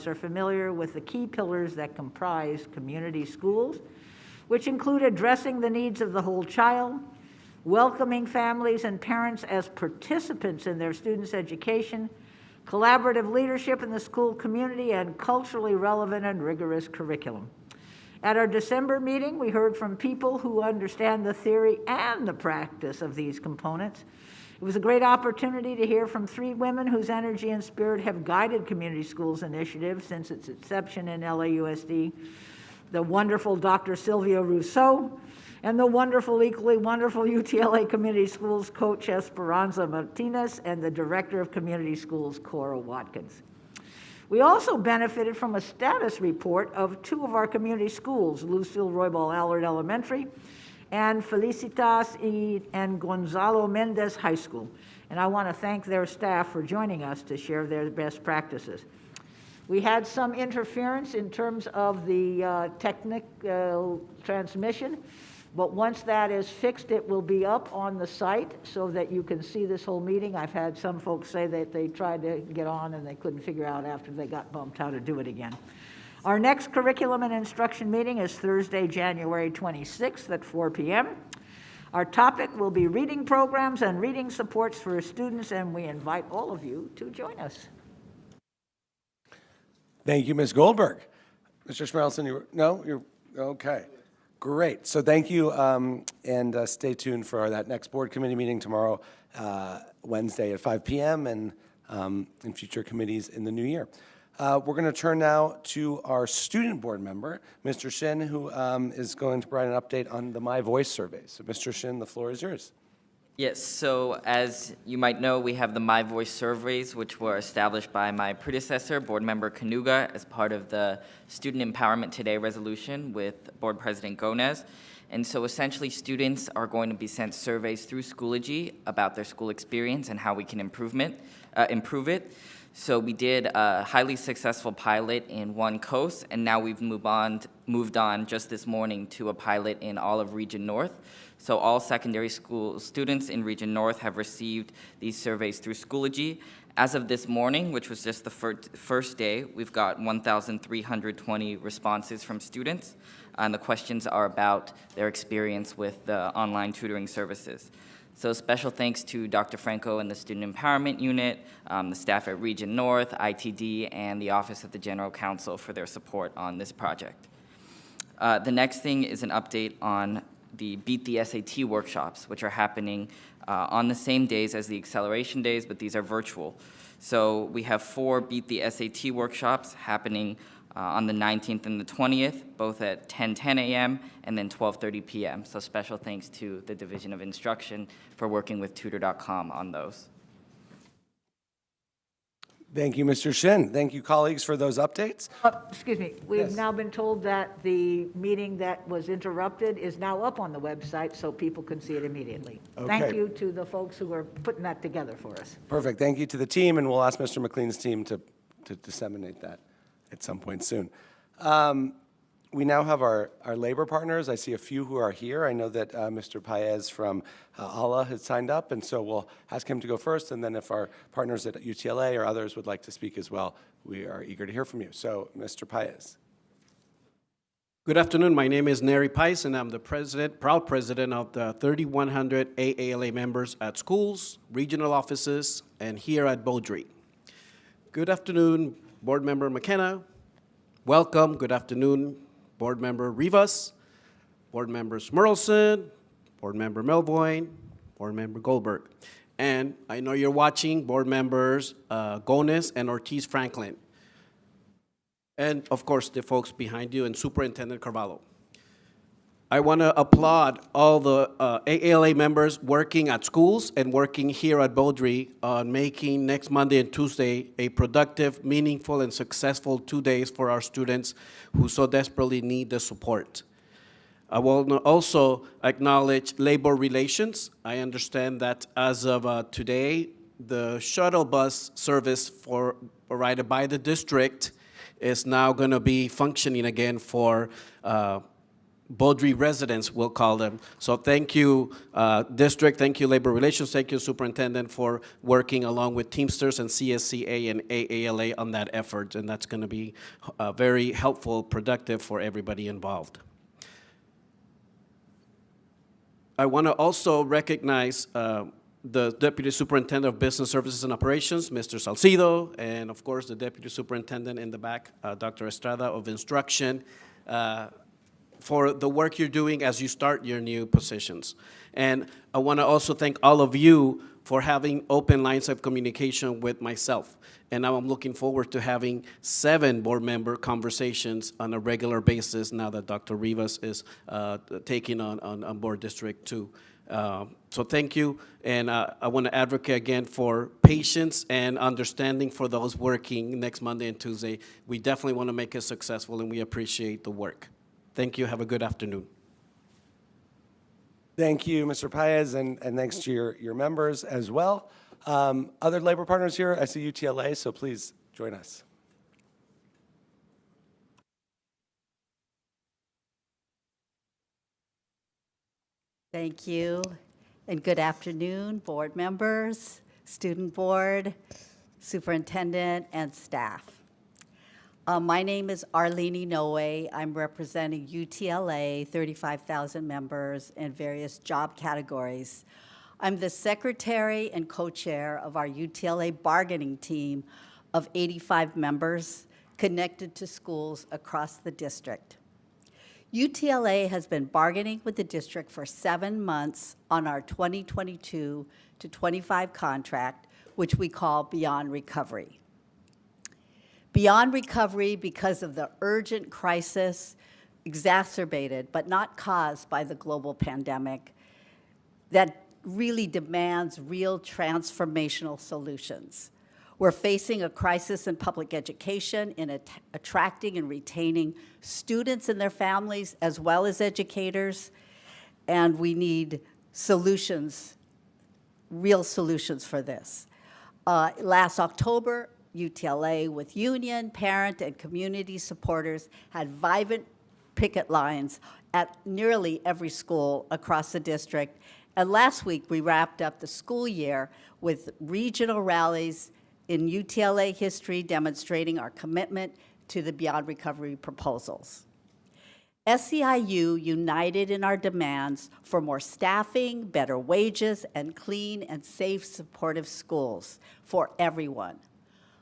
us are familiar with the key pillars that comprise community schools, which include addressing the needs of the whole child, welcoming families and parents as participants in their students' education, collaborative leadership in the school community, and culturally relevant and rigorous curriculum. At our December meeting, we heard from people who understand the theory and the practice of these components. It was a great opportunity to hear from 3 women whose energy and spirit have guided Community Schools Initiative since its inception in LAUSD, the wonderful Dr. Silvia Rousseau, and the wonderful, equally wonderful UTLA Community Schools coach Esperanza Martinez, and the Director of Community Schools, Cora Watkins. We also benefited from a status report of 2 of our community schools, Lucille Roybal Allard Elementary and Felicitas and Gonzalo Mendez High School. And I want to thank their staff for joining us to share their best practices. We had some interference in terms of the technical transmission, but once that is fixed, it will be up on the site so that you can see this whole meeting. I've had some folks say that they tried to get on and they couldn't figure out after they got bumped how to do it again. Our next curriculum and instruction meeting is Thursday, January 26th at 4 p.m. Our topic will be reading programs and reading supports for students, and we invite all of you to join us. Thank you, Ms. Goldberg. Mr. Schmerelson, you're okay. Great. So thank you, and stay tuned for that next board committee meeting tomorrow, Wednesday at 5 p.m. and in future committees in the new year. We're going to turn now to our student board member, Mr. Shin, who is going to provide an update on the My Voice survey. So Mr. Shin, the floor is yours. Yes, so as you might know, we have the My Voice surveys, which were established by my predecessor, Board Member Kanuga, as part of the Student Empowerment Today resolution with Board President Gonez. And so essentially students are going to be sent surveys through Schoology about their school experience and how we can improve it. So we did a highly successful pilot in one coast, and now we've moved on just this morning to a pilot in all of Region North. So all secondary school students in Region North have received these surveys through Schoology. As of this morning, which was just the first day, we've got 1,320 responses from students, and the questions are about their experience with the online tutoring services. So special thanks to Dr. Franco and the Student Empowerment Unit, the staff at Region North, ITD, and the Office of the General Counsel for their support on this project. The next thing is an update on the Beat the SAT workshops, which are happening on the same days as the acceleration days, but these are virtual. So we have 4 Beat the SAT workshops happening on the 19th and the 20th, both at 10:10 a.m. and then 12:30 p.m. So special thanks to the Division of Instruction for working with Tutor.com on those. Thank you, Mr. Shin. Thank you, colleagues, for those updates. Excuse me, we've now been told that the meeting that was interrupted is now up on the website so people can see it immediately. Okay. Thank you to the folks who are putting that together for us. Perfect. Thank you to the team, and we'll ask Mr. McLean's team to disseminate that at some point soon. We now have our labor partners. I see a few who are here. I know that Mr. Paez from ALA has signed up, and so we'll ask him to go first, and then if our partners at UTLA or others would like to speak as well, we are eager to hear from you. So, Mr. Paez. Good afternoon. My name is Neri Paez, and I'm the proud president of the 3,100 AALA members at schools, regional offices, and here at Beaudry. Good afternoon, Board Member McKenna. Welcome. Good afternoon, Board Member Rivas, Board Member Schmerelson, Board Member Melvoin, Board Member Goldberg. And I know you're watching Board Members Gonez and Ortiz Franklin. And of course, the folks behind you and Superintendent Carvalho. I want to applaud all the AALA members working at schools and working here at Beaudry on making next Monday and Tuesday a productive, meaningful, and successful 2 days for our students who so desperately need the support. I will also acknowledge labor relations. I understand that as of today, the shuttle bus service provided by the district is now going to be functioning again for Beaudry residents, we'll call them. So thank you, district, thank you, labor relations, thank you, superintendent, for working along with Teamsters and CSCA and AALA on that effort, and that's going to be very helpful, productive for everybody involved. I want to also recognize the Deputy Superintendent of Business Services and Operations, Mr. Salcido, and of course, the Deputy Superintendent in the back, Dr. Estrada of Instruction, for the work you're doing as you start your new positions. And I want to also thank all of you for having open lines of communication with myself. And now I'm looking forward to having 7 board member conversations on a regular basis now that Dr. Rivas is taking on Board District 2. So thank you, and I want to advocate again for patience and understanding for those working next Monday and Tuesday. We definitely want to make it successful, and we appreciate the work. Thank you. Have a good afternoon. Thank you, Mr. Paez, and thanks to your members as well. Other labor partners here, I see UTLA, so please join us. Thank you, and good afternoon, board members, student board, superintendent, and staff. My name is Arlene Inoue. I'm representing UTLA, 35,000 members in various job categories. I'm the secretary and co-chair of our UTLA bargaining team of 85 members connected to schools across the district. UTLA has been bargaining with the district for 7 months on our 2022 to 25 contract, which we call Beyond Recovery. Beyond Recovery because of the urgent crisis exacerbated but not caused by the global pandemic that really demands real transformational solutions. We're facing a crisis in public education in attracting and retaining students and their families as well as educators, and we need solutions, real solutions for this. Last October, UTLA with union, parent, and community supporters had vibrant picket lines at nearly every school across the district. And last week, we wrapped up the school year with regional rallies in UTLA history demonstrating our commitment to the Beyond Recovery proposals. SEIU united in our demands for more staffing, better wages, and clean and safe supportive schools for everyone.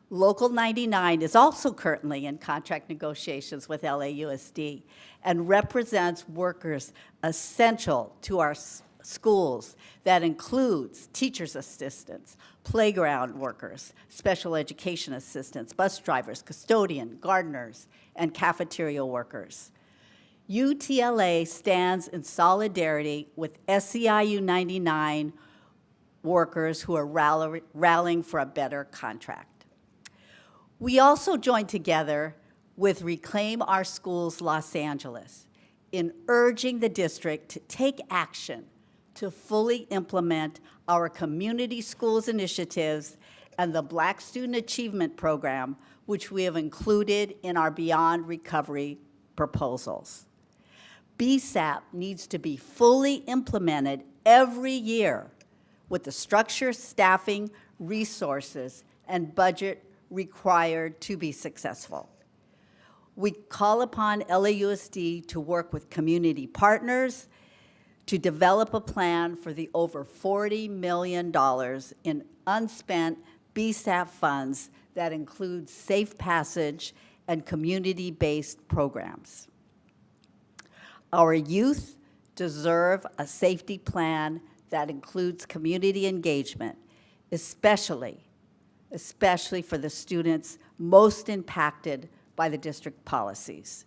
Local 99 is also currently in contract negotiations with LAUSD and represents workers essential to our schools that includes teachers' assistants, playground workers, special education assistants, bus drivers, custodian, gardeners, and cafeteria workers. UTLA stands in solidarity with SEIU 99 workers who are rallying for a better contract. We also joined together with Reclaim Our Schools Los Angeles in urging the district to take action to fully implement our community schools initiatives and the Black Student Achievement Program, which we have included in our Beyond Recovery proposals. BSAP needs to be fully implemented every year with the structure, staffing, resources, and budget required to be successful. We call upon LAUSD to work with community partners to develop a plan for the over $40 million in unspent BSAP funds that include safe passage and community-based programs. Our youth deserve a safety plan that includes community engagement, especially for the students most impacted by the district policies.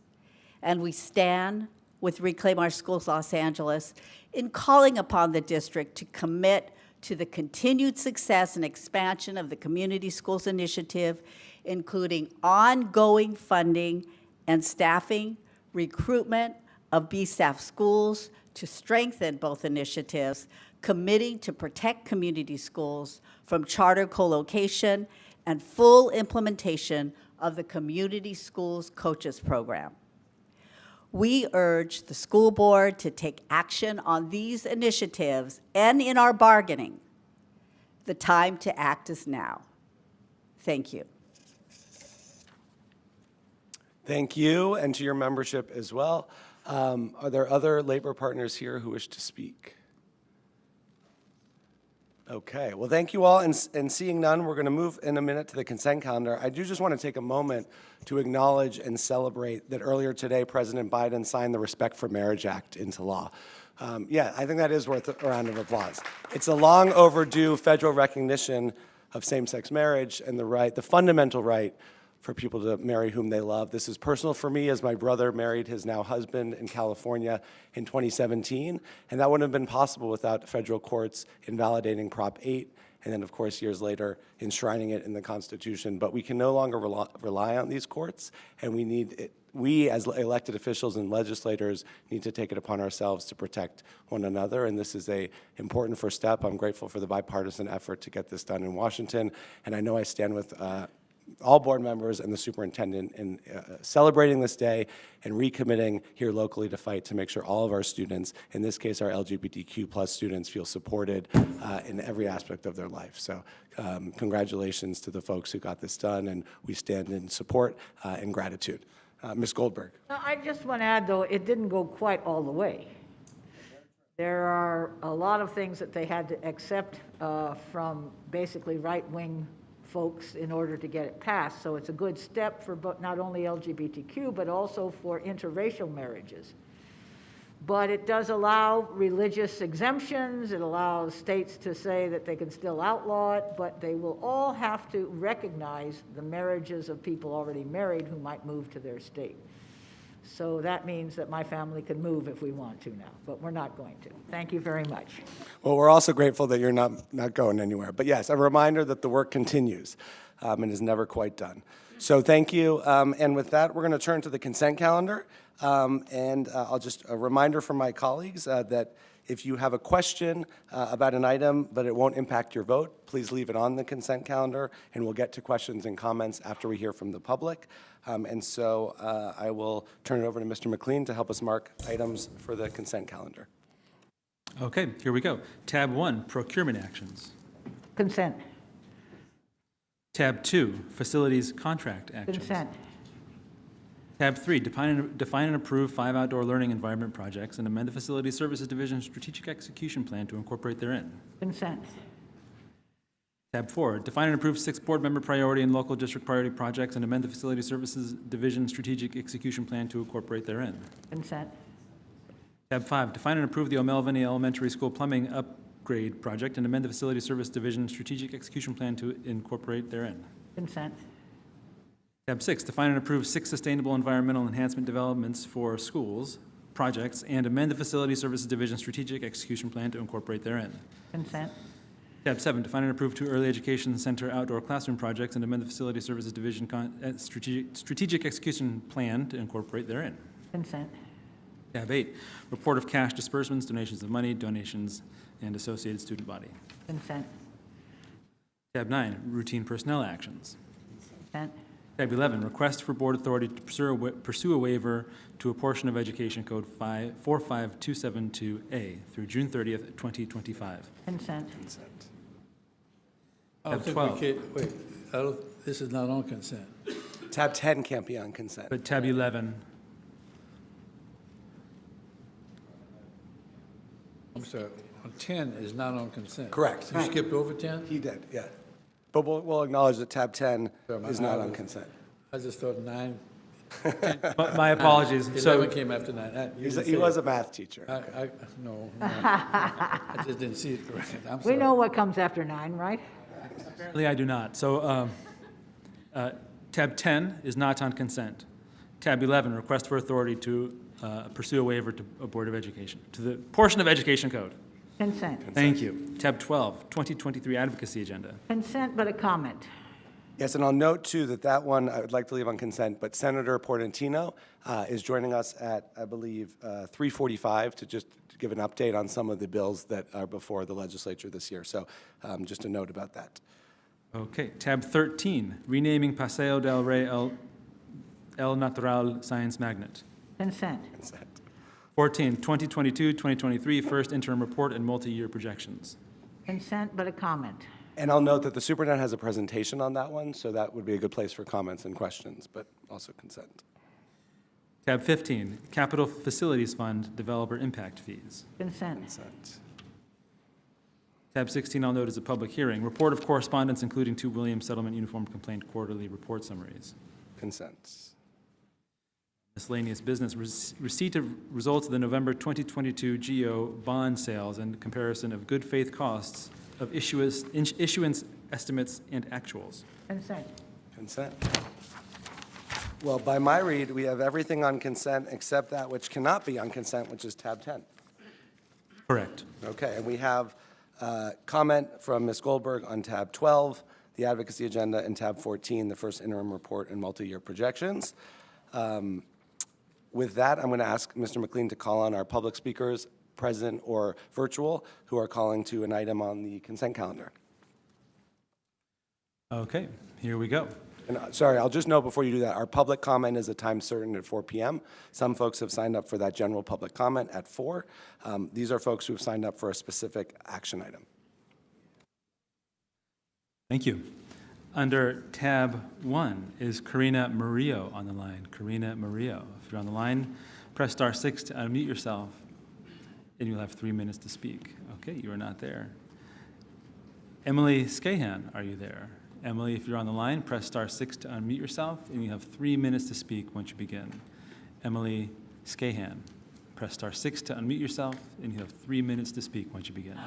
And we stand with Reclaim Our Schools Los Angeles in calling upon the district to commit to the continued success and expansion of the Community Schools Initiative, including ongoing funding and staffing, recruitment of BSAP schools to strengthen both initiatives, committing to protect community schools from charter co-location and full implementation of the Community Schools Coaches Program. We urge the school board to take action on these initiatives and in our bargaining. The time to act is now. Thank you. Thank you, and to your membership as well. Are there other labor partners here who wish to speak? Okay, well, thank you all, and seeing none, we're going to move in a minute to the consent calendar. I do just want to take a moment to acknowledge and celebrate that earlier today, President Biden signed the Respect for Marriage Act into law. Yeah, I think that is worth a round of applause. It's a long overdue federal recognition of same-sex marriage and the fundamental right for people to marry whom they love. This is personal for me, as my brother married his now husband in California in 2017, and that wouldn't have been possible without federal courts invalidating Prop 8, and then, of course, years later, enshrining it in the Constitution. But we can no longer rely on these courts, and we, as elected officials and legislators, need to take it upon ourselves to protect one another, and this is an important first step. I'm grateful for the bipartisan effort to get this done in Washington, and I know I stand with all board members and the superintendent in celebrating this day and recommitting here locally to fight to make sure all of our students, in this case our LGBTQ plus students, feel supported in every aspect of their life. So congratulations to the folks who got this done, and we stand in support and gratitude. Ms. Goldberg. I just want to add, though, it didn't go quite all the way. There are a lot of things that they had to accept from basically right-wing folks in order to get it passed. So it's a good step for not only LGBTQ, but also for interracial marriages. But it does allow religious exemptions. It allows states to say that they can still outlaw it, but they will all have to recognize the marriages of people already married who might move to their state. So that means that my family can move if we want to now, but we're not going to. Thank you very much. Well, we're also grateful that you're not going anywhere. But yes, a reminder that the work continues and is never quite done. So thank you. And with that, we're going to turn to the consent calendar. I'll just a reminder from my colleagues that if you have a question about an item, but it won't impact your vote, please leave it on the consent calendar, and we'll get to questions and comments after we hear from the public. I will turn it over to Mr. McLean to help us mark items for the consent calendar. Okay, here we go. Tab 1, procurement actions. Consent. Tab 2, facilities contract actions. Consent. Tab 3, define and approve 5 outdoor learning environment projects and amend the Facility Services Division strategic execution plan to incorporate therein. Consent. Tab 4, define and approve 6 board member priority and local district priority projects and amend the Facility Services Division strategic execution plan to incorporate therein. Consent. Tab 5, define and approve the O'Melveny Elementary School plumbing upgrade project and amend the Facility Service Division strategic execution plan to incorporate therein. Consent. Tab 6, define and approve 6 sustainable environmental enhancement developments for schools projects and amend the Facility Services Division strategic execution plan to incorporate therein. Consent. Tab 7, define and approve 2 early education center outdoor classroom projects and amend the Facility Services Division strategic execution plan to incorporate therein. Consent. Tab 8, report of cash disbursements, donations of money, donations, and associated student body. Consent. Tab 9, routine personnel actions. Consent. Tab 11, request for board authority to pursue a waiver to a portion of Education Code 45272A through June 30th, 2025. Consent. I Tab think 12. we can't, wait, this is not on consent. Tab 10 can't be on consent. But tab 11, I'm sorry, on 10 is not on consent. Correct. You skipped over 10? He did, yeah. But we'll acknowledge that tab 10 Sorry, is not on consent. I just thought 9, my apologies. 11 So, came after 9. He was a math teacher. No, I just didn't see it correct. I'm We sorry. know what comes after 9, right? apparently I do not. So, tab 10 is not on consent. Tab 11, request for authority to pursue a waiver to a Board of Education, to the portion of Education Code. Consent. Thank you. Tab 12, 2023 advocacy agenda. Consent, but a comment. Yes, and I'll note, too, that one I would like to leave on consent, but Senator Portantino is joining us at, I believe, 3:45 to just give an update on some of the bills that are before the legislature this year. So just a note about that. Okay, tab 13, renaming Paseo del Rey El Natural Science Magnet. Consent. Consent. 14, 2022-2023 first interim report and multi-year projections. Consent, but a comment. And I'll note that the superintendent has a presentation on that one, so that would be a good place for comments and questions, but also consent. Tab 15, Capital Facilities Fund Developer Impact Fees. Consent. Consent. Tab 16, I'll note as a public hearing. Report of correspondence, including 2 Williams Settlement Uniform Complaint Quarterly Report Summaries. Consent. Miscellaneous business, receipt of results of the November 2022 GO bond sales and comparison of good faith costs of issuance estimates and actuals. Consent. Consent. Well, by my read, we have everything on consent except that which cannot be on consent, which is tab 10. Correct. Okay, and we have comment from Ms. Goldberg on tab 12, the advocacy agenda, and tab 14, the first interim report and multi-year projections. With that, I'm going to ask Mr. McLean to call on our public speakers, present or virtual, who are calling to an item on the consent calendar. Okay, here we go. And sorry, I'll just note before you do that, our public comment is a time certain at 4 p.m. Some folks have signed up for that general public comment at 4. These are folks who have signed up for a specific action item. Thank you. Under tab 1 is Karina Murillo on the line. Karina Murillo. If you're on the line, press *6 to unmute yourself, and you'll have 3 minutes to speak. Okay, you are not there. Emily Scahan, are you there? Emily, if you're on the line, press *6 to unmute yourself, and you have 3 minutes to speak once you begin. Emily Scahan, press *6 to unmute yourself, and you have 3 minutes to speak once you begin.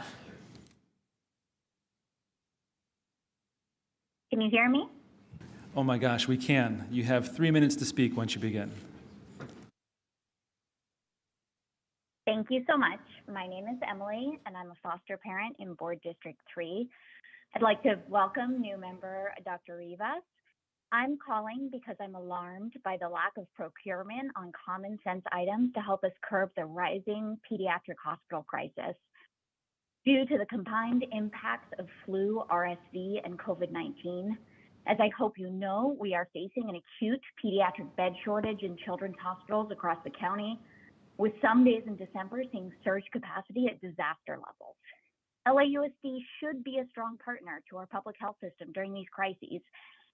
Can you hear me? Oh my gosh, we can. You have 3 minutes to speak once you begin. Thank you so much. My name is Emily, and I'm a foster parent in Board District 3. I'd like to welcome new member Dr. Rivas. I'm calling because I'm alarmed by the lack of procurement on common sense items to help us curb the rising pediatric hospital crisis. Due to the combined impacts of flu, RSV, and COVID-19, as I hope you know, we are facing an acute pediatric bed shortage in children's hospitals across the county, with some days in December seeing surge capacity at disaster levels. LAUSD should be a strong partner to our public health system during these crises,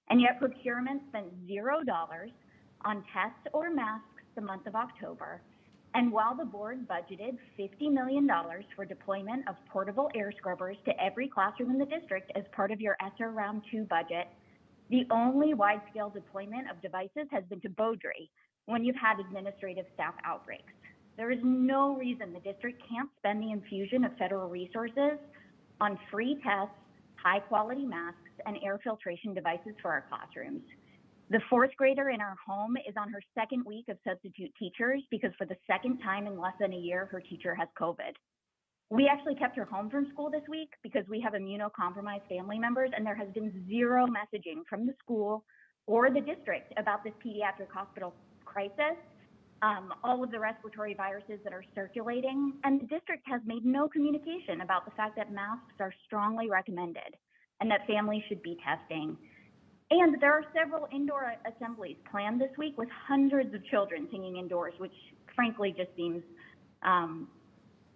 and yet procurement spent $0 on tests or masks the month of October. And while the board budgeted $50 million for deployment of portable air scrubbers to every classroom in the district as part of your ESSER Round 2 budget, the only wide-scale deployment of devices has been to Beaudry when you've had administrative staff outbreaks. There is no reason the district can't spend the infusion of federal resources on free tests, high-quality masks, and air filtration devices for our classrooms. The 4th grader in our home is on her 2nd week of substitute teachers because for the 2nd time in less than a year, her teacher has COVID. We actually kept her home from school this week because we have immunocompromised family members, and there has been zero messaging from the school or the district about this pediatric hospital crisis, all of the respiratory viruses that are circulating, and the district has made no communication about the fact that masks are strongly recommended and that families should be testing. And there are several indoor assemblies planned this week with hundreds of children singing indoors, which frankly just seems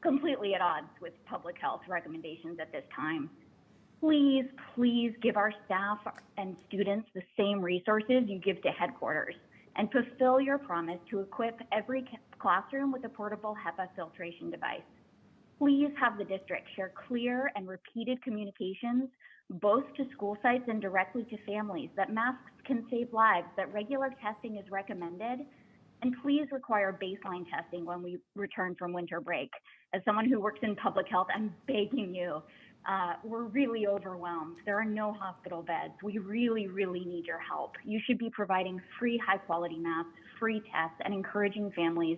completely at odds with public health recommendations at this time. Please, please give our staff and students the same resources you give to headquarters and fulfill your promise to equip every classroom with a portable HEPA filtration device. Please have the district share clear and repeated communications both to school sites and directly to families that masks can save lives, that regular testing is recommended, and please require baseline testing when we return from winter break. As someone who works in public health, I'm begging you, we're really overwhelmed. There are no hospital beds. We really, really need your help. You should be providing free high-quality masks, free tests, and encouraging families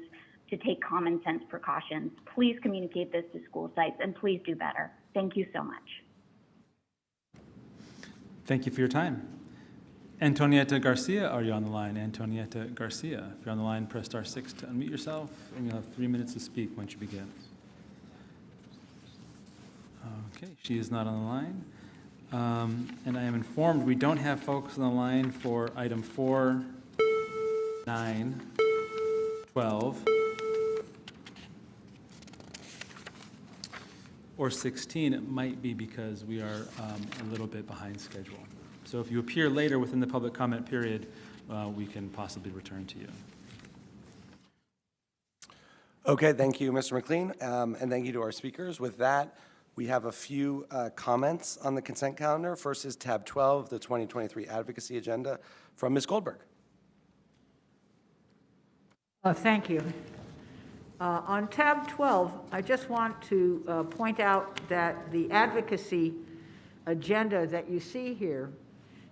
to take common sense precautions. Please communicate this to school sites, and please do better. Thank you so much. Thank you for your time. Antonietta Garcia, are you on the line? Antonietta Garcia. If you're on the line, press *6 to unmute yourself, and you'll have 3 minutes to speak once you begin. Okay, she is not on the line. And I am informed we don't have folks on the line for item 4, 9, 12, or 16, it might be because we are a little bit behind schedule. So if you appear later within the public comment period, we can possibly return to you. Okay, thank you, Mr. McLean, and thank you to our speakers. With that, we have a few comments on the consent calendar. First is tab 12, the 2023 advocacy agenda from Ms. Goldberg. Thank you. On tab 12, I just want to point out that the advocacy agenda that you see here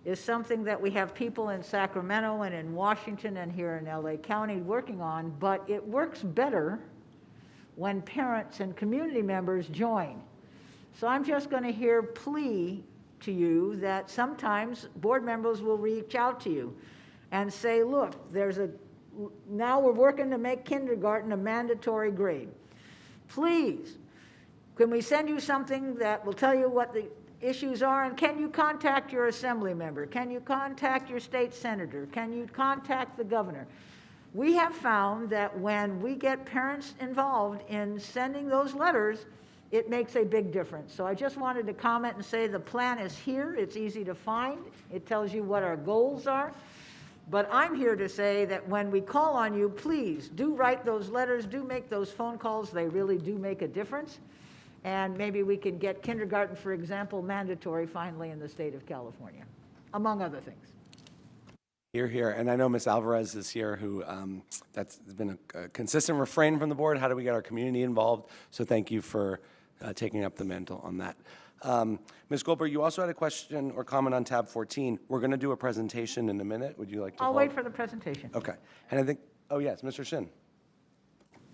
is something that we have people in Sacramento and in Washington and here in LA County working on, but it works better when parents and community members join. So I'm just going to here plea to you that sometimes board members will reach out to you and say, look, now we're working to make kindergarten a mandatory grade. Please, can we send you something that will tell you what the issues are, and can you contact your assembly member? Can you contact your state senator? Can you contact the governor? We have found that when we get parents involved in sending those letters, it makes a big difference. So I just wanted to comment and say the plan is here. It's easy to find. It tells you what our goals are. But I'm here to say that when we call on you, please do write those letters, do make those phone calls. They really do make a difference. And maybe we can get kindergarten, for example, mandatory finally in the state of California, among other things. Here, here. And I know Ms. Alvarez is here, who that's been a consistent refrain from the board. How do we get our community involved? So thank you for taking up the mantle on that. Ms. Goldberg, you also had a question or comment on tab 14. We're going to do a presentation in a minute. Would you like to I'll hold? wait for the presentation. Okay. And I think, oh yes, Mr. Shin.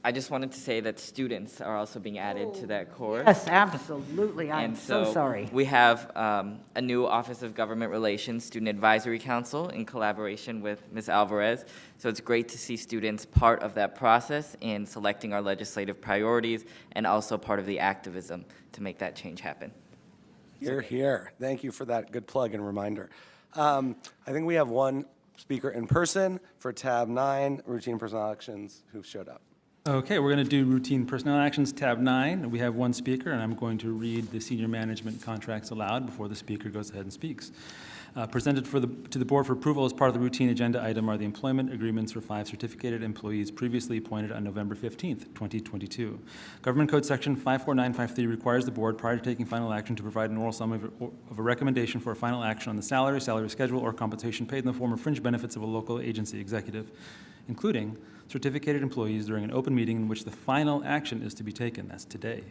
I just wanted to say that students are also being added to that course. Yes, absolutely. I'm And so sorry. we have a new Office of Government Relations Student Advisory Council in collaboration with Ms. Alvarez. So it's great to see students part of that process in selecting our legislative priorities and also part of the activism to make that change happen. Here, here. Thank you for that good plug and reminder. I think we have one speaker in person for tab 9, routine personnel actions, who showed up. Okay, we're going to do routine personnel actions, tab 9. We have one speaker, and I'm going to read the senior management contracts aloud before the speaker goes ahead and speaks. Presented to the board for approval as part of the routine agenda item are the employment agreements for 5 certificated employees previously appointed on November 15th, 2022. Government Code Section 54953 requires the board, prior to taking final action, to provide an oral summary of a recommendation for a final action on the salary schedule, or compensation paid in the form of fringe benefits of a local agency executive, including certificated employees, during an open meeting in which the final action is to be taken. That's today.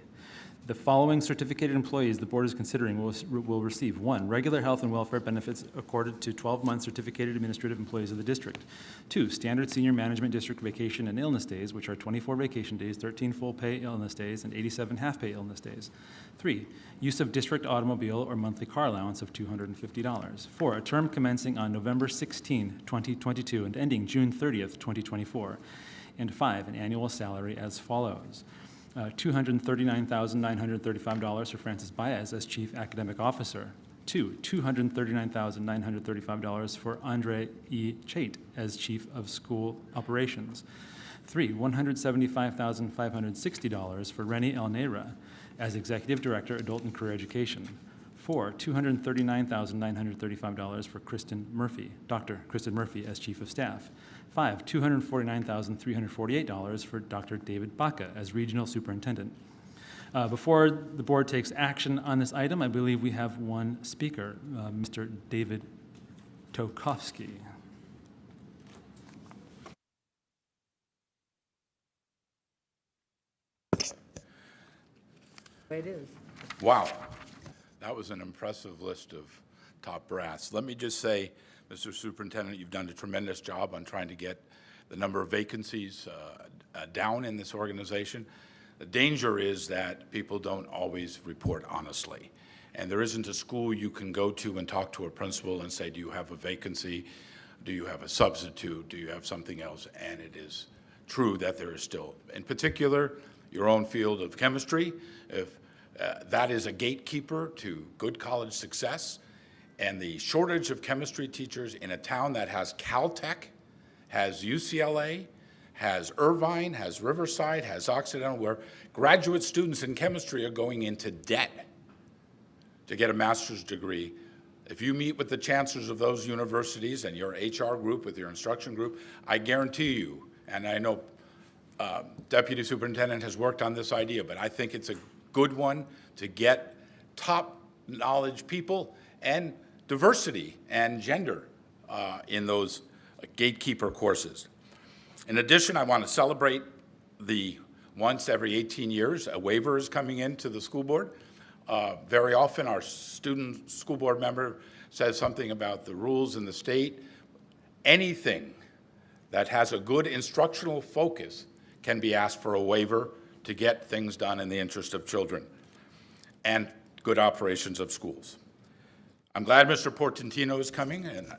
The following certificated employees the board is considering will receive: 1, regular health and welfare benefits accorded to 12-month certificated administrative employees of the district; 2, standard senior management district vacation and illness days, which are 24 vacation days, 13 full pay illness days, and 87 half pay illness days; 3, use of district automobile or monthly car allowance of $250; 4, a term commencing on November 16, 2022 and ending June 30th, 2024; and 5, an annual salary as follows: $239,935 for Francis Baez as Chief Academic Officer; 2, $239,935 for Andre E. Chait as Chief of School Operations; 3, $175,560 for Rennie L. Neira as Executive Director, Adult and Career Education; 4, $239,935 for Kristen Murphy, Dr. Kristen Murphy as Chief of Staff; 5, $249,348 for Dr. David Baca as Regional Superintendent. Before the board takes action on this item, I believe we have one speaker, Mr. David Tokovsky. It is. Wow, that was an impressive list of top brass. Let me just say, Mr. Superintendent, you've done a tremendous job on trying to get the number of vacancies down in this organization. The danger is that people don't always report honestly. And there isn't a school you can go to and talk to a principal and say, do you have a vacancy? Do you have a substitute? Do you have something else? And it is true that there is still, in particular, your own field of chemistry. If that is a gatekeeper to good college success, and the shortage of chemistry teachers in a town that has Caltech, has UCLA, has Irvine, has Riverside, has Occidental, where graduate students in chemistry are going into debt to get a master's degree. If you meet with the chancellors of those universities and your HR group with your instruction group, I guarantee you, and I know Deputy Superintendent has worked on this idea, but I think it's a good one to get top knowledge people and diversity and gender in those gatekeeper courses. In addition, I want to celebrate the once every 18 years, a waiver is coming into the school board. Very often, our student school board member says something about the rules in the state. Anything that has a good instructional focus can be asked for a waiver to get things done in the interest of children and good operations of schools. I'm glad Mr. Portantino is coming, and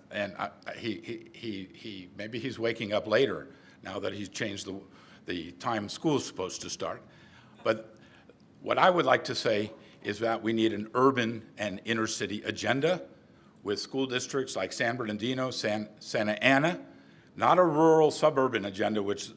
maybe he's waking up later now that he's changed the time school's supposed to start. But what I would like to say is that we need an urban and inner city agenda with school districts like San Bernardino, Santa Ana, not a rural suburban agenda, which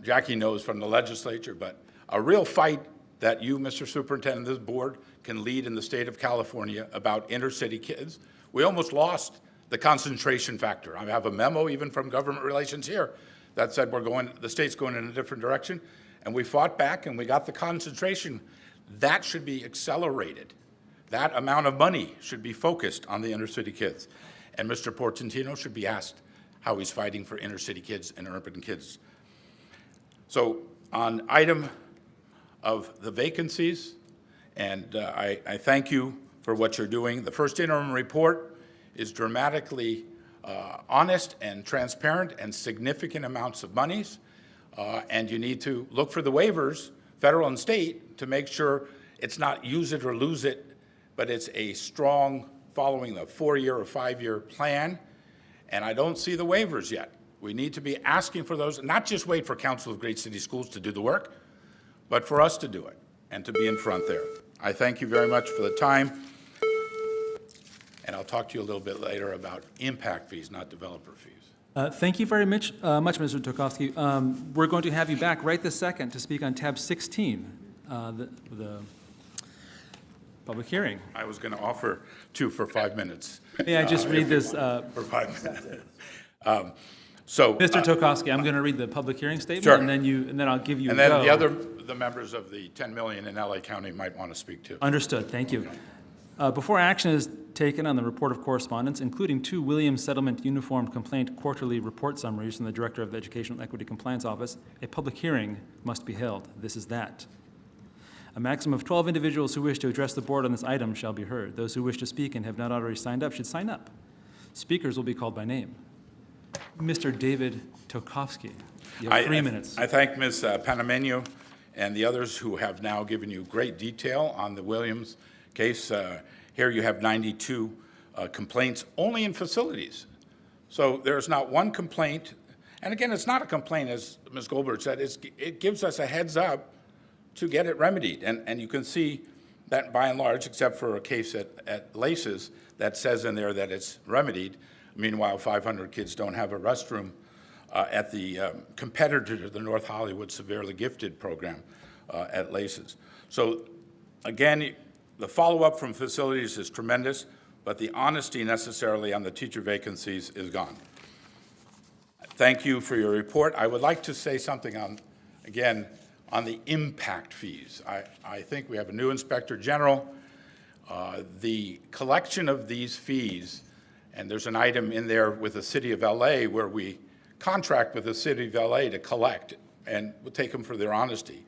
Jackie knows from the legislature, but a real fight that you, Mr. Superintendent, this board can lead in the state of California about inner city kids. We almost lost the concentration factor. I have a memo even from government relations here that said the state's going in a different direction, and we fought back and we got the concentration. That should be accelerated. That amount of money should be focused on the inner city kids. And Mr. Portantino should be asked how he's fighting for inner city kids and urban kids. So on item of the vacancies, and I thank you for what you're doing. The first interim report is dramatically honest and transparent and significant amounts of monies, and you need to look for the waivers, federal and state, to make sure it's not use it or lose it, but it's a strong following the 4-year or 5-year plan, and I don't see the waivers yet. We need to be asking for those, not just wait for Council of Great City Schools to do the work, but for us to do it and to be in front there. I thank you very much for the time, and I'll talk to you a little bit later about impact fees, not developer fees. Thank you very much, Mr. Tokowski. We're going to have you back right this second to speak on tab 16, the public hearing. I was going to offer 2 for 5 minutes. May I just read this? For 5 minutes. Mr. Tokowski, I'm going to read the public hearing statement, Sure. and then I'll give you And a then go. the members of the 10 million in LA County might want to speak too. Understood, thank you. Before action is taken on the report of correspondence, including 2 Williams Settlement Uniform Complaint quarterly report summaries from the Director of the Educational Equity Compliance Office, a public hearing must be held. This is that. A maximum of 12 individuals who wish to address the board on this item shall be heard. Those who wish to speak and have not already signed up should sign up. Speakers will be called by name. Mr. David Tokowski, you have 3 minutes. I thank Ms. Panameno and the others who have now given you great detail on the Williams case. Here you have 92 complaints only in facilities. So there's not one complaint. And again, it's not a complaint, as Ms. Goldberg said. It gives us a heads up to get it remedied. And you can see that by and large, except for a case at Laces that says in there that it's remedied. Meanwhile, 500 kids don't have a restroom at the competitor to the North Hollywood Severely Gifted program at Laces. So again, the follow-up from facilities is tremendous, but the honesty necessarily on the teacher vacancies is gone. Thank you for your report. I would like to say something on the impact fees. I think we have a new Inspector General. The collection of these fees, and there's an item in there with the City of LA where we contract with the City of LA to collect, and we'll take them for their honesty.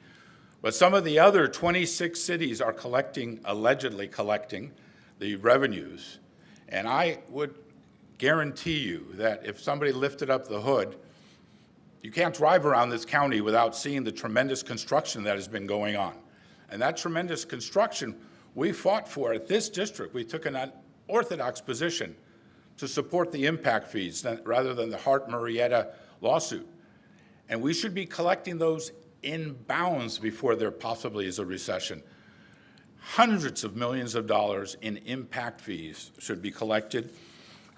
But some of the other 26 cities are allegedly collecting the revenues. And I would guarantee you that if somebody lifted up the hood, you can't drive around this county without seeing the tremendous construction that has been going on. And that tremendous construction, we fought for at this district. We took an unorthodox position to support the impact fees rather than the Hart-Marietta lawsuit. And we should be collecting those in bounds before there possibly is a recession. Hundreds of millions of dollars in impact fees should be collected.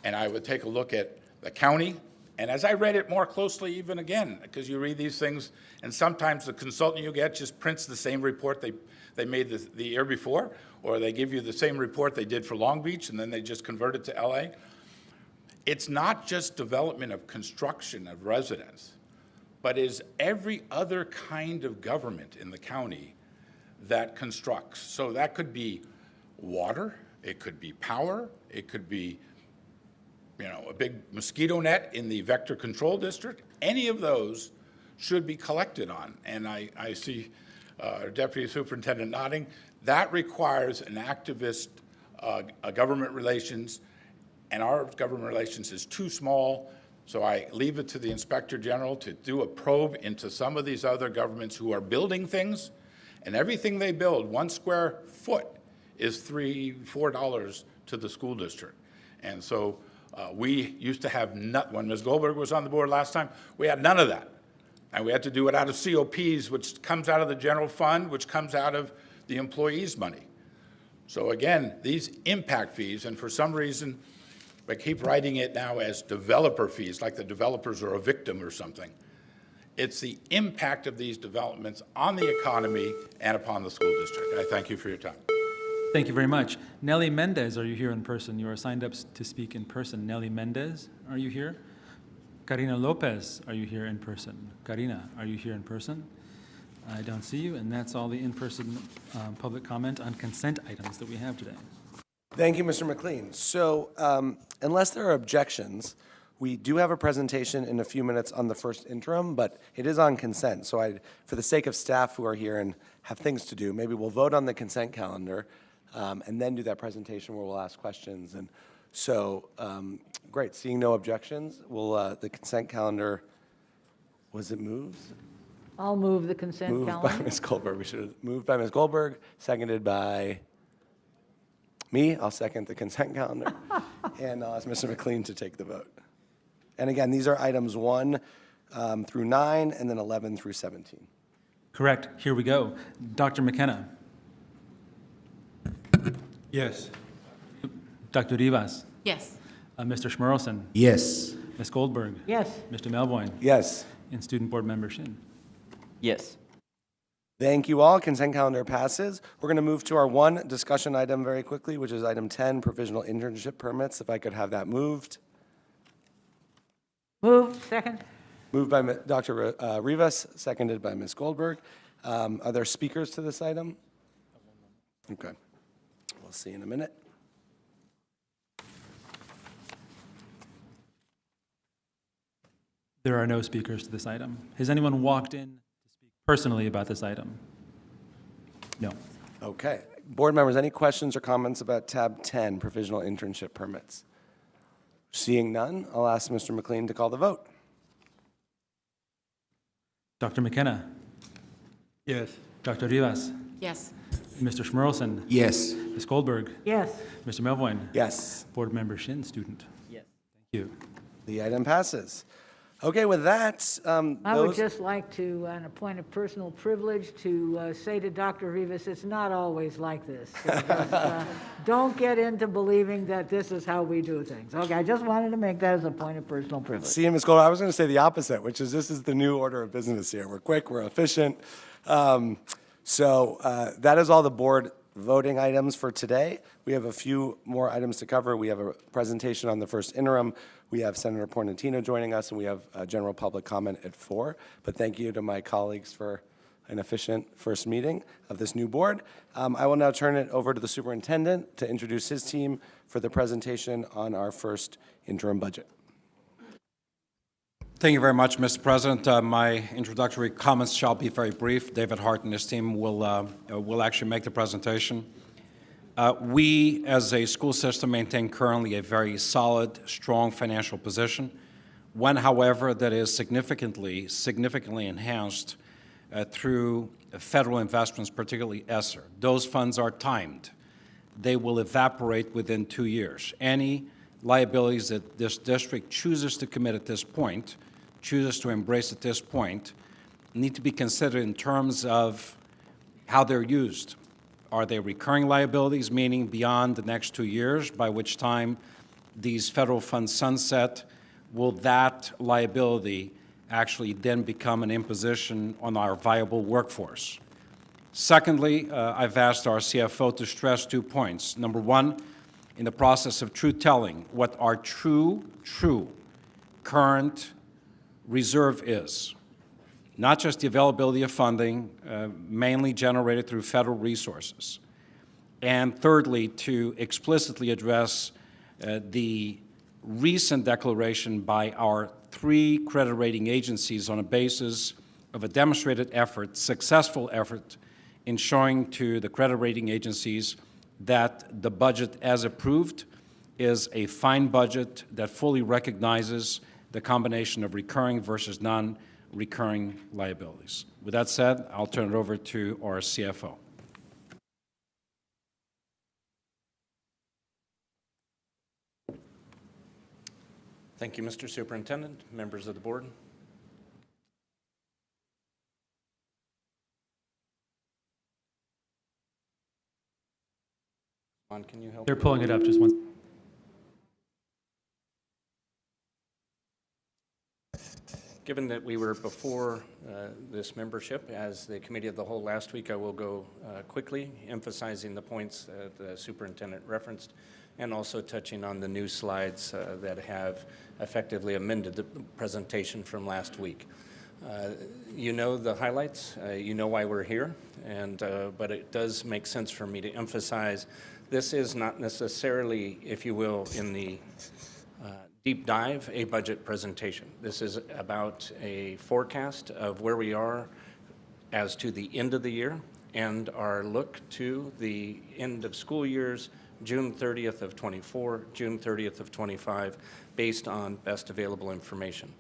And I would take a look at the county And as I read it more closely even again, because you read these things, and sometimes the consultant you get just prints the same report they made the year before, or they give you the same report they did for Long Beach, and then they just convert it to LA. It's not just development of construction of residence, but is every other kind of government in the county that constructs. So that could be water, it could be power, it could be, you know, a big mosquito net in the vector control district. Any of those should be collected on. And I see our Deputy Superintendent nodding. That requires an activist government relations, and our government relations is too small. So I leave it to the Inspector General to do a probe into some of these other governments who are building things, and everything they build, 1 square foot, is $3, $4 to the school district. And so we used to have when Ms. Goldberg was on the board last time, we had none of that. And we had to do it out of COPs, which comes out of the general fund, which comes out of the employees' money. So again, these impact fees, and for some reason, I keep writing it now as developer fees, like the developers are a victim or something. It's the impact of these developments on the economy and upon the school district. I thank you for your time. Thank you very much. Nelly Mendez, are you here in person? You are signed up to speak in person. Nelly Mendez, are you here? Karina Lopez, are you here in person? Karina, are you here in person? I don't see you, and that's all the in-person public comment on consent items that we have today. Thank you, Mr. McLean. So unless there are objections, we do have a presentation in a few minutes on the first interim, but it is on consent. So for the sake of staff who are here and have things to do, maybe we'll vote on the consent calendar and then do that presentation where we'll ask questions. And so, great, seeing no objections, will the consent calendar, was it moved? I'll move the consent Moved calendar. by Ms. Goldberg. We should have moved by Ms. Goldberg, seconded by me. I'll second the consent calendar. And I'll ask Mr. McLean to take the vote. And again, these are items 1 through 9, and then 11 through 17. Correct. Here we go. Dr. McKenna. Yes. Dr. Rivas. Yes. Mr. Schmerelson. Yes. Ms. Goldberg. Yes. Mr. Melvoin. Yes. And Student Board Member Shin. Yes. Thank you all. Consent calendar passes. We're going to move to our one discussion item very quickly, which is item 10, provisional internship permits. If I could have that moved. Move, second. Moved by Dr. Rivas, seconded by Ms. Goldberg. Are there speakers to this item? Okay. We'll see in a minute. There are no speakers to this item. Has anyone walked in to speak personally about this item? No. Okay. Board members, any questions or comments about tab 10, provisional internship permits? Seeing none, I'll ask Mr. McLean to call the vote. Dr. McKenna. Yes. Dr. Rivas. Yes. Mr. Schmerelson. Yes. Ms. Goldberg. Yes. Mr. Melvoin. Yes. Board Member Shin, student. Yes. Thank you. The item passes. Okay, with that, I would those, just like to, on a point of personal privilege, to say to Dr. Rivas, it's not always like this. So just, don't get into believing that this is how we do things. Okay, I just wanted to make that as a point of personal privilege. see, Ms. Goldberg, I was going to say the opposite, which is this is the new order of business here. We're quick, we're efficient. So that is all the board voting items for today. We have a few more items to cover. We have a presentation on the first interim. We have Senator Pornantino joining us, and we have general public comment at 4. But thank you to my colleagues for an efficient first meeting of this new board. I will now turn it over to the superintendent to introduce his team for the presentation on our first interim budget. Thank you very much, Mr. President. My introductory comments shall be very brief. David Hart and his team will actually make the presentation. We, as a school system, maintain currently a very solid, strong financial position. One, however, that is significantly enhanced through federal investments, particularly ESSER. Those funds are timed. They will evaporate within 2 years. Any liabilities that this district chooses to commit at this point, chooses to embrace at this point, need to be considered in terms of how they're used. Are they recurring liabilities, meaning beyond the next 2 years, by which time these federal funds sunset, will that liability actually then become an imposition on our viable workforce? Secondly, I've asked our CFO to stress 2 points. Number one, in the process of truth-telling, what our true current reserve is. Not just the availability of funding, mainly generated through federal resources. And thirdly, to explicitly address the recent declaration by our 3 credit rating agencies on a basis of a demonstrated effort, successful effort, in showing to the credit rating agencies that the budget as approved is a fine budget that fully recognizes the combination of recurring versus non-recurring liabilities. With that said, I'll turn it over to our CFO. Thank you, Mr. Superintendent, members of the board. Can you help? They're pulling it up, just one. Given that we were before this membership as the committee of the whole last week, I will go quickly, emphasizing the points that the superintendent referenced and also touching on the new slides that have effectively amended the presentation from last week. You know the highlights, you know why we're here, but it does make sense for me to emphasize this is not necessarily, if you will, in the deep dive, a budget presentation. This is about a forecast of where we are as to the end of the year and our look to the end of school years, June 30th of 24, June 30th of 25, based on best available information.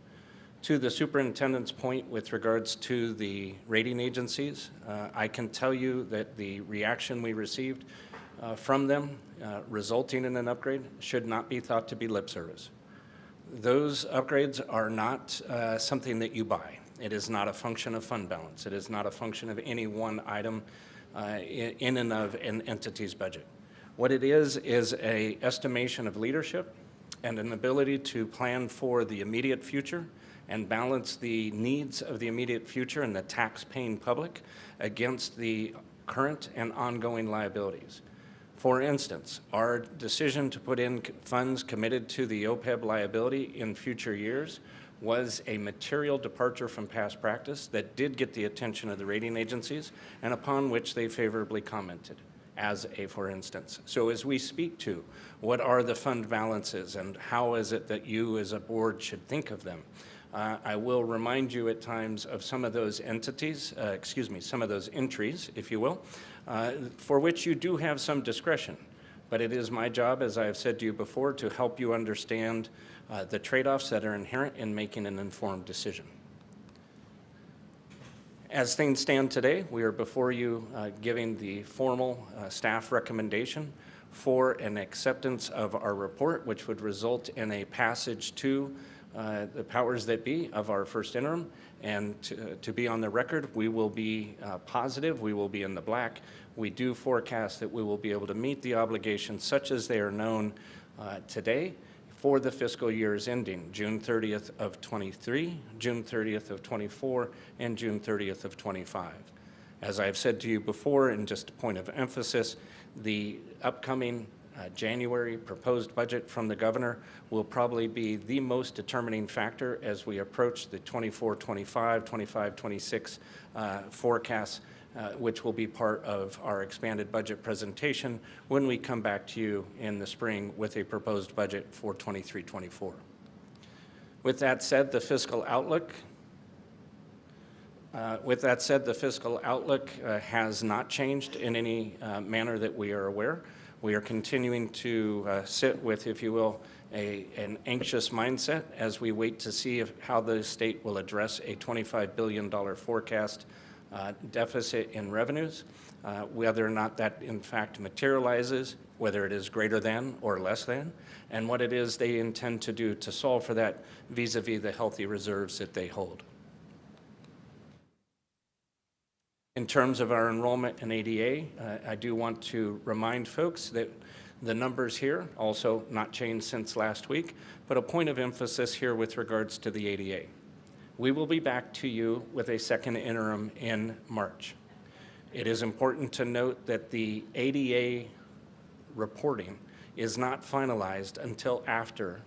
To the superintendent's point with regards to the rating agencies, I can tell you that the reaction we received from them resulting in an upgrade should not be thought to be lip service. Those upgrades are not something that you buy. It is not a function of fund balance. It is not a function of any one item in and of an entity's budget. What it is an estimation of leadership and an ability to plan for the immediate future and balance the needs of the immediate future and the tax-paying public against the current and ongoing liabilities. For instance, our decision to put in funds committed to the OPEB liability in future years was a material departure from past practice that did get the attention of the rating agencies and upon which they favorably commented, as a for instance. So as we speak to what are the fund balances and how is it that you as a board should think of them, I will remind you at times of some of those entities, some of those entries, if you will, for which you do have some discretion. But it is my job, as I have said to you before, to help you understand the trade-offs that are inherent in making an informed decision. As things stand today, we are before you giving the formal staff recommendation for an acceptance of our report, which would result in a passage to the powers that be of our first interim. And to be on the record, we will be positive, we will be in the black. We do forecast that we will be able to meet the obligations such as they are known today for the fiscal years ending June 30th of 23, June 30th of 24, and June 30th of 25. As I've said to you before, and just a point of emphasis, the upcoming January proposed budget from the governor will probably be the most determining factor as we approach the 24-25, 25-26 forecasts, which will be part of our expanded budget presentation when we come back to you in the spring with a proposed budget for 23-24. With that said, the fiscal outlook has not changed in any manner that we are aware. We are continuing to sit with, if you will, an anxious mindset as we wait to see how the state will address a $25 billion forecast deficit in revenues, whether or not that in fact materializes, whether it is greater than or less than, and what it is they intend to do to solve for that vis-a-vis the healthy reserves that they hold. In terms of our enrollment in ADA, I do want to remind folks that The numbers here also not changed since last week, but a point of emphasis here with regards to the ADA. We will be back to you with a second interim in March. It is important to note that the ADA reporting is not finalized until after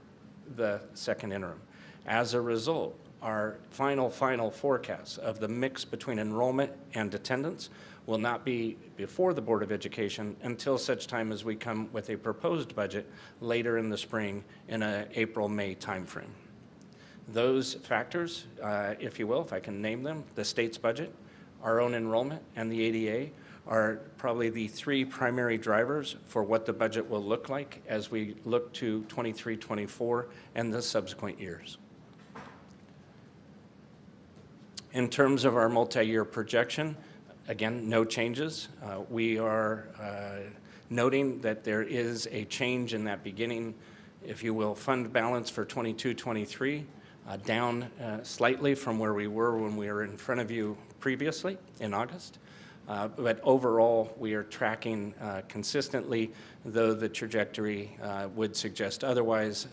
the second interim. As a result, our final forecast of the mix between enrollment and attendance will not be before the Board of Education until such time as we come with a proposed budget later in the spring in an April-May timeframe. Those factors, if you will, if I can name them, the state's budget, our own enrollment, and the ADA are probably the three primary drivers for what the budget will look like as we look to 23-24 and the subsequent years. In terms of our multi-year projection, again, no changes. We are noting that there is a change in that beginning, if you will, fund balance for 22-23, down slightly from where we were when we were in front of you previously in August. But overall, we are tracking consistently, though the trajectory would suggest otherwise.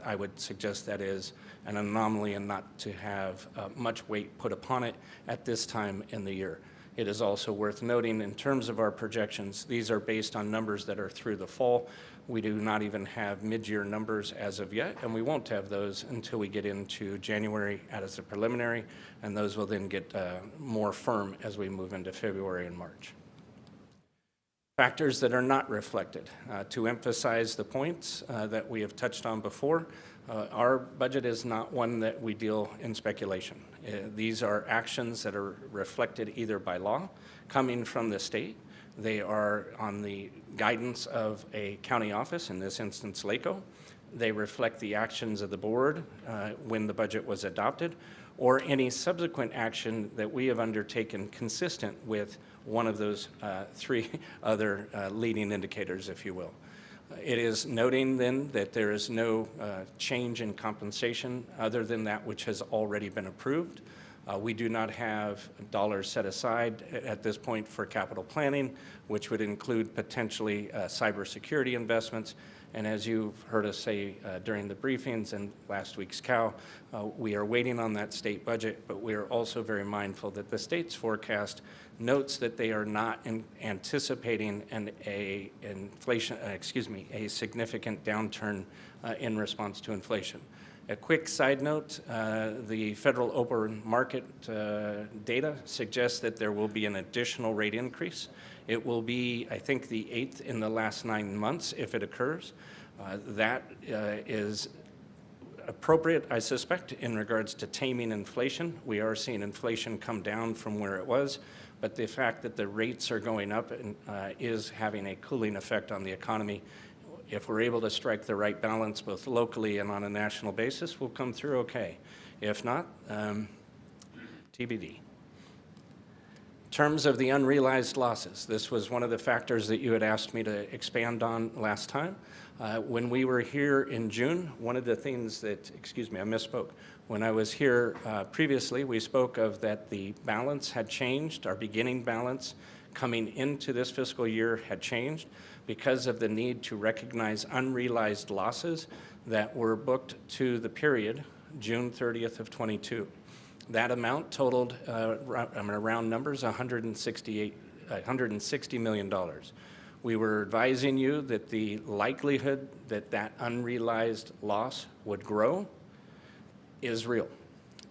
I would suggest that is an anomaly and not to have much weight put upon it at this time in the year. It is also worth noting in terms of our projections, these are based on numbers that are through the fall. We do not even have mid-year numbers as of yet, and we won't have those until we get into January as a preliminary, and those will then get more firm as we move into February and March. Factors that are not reflected. To emphasize the points that we have touched on before, our budget is not one that we deal in speculation. These are actions that are reflected either by law, coming from the state. They are on the guidance of a county office, in this instance, LACO. They reflect the actions of the board when the budget was adopted, or any subsequent action that we have undertaken consistent with one of those three other leading indicators, if you will. It is noting then that there is no change in compensation other than that which has already been approved. We do not have dollars set aside at this point for capital planning, which would include potentially cybersecurity investments. And as you've heard us say during the briefings and last week's COW, we are waiting on that state budget, but we are also very mindful that the state's forecast notes that they are not anticipating a significant downturn in response to inflation. A quick side note, the federal open market data suggests that there will be an additional rate increase. It will be, I think, the 8th in the last 9 months if it occurs. That is appropriate, I suspect, in regards to taming inflation. We are seeing inflation come down from where it was, but the fact that the rates are going up is having a cooling effect on the economy. If we're able to strike the right balance both locally and on a national basis, we'll come through okay. If not, TBD. In terms of the unrealized losses, this was one of the factors that you had asked me to expand on last time. When we were here in June, one of the things that, excuse me, I misspoke. When I was here previously, we spoke of that the balance had changed, our beginning balance coming into this fiscal year had changed because of the need to recognize unrealized losses that were booked to the period June 30th of 22. That amount totaled, I'm going to round numbers, $160 million. We were advising you that the likelihood that that unrealized loss would grow is real.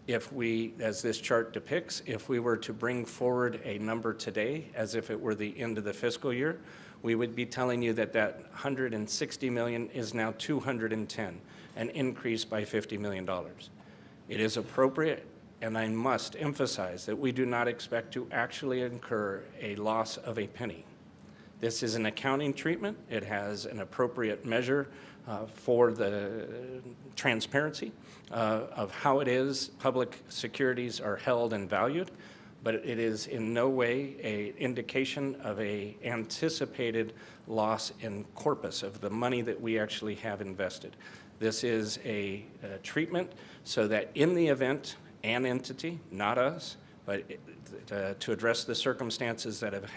If we, as this chart depicts, if we were to bring forward a number today as if it were the end of the fiscal year, we would be telling you that that $160 million is now $210, an increase by $50 million. It is appropriate, and I must emphasize that we do not expect to actually incur a loss of a penny. This is an accounting treatment. It has an appropriate measure for the transparency of how it is public securities are held and valued, but it is in no way an indication of an anticipated loss in corpus of the money that we actually have invested. This is a treatment so that in the event an entity, not us, but to address the circumstances that have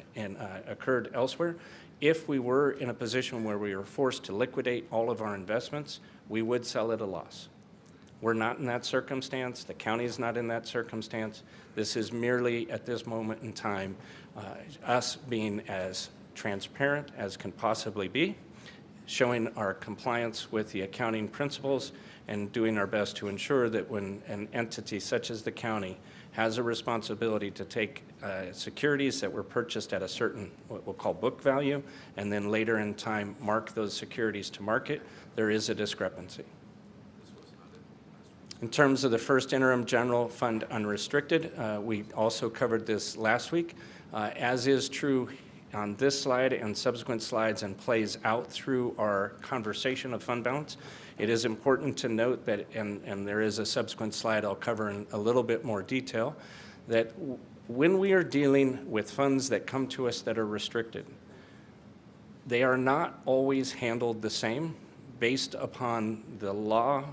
occurred elsewhere, If we were in a position where we were forced to liquidate all of our investments, we would sell at a loss. We're not in that circumstance. The county is not in that circumstance. This is merely, at this moment in time, us being as transparent as can possibly be, showing our compliance with the accounting principles, and doing our best to ensure that when an entity such as the county has a responsibility to take securities that were purchased at a certain, what we'll call book value, and then later in time mark those securities to market, there is a discrepancy. In terms of the first interim general fund unrestricted, we also covered this last week. As is true on this slide and subsequent slides and plays out through our conversation of fund balance, it is important to note that, and there is a subsequent slide I'll cover in a little bit more detail, that when we are dealing with funds that come to us that are restricted, they are not always handled the same based upon the law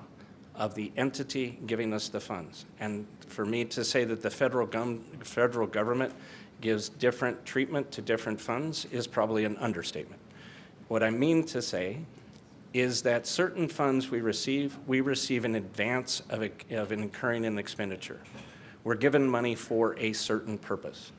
of the entity giving us the funds. And for me to say that the federal government gives different treatment to different funds is probably an understatement. What I mean to say is that certain funds we receive in advance of incurring an expenditure. We're given money for a certain purpose,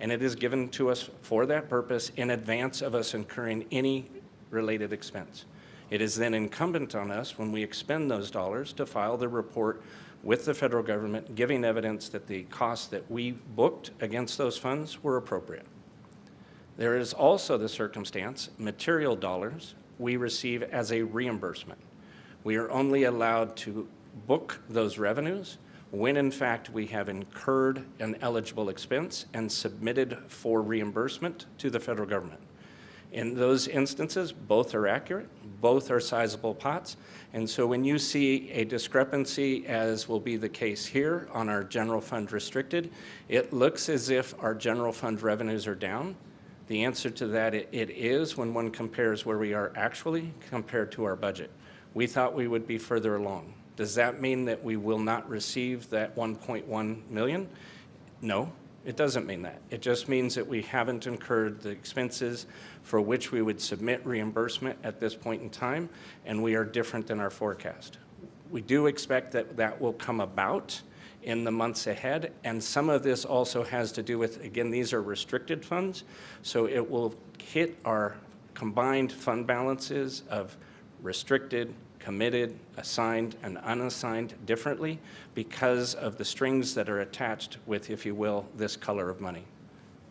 and it is given to us for that purpose in advance of us incurring any related expense. It is then incumbent on us, when we expend those dollars, to file the report with the federal government, giving evidence that the costs that we booked against those funds were appropriate. There is also the circumstance, material dollars we receive as a reimbursement. We are only allowed to book those revenues when in fact we have incurred an eligible expense and submitted for reimbursement to the federal government. In those instances, both are accurate, both are sizable pots, and so when you see a discrepancy, as will be the case here on our general fund restricted, it looks as if our general fund revenues are down. The answer to that, it is when one compares where we are actually compared to our budget. We thought we would be further along. Does that mean that we will not receive that 1.1 million? No. It doesn't mean that. It just means that we haven't incurred the expenses for which we would submit reimbursement at this point in time, and we are different than our forecast. We do expect that that will come about in the months ahead, and some of this also has to do with, again, these are restricted funds, so it will hit our combined fund balances of restricted, committed, assigned, and unassigned differently because of the strings that are attached with, if you will, this color of money.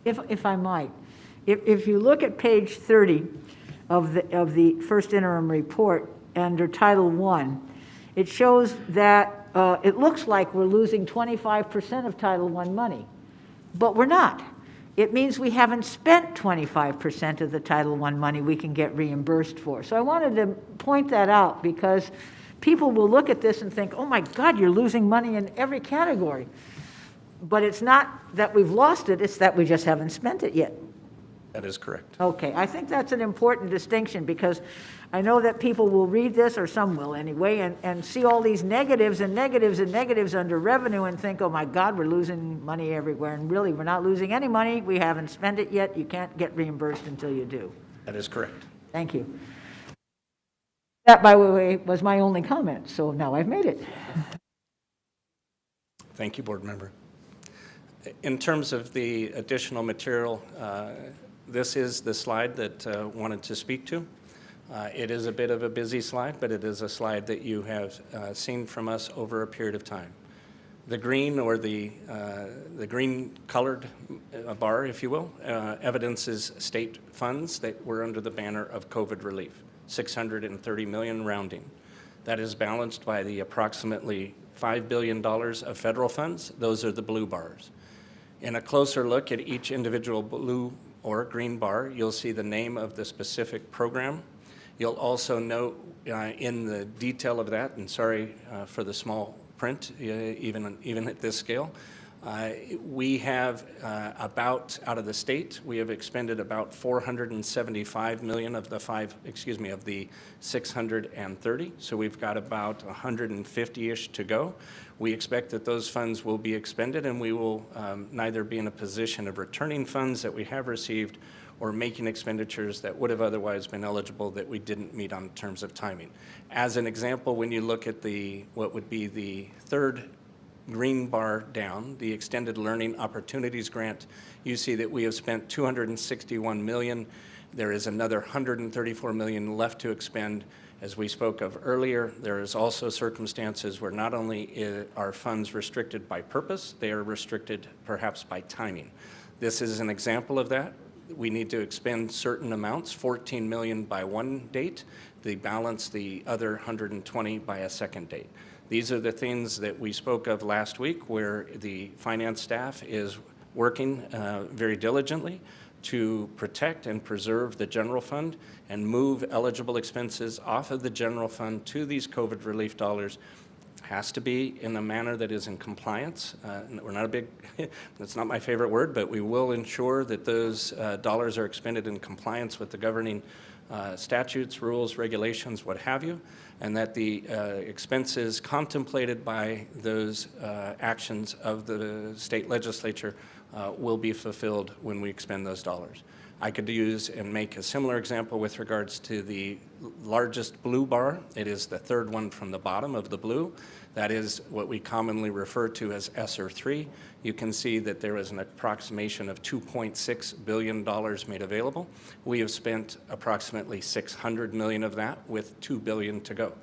If I might, if you look at page 30 of the first interim report under Title I, it shows that it looks like we're losing 25% of Title I money, but we're not. It means we haven't spent 25% of the Title I money we can get reimbursed for. So I wanted to point that out because people will look at this and think, oh my God, you're losing money in every category. But it's not that we've lost it, it's that we just haven't spent it yet. That is correct. Okay, I think that's an important distinction because I know that people will read this, or some will anyway, and see all these negatives and negatives and negatives under revenue and think, oh my God, we're losing money everywhere. And really, we're not losing any money. We haven't spent it yet. You can't get reimbursed until you do. That is correct. Thank you. That, by the way, was my only comment, so now I've made it. Thank you, board member. In terms of the additional material, this is the slide that I wanted to speak to. It is a bit of a busy slide, but it is a slide that you have seen from us over a period of time. The green, or the green colored bar, if you will, evidences state funds that were under the banner of COVID relief, 630 million rounding. That is balanced by the approximately $5 billion of federal funds. Those are the blue bars. In a closer look at each individual blue or green bar, you'll see the name of the specific program. You'll also note in the detail of that, and sorry for the small print, even at this scale, We have out of the state, we have expended about 475 million of the of the 630. So we've got about 150-ish to go. We expect that those funds will be expended, and we will neither be in a position of returning funds that we have received or making expenditures that would have otherwise been eligible that we didn't meet on terms of timing. As an example, when you look at what would be the third green bar down, the Extended Learning Opportunities Grant, you see that we have spent 261 million. There is another 134 million left to expend. As we spoke of earlier, there is also circumstances where not only are funds restricted by purpose, they are restricted perhaps by timing. This is an example of that. We need to expend certain amounts, 14 million by one date, the balance, the other 120 by a second date. These are the things that we spoke of last week, where the finance staff is working very diligently to protect and preserve the general fund and move eligible expenses off of the general fund to these COVID relief dollars. Has to be in a manner that is in compliance. We're not a big, that's not my favorite word, but we will ensure that those dollars are expended in compliance with the governing statutes, rules, regulations, what have you, and that the expenses contemplated by those actions of the state legislature will be fulfilled when we expend those dollars. I could use and make a similar example with regards to the largest blue bar. It is the third one from the bottom of the blue. That is what we commonly refer to as ESSER 3. You can see that there is an approximation of $2.6 billion made available. We have spent approximately $600 million of that, with $2 billion to go.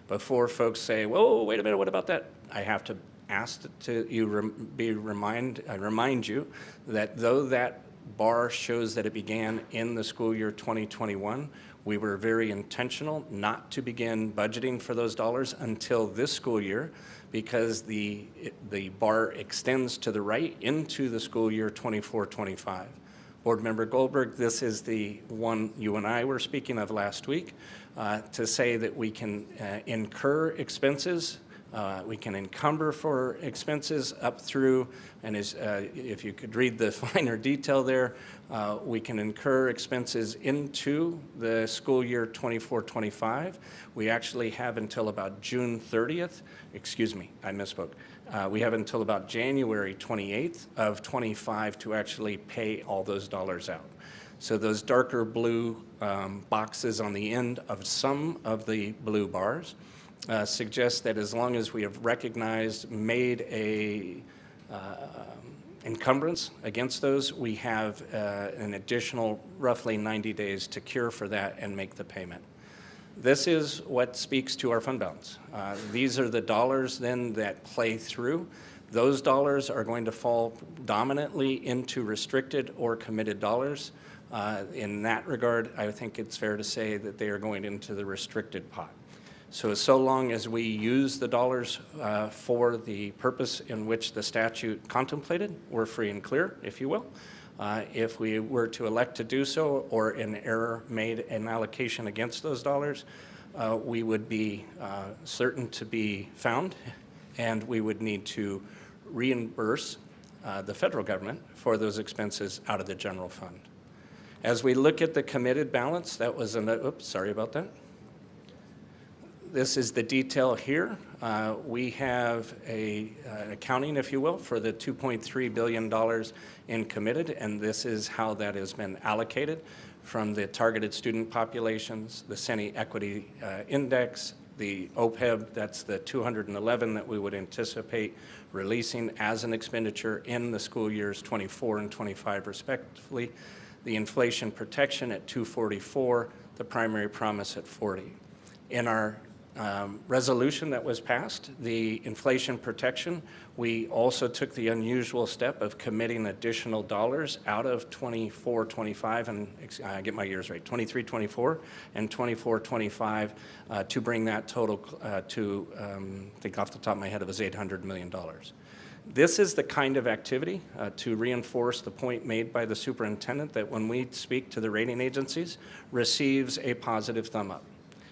Before folks say, whoa, wait a minute, what about that? I have to ask remind you that though that bar shows that it began in the school year 2021, we were very intentional not to begin budgeting for those dollars until this school year, because the bar extends to the right into the school year 24-25. Board Member Goldberg, this is the one you and I were speaking of last week, to say that we can incur expenses. We can encumber for expenses up through, and if you could read the finer detail there, we can incur expenses into the school year 24-25. We actually have until about June 30th, excuse me, I misspoke. We have until about January 28th of 25 to actually pay all those dollars out. So those darker blue boxes on the end of some of the blue bars suggests that as long as we have recognized, made a encumbrance against those, we have an additional roughly 90 days to cure for that and make the payment. This is what speaks to our fund balance. These are the dollars then that play through. Those dollars are going to fall dominantly into restricted or committed dollars. In that regard, I think it's fair to say that they are going into the restricted pot. So long as we use the dollars for the purpose in which the statute contemplated, we're free and clear, if you will. If we were to elect to do so, or an error made an allocation against those dollars, we would be certain to be found, and we would need to reimburse the federal government for those expenses out of the general fund. As we look at the committed balance, that was oops, sorry about that. This is the detail here. We have an accounting, if you will, for the $2.3 billion in committed, and this is how that has been allocated from the targeted student populations, the CENI Equity Index, the OPEB, that's the 211 that we would anticipate releasing as an expenditure in the school years 24 and 25 respectively, the inflation protection at 244, the primary promise at 40. In our resolution that was passed, the inflation protection, we also took the unusual step of committing additional dollars out of 24-25, and I get my years right, 23-24 and 24-25 to bring that total to, I think off the top of my head, it was $800 million. This is the kind of activity to reinforce the point made by the superintendent that when we speak to the rating agencies, receives a positive thumb up.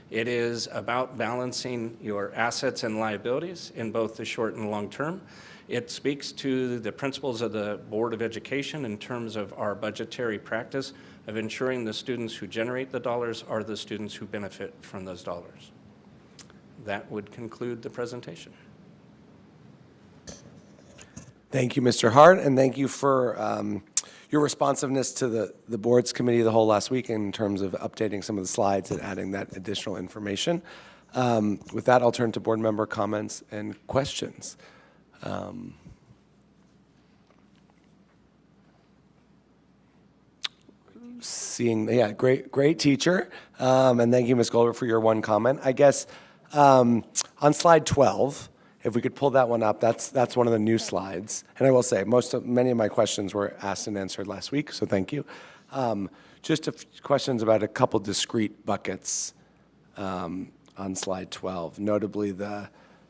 It is about balancing your assets and liabilities in both the short and long term. It speaks to the principles of the Board of Education in terms of our budgetary practice of ensuring the students who generate the dollars are the students who benefit from those dollars. That would conclude the presentation. Thank you, Mr. Hart, and thank you for your responsiveness to the board's committee of the whole last week in terms of updating some of the slides and adding that additional information. With that, I'll turn to board member comments and questions. Great teacher, and thank you, Ms. Goldberg, for your one comment. I guess on slide 12, if we could pull that one up, that's one of the new slides. And I will say, many of my questions were asked and answered last week, so thank you. Just a few questions about a couple discrete buckets on slide 12, notably the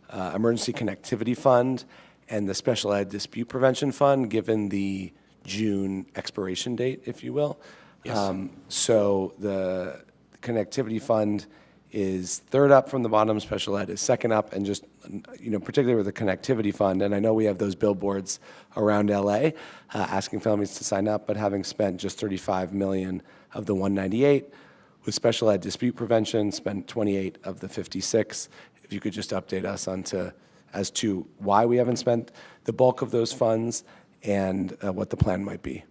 Emergency Connectivity Fund and the Special Ed Dispute Prevention Fund, given the June expiration date, if you will. Yes. So the Connectivity Fund is third up from the bottom, Special Ed is second up, and just, particularly with the Connectivity Fund, and I know we have those billboards around LA asking families to sign up, but having spent just $35 million of the 198, with Special Ed Dispute Prevention, spent 28 of the 56. If you could just update us as to why we haven't spent the bulk of those funds and what the plan might be.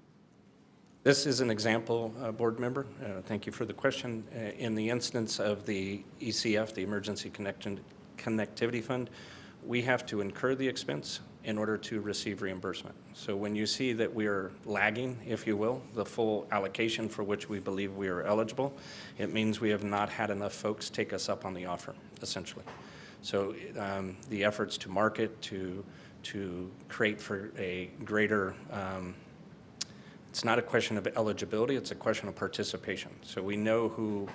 This is an example, board member. Thank you for the question. In the instance of the ECF, the Emergency Connectivity Fund, we have to incur the expense in order to receive reimbursement. So when you see that we are lagging, if you will, the full allocation for which we believe we are eligible, it means we have not had enough folks take us up on the offer, essentially. So the efforts to market, to create for a greater it's not a question of eligibility, it's a question of participation. So we know who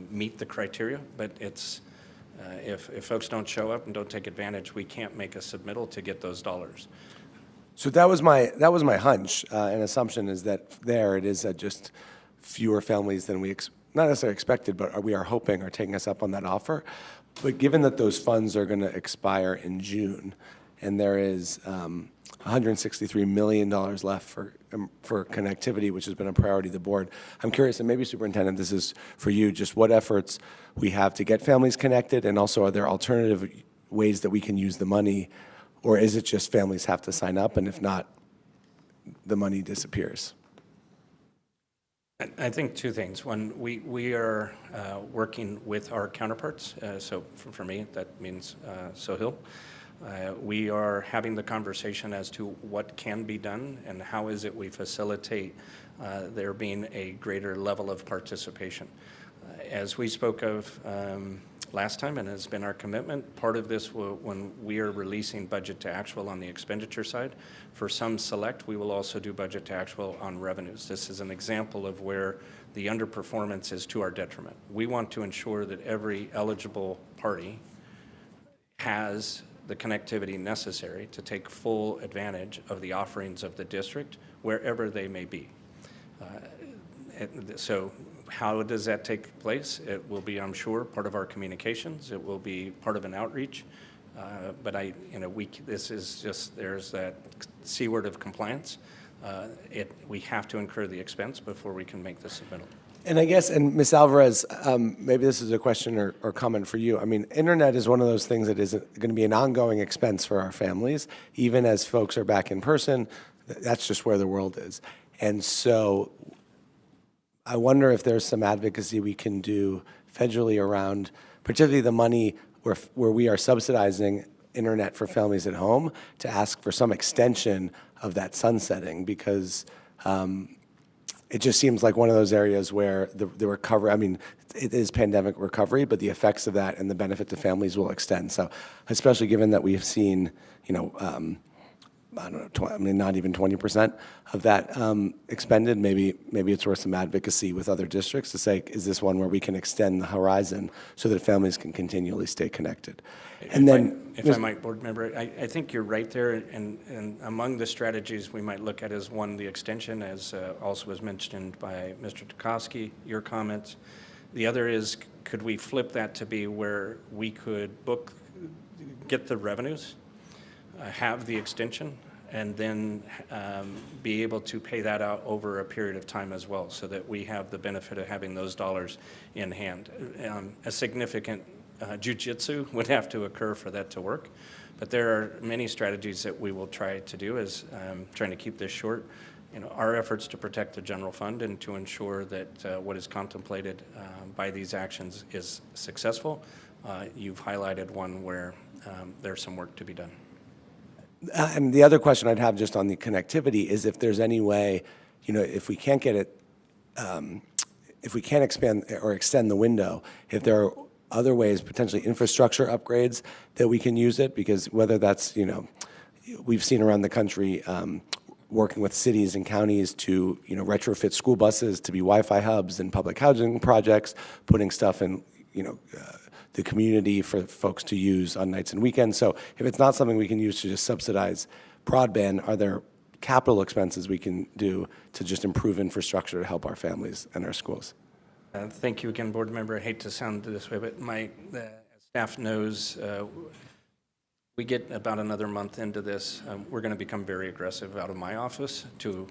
meet the criteria, but it's, if folks don't show up and don't take advantage, we can't make a submittal to get those dollars. So that was my hunch and assumption, is that there it is just fewer families than we not necessarily expected, but we are hoping are taking us up on that offer. But given that those funds are going to expire in June, and there is $163 million left for connectivity, which has been a priority of the board. I'm curious, and maybe Superintendent, this is for you, just what efforts we have to get families connected, and also are there alternative ways that we can use the money, or is it just families have to sign up, and if not, the money disappears? I think two things. One, we are working with our counterparts. So for me, that means Sohail. We are having the conversation as to what can be done and how is it we facilitate there being a greater level of participation. As we spoke of last time, and has been our commitment, part of this when we are releasing budget to actual on the expenditure side, for some select, we will also do budget to actual on revenues. This is an example of where the underperformance is to our detriment. We want to ensure that every eligible party has the connectivity necessary to take full advantage of the offerings of the district wherever they may be. So how does that take place? It will be, I'm sure, part of our communications. It will be part of an outreach. But this is just, there's that C word of compliance. We have to incur the expense before we can make the submittal. And I guess, and Ms. Alvarez, maybe this is a question or comment for you. I mean, internet is one of those things that is going to be an ongoing expense for our families, even as folks are back in person. That's just where the world is. And so I wonder if there's some advocacy we can do federally around, particularly the money where we are subsidizing internet for families at home, to ask for some extension of that sunsetting, because it just seems like one of those areas where the recovery, I mean, it is pandemic recovery, but the effects of that and the benefit to families will extend. So especially given that we've seen, I don't know, not even 20% of that expended, maybe it's worth some advocacy with other districts to say, is this one where we can extend the horizon so that families can continually stay connected? And If I might, board member, I think you're right there, and among the strategies we might look at is one, the extension, as also was mentioned by Mr. Tukowski, your comments. The other is, could we flip that to be where we could get the revenues, have the extension and then be able to pay that out over a period of time as well, so that we have the benefit of having those dollars in hand. A significant jujitsu would have to occur for that to work, but there are many strategies that we will try to do, as trying to keep this short. Our efforts to protect the general fund and to ensure that what is contemplated by these actions is successful. You've highlighted one where there's some work to be done. And the other question I'd have just on the connectivity is if there's any way, if we can't get it, if we can't expand or extend the window, if there are other ways, potentially infrastructure upgrades that we can use it, because whether that's, we've seen around the country working with cities and counties to, retrofit school buses to be Wi-Fi hubs and public housing projects, putting stuff in, the community for folks to use on nights and weekends. So if it's not something we can use to just subsidize broadband, are there capital expenses we can do to just improve infrastructure to help our families and our schools? Thank you again, board member. I hate to sound this way, but as staff knows, we get about another month into this. We're going to become very aggressive out of my office to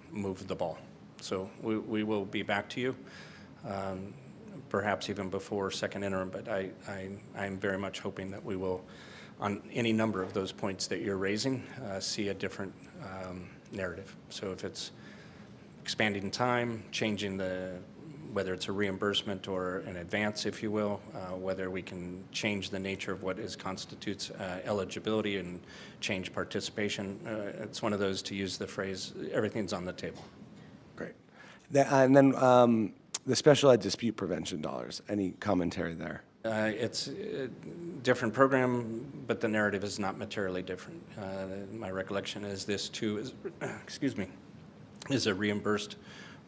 move the ball. So we will be back to you, perhaps even before second interim, but I'm very much hoping that we will, on any number of those points that you're raising, see a different narrative. So if it's expanding time, changing whether it's a reimbursement or an advance, if you will, whether we can change the nature of what constitutes eligibility and change participation. It's one of those, to use the phrase, everything's on the table. Great. And then the special ed dispute prevention dollars, any commentary there? It's a different program, but the narrative is not materially different. My recollection is this too is, is a reimbursed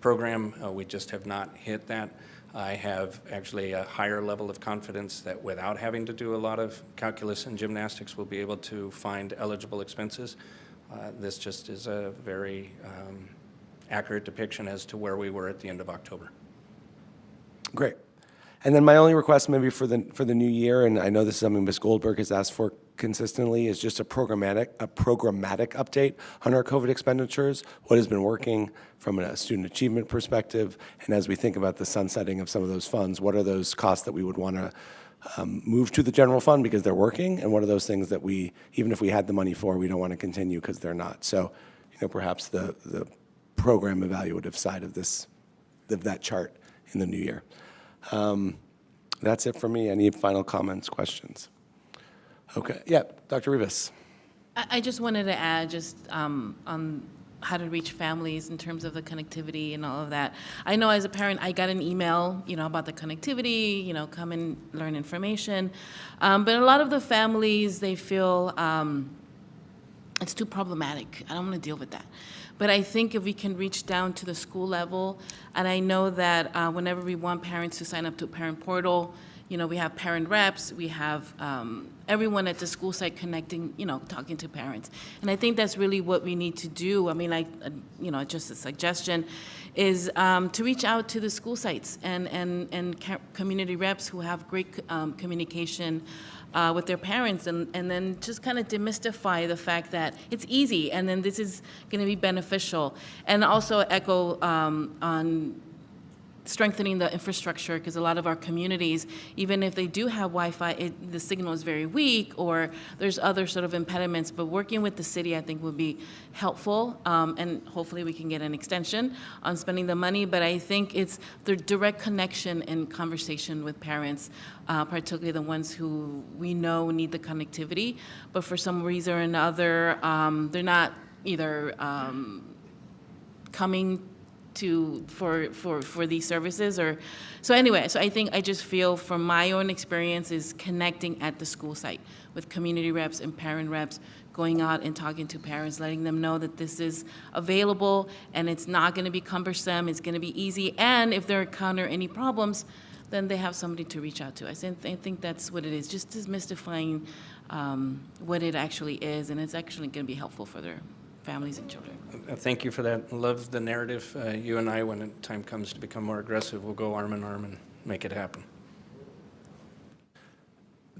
program. We just have not hit that. I have actually a higher level of confidence that without having to do a lot of calculus and gymnastics, we'll be able to find eligible expenses. This just is a very accurate depiction as to where we were at the end of October. Great. And then my only request maybe for the new year, and I know this is something Ms. Goldberg has asked for consistently, is just a programmatic update on our COVID expenditures, what has been working from a student achievement perspective, and as we think about the sunsetting of some of those funds, what are those costs that we would want to move to the general fund because they're working, and what are those things that we, even if we had the money for, we don't want to continue because they're not. So, perhaps the program evaluative side of that chart in the new year. That's it for me. Any final comments, questions? Okay, yeah, Dr. Rivas. I just wanted to add just on how to reach families in terms of the connectivity and all of that. I know as a parent, I got an email, about the connectivity, come and learn information. But a lot of the families, they feel it's too problematic. I don't want to deal with that. But I think if we can reach down to the school level, and I know that whenever we want parents to sign up to a parent portal, we have parent reps, we have everyone at the school site connecting, talking to parents. And I think that's really what we need to do. I mean, just a suggestion is to reach out to the school sites and community reps who have great communication with their parents, and then just kind of demystify the fact that it's easy, and then this is going to be beneficial. And also echo on strengthening the infrastructure, because a lot of our communities, even if they do have Wi-Fi, the signal is very weak, or there's other sort of impediments. But working with the city, I think, would be helpful, and hopefully we can get an extension on spending the money. But I think it's the direct connection and conversation with parents, particularly the ones who we know need the connectivity, but for some reason or another, they're not either coming for these services, or so anyway. So I just feel from my own experience is connecting at the school site with community reps and parent reps, going out and talking to parents, letting them know that this is available and it's not going to be cumbersome, it's going to be easy, and if they encounter any problems, then they have somebody to reach out to. I think that's what it is, just demystifying what it actually is, and it's actually going to be helpful for their families and children. Thank you for that. Love the narrative. You and I, when the time comes to become more aggressive, we'll go arm in arm and make it happen.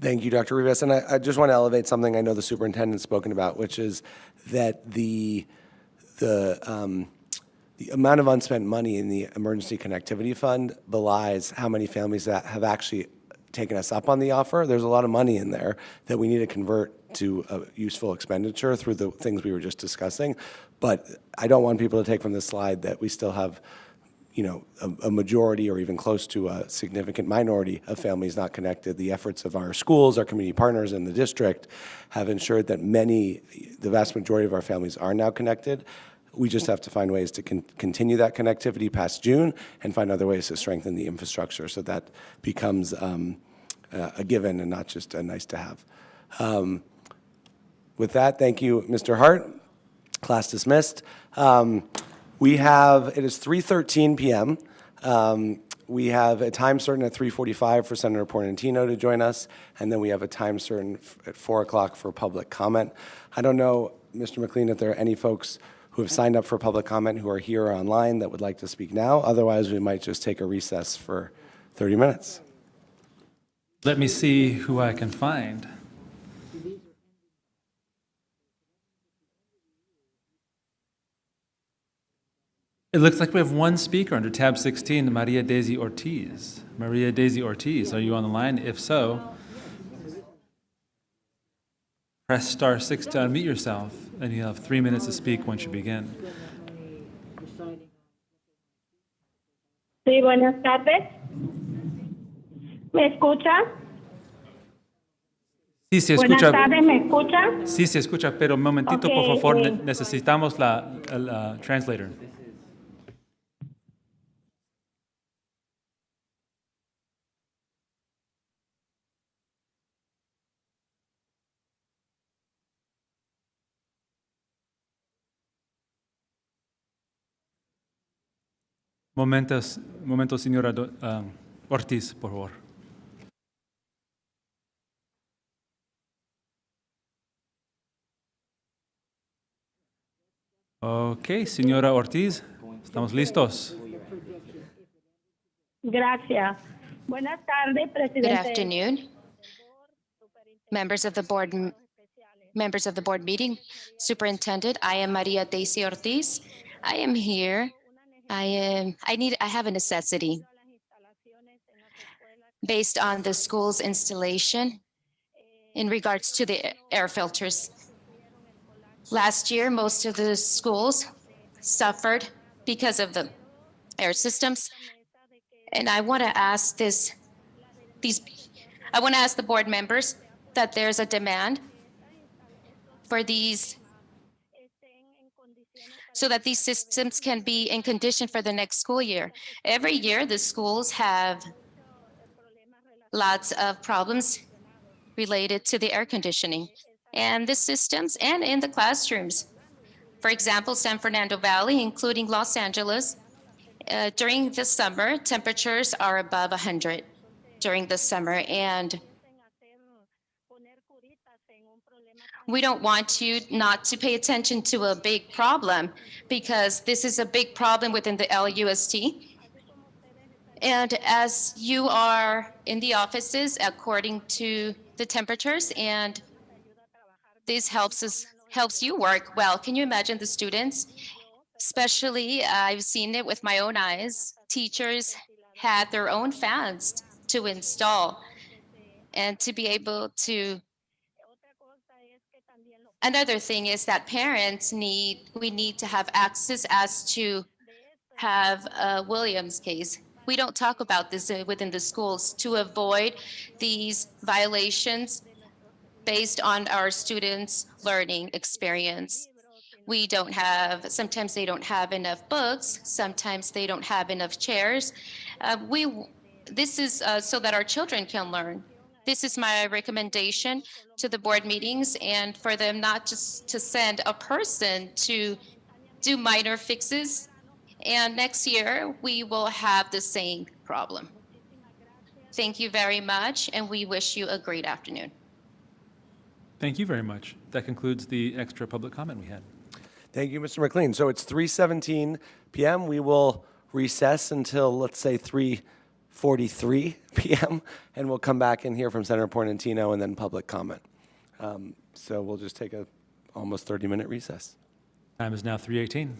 Thank you, Dr. Rivas. And I just want to elevate something I know the superintendent's spoken about, which is that the amount of unspent money in the Emergency Connectivity Fund belies how many families that have actually taken us up on the offer. There's a lot of money in there that we need to convert to a useful expenditure through the things we were just discussing. But I don't want people to take from this slide that we still have, you know, a majority or even close to a significant minority of families not connected. The efforts of our schools, our community partners in the district have ensured that the vast majority of our families are now connected. We just have to find ways to continue that connectivity past June and find other ways to strengthen the infrastructure so that becomes a given and not just a nice to have. With that, thank you, Mr. Hart. Class dismissed. It is 3:13 p.m. We have a time certain at 3:45 for Senator Portantino to join us, and then we have a time certain at 4 o'clock for public comment. I don't know, Mr. McLean, if there are any folks who have signed up for public comment who are here or online that would like to speak now. Otherwise, we might just take a recess for 30 minutes. Let me see who I can find. It looks like we have one speaker under tab 16, Maria Daisy Ortiz. Maria Daisy Ortiz, are you on the line? If so, press star 6 to unmute yourself, and you'll have 3 minutes to speak once you begin. Sí, buenas tardes. ¿Me escucha? Sí, se Buenas escucha. tardes, ¿me escucha? Sí, se escucha, pero un momentito, Ok, por favor, necesitamos la translator. Momento, señora Ortiz, por favor. Ok, señora Ortiz, estamos listos. Gracias. Buenas tardes, Presidente. Good afternoon, members of the board meeting, Superintendent. I am Maria Daisy Ortiz. I am here. I have a necessity based on the school's installation in regards to the air filters. Last year, most of the schools suffered because of the air systems. And I want to ask the board members that there's a demand for these so that these systems can be in condition for the next school year. Every year, the schools have lots of problems related to the air conditioning and the systems and in the classrooms. For example, San Fernando Valley, including Los Angeles, during the summer, temperatures are above 100 during the summer, and we don't want you not to pay attention to a big problem because this is a big problem within the LUST. And as you are in the offices according to the temperatures, and this helps you work well. Can you imagine the students? Especially, I've seen it with my own eyes. Teachers had their own fans to install and to be able to. Another thing is that we need to have access as to have a Williams case. We don't talk about this within the schools to avoid these violations based on our students' learning experience. Sometimes they don't have enough books, sometimes they don't have enough chairs. This is so that our children can learn. This is my recommendation to the board meetings, and for them not just to send a person to do minor fixes. And next year, we will have the same problem. Thank you very much, and we wish you a great afternoon. Thank you very much. That concludes the extra public comment we had. Thank you, Mr. McLean. So it's 3:17 p.m. We will recess until, let's say, 3:50 6:43 p.m., and we'll come back and hear from Senator Portantino and then public comment. So we'll just take a almost 30-minute recess. Time is now 3:18.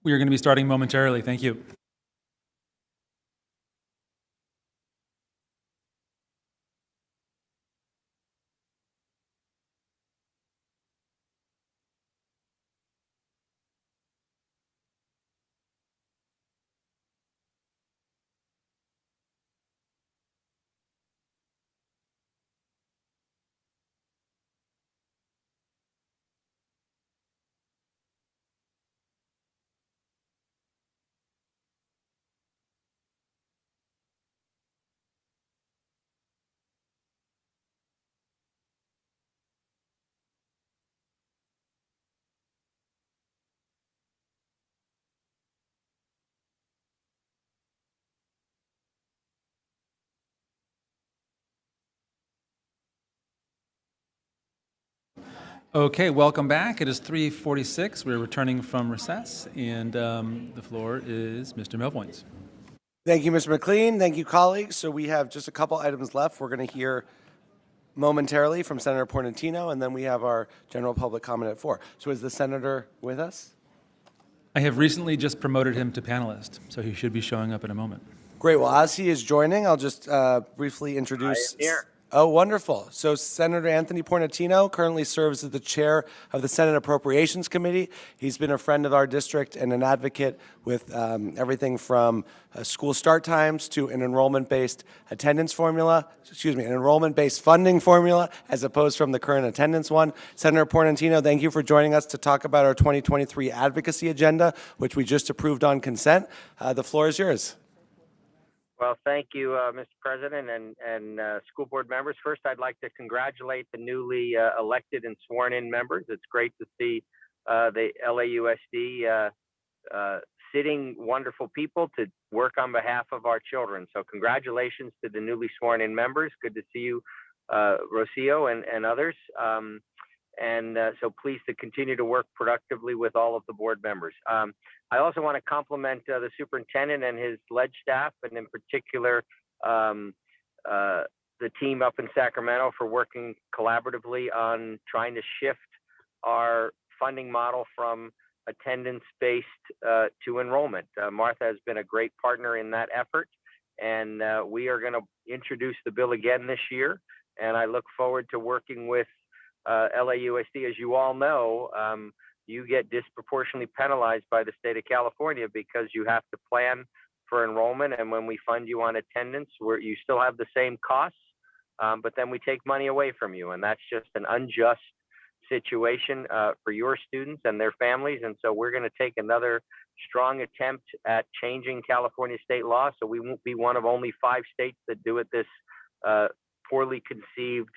We are going to be starting momentarily. Thank you. Okay, welcome back. It is 3:46. We're returning from recess, and the floor is Mr. Melvoin's. Thank you, Mr. McLean. Thank you, colleagues. So we have just a couple items left. We're going to hear momentarily from Senator Portantino, and then we have our general public comment at 4. So is the senator with us? I have recently just promoted him to panelist, so he should be showing up in a moment. Great. Well, as he is joining, I'll just briefly introduce. I am here. Oh, wonderful. So Senator Anthony Portantino currently serves as the chair of the Senate Appropriations Committee. He's been a friend of our district and an advocate with everything from school start times to an enrollment-based attendance formula, an enrollment-based funding formula, as opposed from the current attendance one. Senator Portantino, thank you for joining us to talk about our 2023 advocacy agenda, which we just approved on consent. The floor is yours. Well, thank you, Mr. President and school board members. First, I'd like to congratulate the newly elected and sworn-in members. It's great to see the LAUSD sitting wonderful people to work on behalf of our children. So congratulations to the newly sworn-in members. Good to see you, Rocio and others. So pleased to continue to work productively with all of the board members. I also want to compliment the superintendent and his ledge staff, and in particular, the team up in Sacramento for working collaboratively on trying to shift our funding model from attendance-based to enrollment. Martha has been a great partner in that effort, and we are going to introduce the bill again this year, and I look forward to working with LAUSD. As you all know, you get disproportionately penalized by the state of California because you have to plan for enrollment, and when we fund you on attendance, you still have the same costs, but then we take money away from you, and that's just an unjust situation for your students and their families. And so we're going to take another strong attempt at changing California state law, so we won't be one of only 5 states that do it this poorly conceived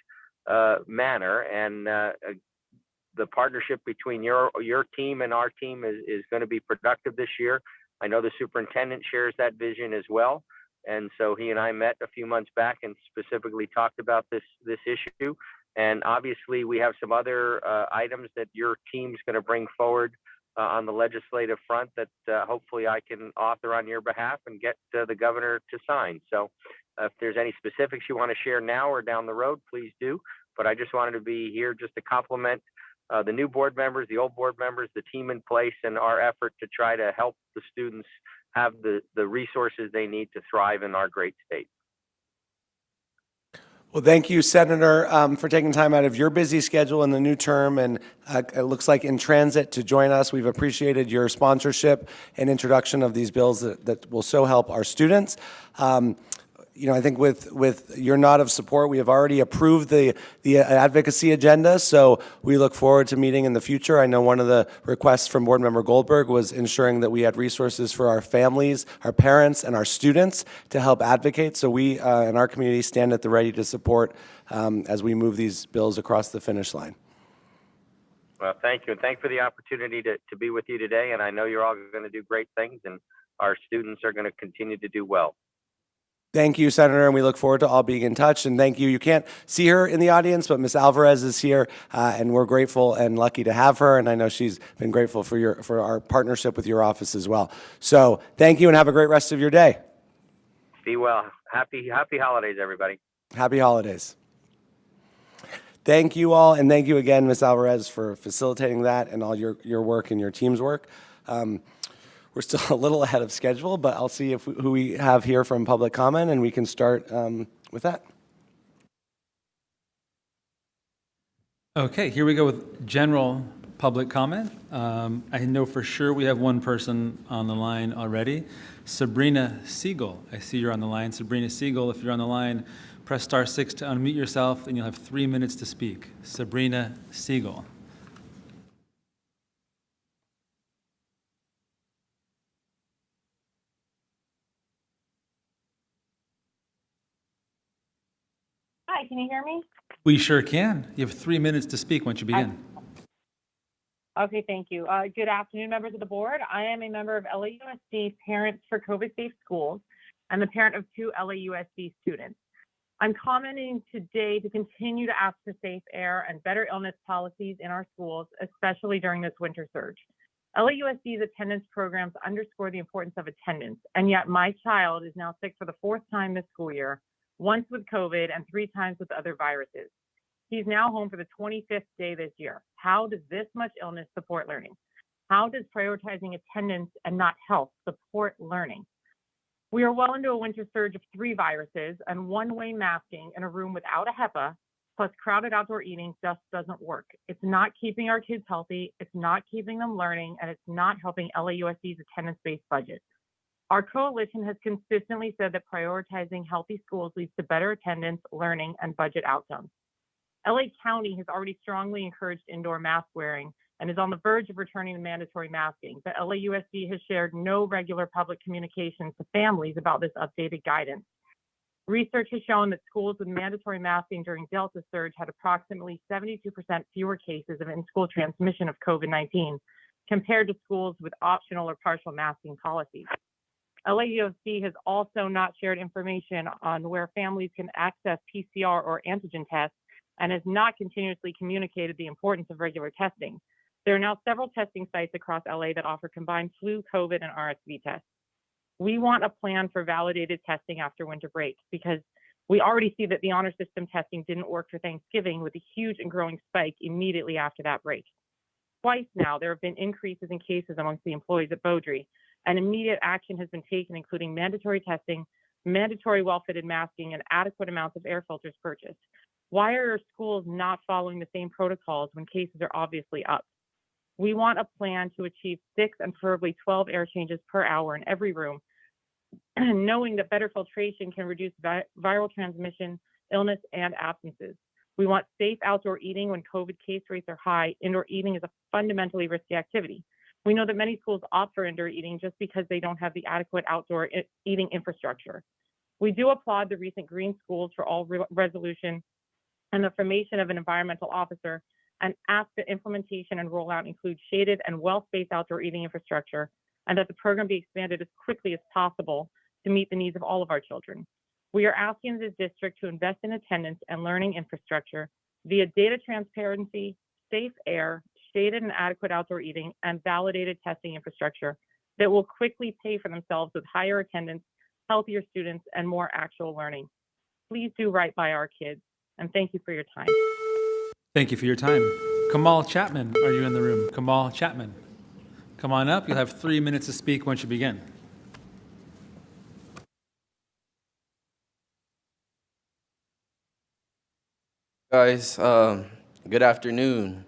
manner. And the partnership between your team and our team is going to be productive this year. I know the superintendent shares that vision as well, and so he and I met a few months back and specifically talked about this issue. And obviously, we have some other items that your team's going to bring forward on the legislative front that hopefully I can author on your behalf and get the governor to sign. So if there's any specifics you want to share now or down the road, please do. But I just wanted to be here just to compliment the new board members, the old board members, the team in place, and our effort to try to help the students have the resources they need to thrive in our great state. Well, thank you, Senator, for taking time out of your busy schedule in the new term, and it looks like in transit to join us. We've appreciated your sponsorship and introduction of these bills that will so help our students. I think with your nod of support, we have already approved the advocacy agenda, so we look forward to meeting in the future. I know one of the requests from Board Member Goldberg was ensuring that we had resources for our families, our parents, and our students to help advocate. So we in our community stand at the ready to support as we move these bills across the finish line. Well, thank you, and thanks for the opportunity to be with you today. And I know you're all going to do great things, and our students are going to continue to do well. Thank you, Senator, and we look forward to all being in touch. And thank you. You can't see her in the audience, but Ms. Alvarez is here, and we're grateful and lucky to have her. And I know she's been grateful for our partnership with your office as well. So thank you, and have a great rest of your day. Be well. Happy holidays, everybody. Happy holidays. Thank you all, and thank you again, Ms. Alvarez, for facilitating that and all your work and your team's work. we're still a little ahead of schedule, but I'll see who we have here from public comment, and we can start with that. Okay, here we go with general public comment. I know for sure we have one person on the line already. Sabrina Siegel, I see you're on the line. Sabrina Siegel, if you're on the line, press *6 to unmute yourself, and you'll have 3 minutes to speak. Sabrina Siegel. Hi, can you hear me? We sure can. You have 3 minutes to speak once you begin. Okay, thank you. Good afternoon, members of the board. I am a member of LAUSD Parents for COVID Safe Schools and the parent of 2 LAUSD students. I'm commenting today to continue to ask for safe air and better illness policies in our schools, especially during this winter surge. LAUSD's attendance programs underscore the importance of attendance, and yet my child is now sick for the 4th time this school year, once with COVID and 3 times with other viruses. He's now home for the 25th day this year. How does this much illness support learning? How does prioritizing attendance and not health support learning? We are well into a winter surge of 3 viruses, and one-way masking in a room without a HEPA plus crowded outdoor eating just doesn't work. It's not keeping our kids healthy, it's not keeping them learning, and it's not helping LAUSD's attendance-based budget. Our coalition has consistently said that prioritizing healthy schools leads to better attendance, learning, and budget outcomes. LA County has already strongly encouraged indoor mask wearing and is on the verge of returning to mandatory masking, but LAUSD has shared no regular public communications to families about this updated guidance. Research has shown that schools with mandatory masking during Delta surge had approximately 72% fewer cases of in-school transmission of COVID-19 compared to schools with optional or partial masking policies. LAUSD has also not shared information on where families can access PCR or antigen tests and has not continuously communicated the importance of regular testing. There are now several testing sites across LA that offer combined flu, COVID, and RSV tests. We want a plan for validated testing after winter break because we already see that the honor system testing didn't work for Thanksgiving with a huge and growing spike immediately after that break. Twice now, there have been increases in cases amongst the employees at Beaudry, and immediate action has been taken, including mandatory testing, mandatory well-fitted masking, and adequate amounts of air filters purchased. Why are our schools not following the same protocols when cases are obviously up? We want a plan to achieve 6 and preferably 12 air changes per hour in every room, knowing that better filtration can reduce viral transmission, illness, and absences. We want safe outdoor eating when COVID case rates are high. Indoor eating is a fundamentally risky activity. We know that many schools opt for indoor eating just because they don't have the adequate outdoor eating infrastructure. We do applaud the recent Green Schools for All resolution and the formation of an environmental officer, and ask that implementation and rollout include shaded and well-spaced outdoor eating infrastructure, and that the program be expanded as quickly as possible to meet the needs of all of our children. We are asking this district to invest in attendance and learning infrastructure via data transparency, safe air, shaded and adequate outdoor eating, and validated testing infrastructure that will quickly pay for themselves with higher attendance, healthier students, and more actual learning. Please do right by our kids, and thank you for your time. Thank you for your time. Kamal Chapman, are you in the room? Kamal Chapman. Come on up. You'll have 3 minutes to speak once you begin. Guys, good afternoon.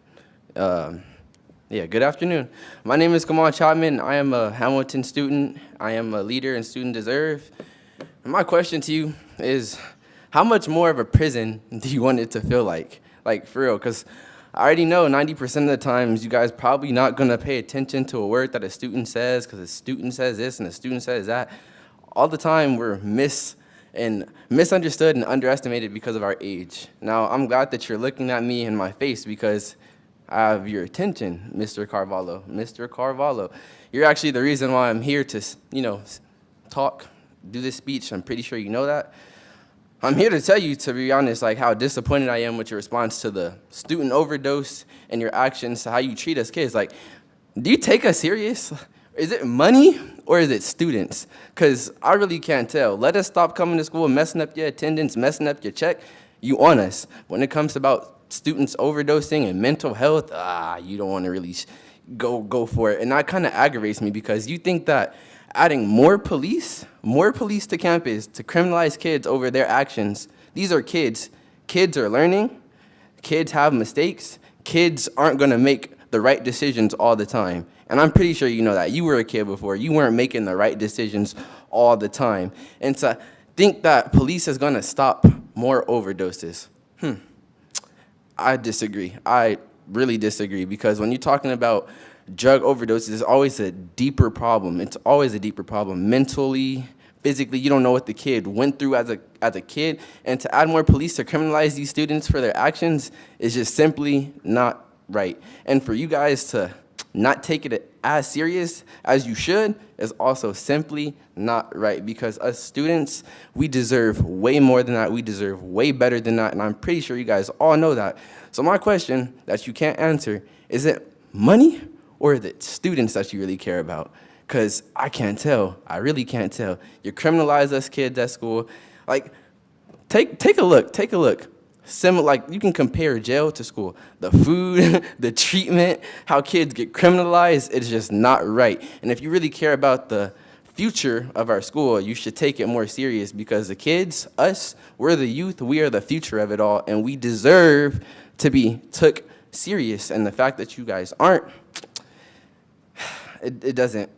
Good afternoon. My name is Kamal Chapman. I am a Hamilton student. I am a leader in Student Deserve. And my question to you is, how much more of a prison do you want it to feel like? Like, for real, because I already know 90% of the times you guys probably not going to pay attention to a word that a student says because a student says this and a student says that. All the time we're misunderstood and underestimated because of our age. Now, I'm glad that you're looking at me in my face because I have your attention, Mr. Carvalho. Mr. Carvalho, you're actually the reason why I'm here to, talk, do this speech. I'm pretty sure you know that. I'm here to tell you, to be honest, like how disappointed I am with your response to the student overdose and your actions to how you treat us kids. Like, do you take us serious? Is it money or is it students? Because I really can't tell. Let us stop coming to school, messing up your attendance, messing up your check. You on us. When it comes about students overdosing and mental health, you don't want to really go for it. And that kind of aggravates me because you think that adding more police to campus to criminalize kids over their actions. These are kids. Kids are learning. Kids have mistakes. Kids aren't going to make the right decisions all the time. And I'm pretty sure you know that. You were a kid before. You weren't making the right decisions all the time. And to think that police is going to stop more overdoses, I disagree. I really disagree, because when you're talking about drug overdoses, it's always a deeper problem. It's always a deeper problem. Mentally, physically, you don't know what the kid went through as a kid. And to add more police to criminalize these students for their actions is just simply not right. And for you guys to not take it as serious as you should is also simply not right, because us students, we deserve way more than that. We deserve way better than that, and I'm pretty sure you guys all know that. So my question that you can't answer, is it money or is it students that you really care about? Because I can't tell. I really can't tell. You criminalize us kids at school. Like, take a look. Like, you can compare jail to school. The food, the treatment, how kids get criminalized, it's just not right. And if you really care about the future of our school, you should take it more serious, because the kids, us, we're the youth, we are the future of it all, and we deserve to be took serious. And the fact that you guys aren't, it doesn't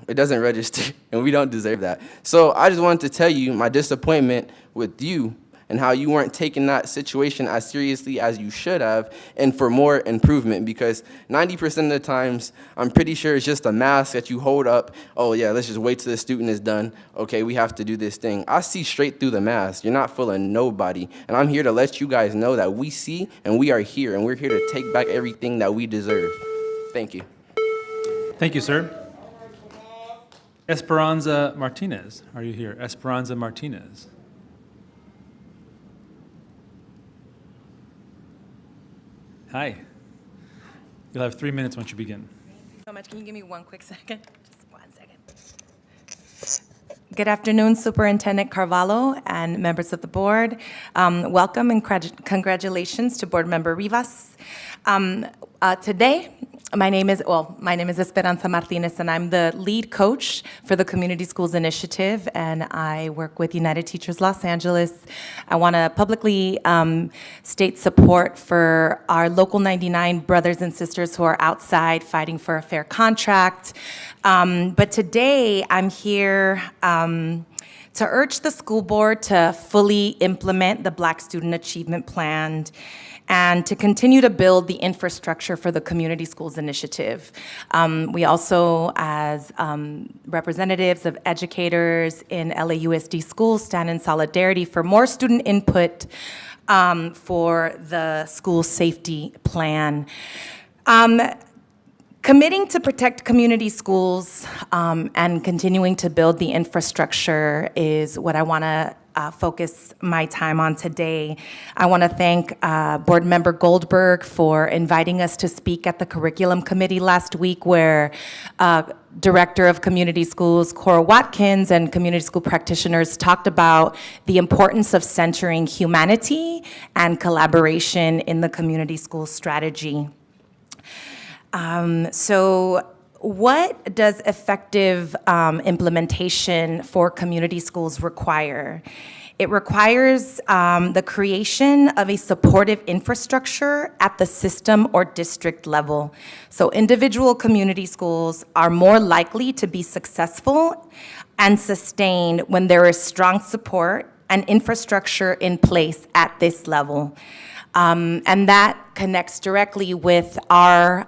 register, and we don't deserve that. So I just wanted to tell you my disappointment with you and how you weren't taking that situation as seriously as you should have, and for more improvement, because 90% of the times, I'm pretty sure it's just a mask that you hold up. Oh yeah, let's just wait till the student is done. Okay, we have to do this thing. I see straight through the mask. You're not fooling nobody. And I'm here to let you guys know that we see, and we are here, and we're here to take back everything that we deserve. Thank you. Thank you, sir. Esperanza Martinez, are you here? Esperanza Martinez. Hi. You'll have 3 minutes once you begin. So much. Can you give me one quick second? Just 1 second. Good afternoon, Superintendent Carvalho and members of the board. Welcome and congratulations to Board Member Rivas. Today, my name is Esperanza Martinez, and I'm the lead coach for the Community Schools Initiative, and I work with United Teachers Los Angeles. I want to publicly state support for our Local 99 brothers and sisters who are outside fighting for a fair contract. But today, I'm here to urge the school board to fully implement the Black Student Achievement Plan and to continue to build the infrastructure for the Community Schools Initiative. We also, as representatives of educators in LAUSD schools, stand in solidarity for more student input for the school safety plan. Committing to protect community schools and continuing to build the infrastructure is what I want to focus my time on today. I want to thank Board Member Goldberg for inviting us to speak at the Curriculum Committee last week, where Director of Community Schools Cora Watkins and community school practitioners talked about the importance of centering humanity and collaboration in the community school strategy. So what does effective implementation for community schools require? It requires the creation of a supportive infrastructure at the system or district level. So individual community schools are more likely to be successful and sustained when there is strong support and infrastructure in place at this level. And that connects directly with our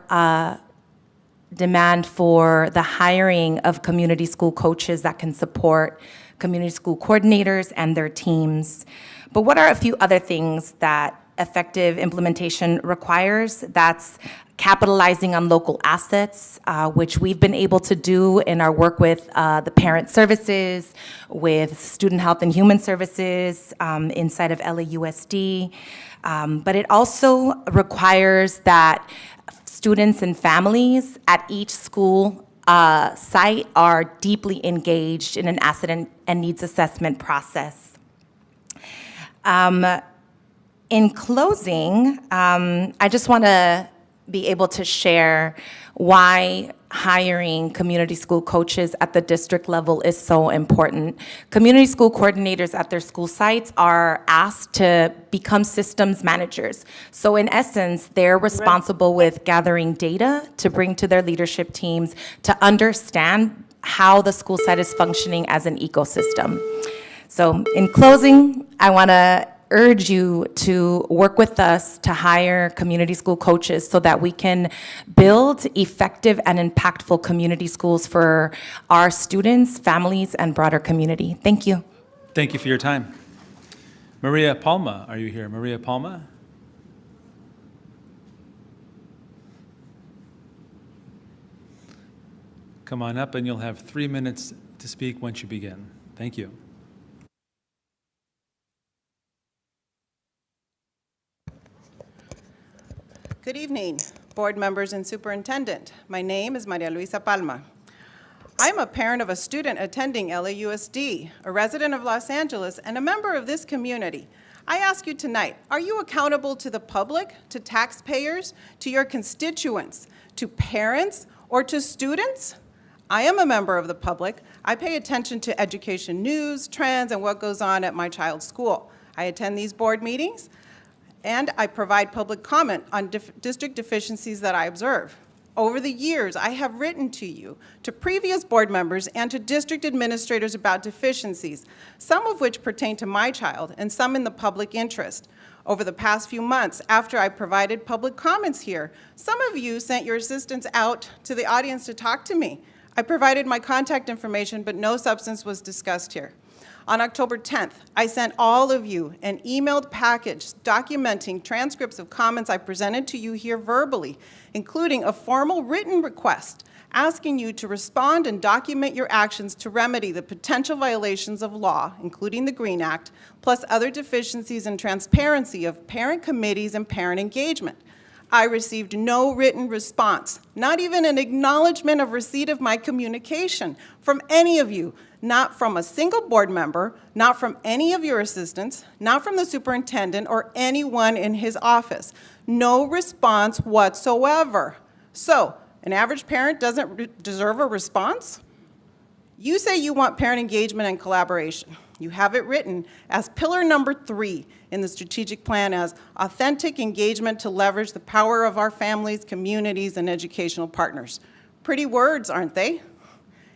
demand for the hiring of community school coaches that can support community school coordinators and their teams. But what are a few other things that effective implementation requires? That's capitalizing on local assets, which we've been able to do in our work with the parent services, with student health and human services inside of LAUSD. But it also requires that students and families at each school site are deeply engaged in an asset and needs assessment process. In closing, I just want to be able to share why hiring community school coaches at the district level is so important. Community school coordinators at their school sites are asked to become systems managers. So in essence, they're responsible with gathering data to bring to their leadership teams to understand how the school site is functioning as an ecosystem. So in closing, I want to urge you to work with us to hire community school coaches so that we can build effective and impactful community schools for our students, families, and broader community. Thank you. Thank you for your time. Maria Palma, are you here? Maria Palma? Come on up and you'll have 3 minutes to speak once you begin. Thank you. Good evening, board members and superintendent. My name is Maria Luisa Palma. I'm a parent of a student attending LAUSD, a resident of Los Angeles, and a member of this community. I ask you tonight, are you accountable to the public, to taxpayers, to your constituents, to parents, or to students? I am a member of the public. I pay attention to education news, trends, and what goes on at my child's school. I attend these board meetings, and I provide public comment on district deficiencies that I observe. Over the years, I have written to you, to previous board members, and to district administrators about deficiencies, some of which pertain to my child and some in the public interest. Over the past few months, after I provided public comments here, some of you sent your assistants out to the audience to talk to me. I provided my contact information, but no substance was discussed here. On October 10th, I sent all of you an emailed package documenting transcripts of comments I presented to you here verbally, including a formal written request asking you to respond and document your actions to remedy the potential violations of law, including the Green Act, plus other deficiencies in transparency of parent committees and parent engagement. I received no written response, not even an acknowledgement of receipt of my communication from any of you, not from a single board member, not from any of your assistants, not from the superintendent or anyone in his office. No response whatsoever. So, an average parent doesn't deserve a response? You say you want parent engagement and collaboration. You have it written as pillar number 3 in the strategic plan as authentic engagement to leverage the power of our families, communities, and educational partners. Pretty words, aren't they?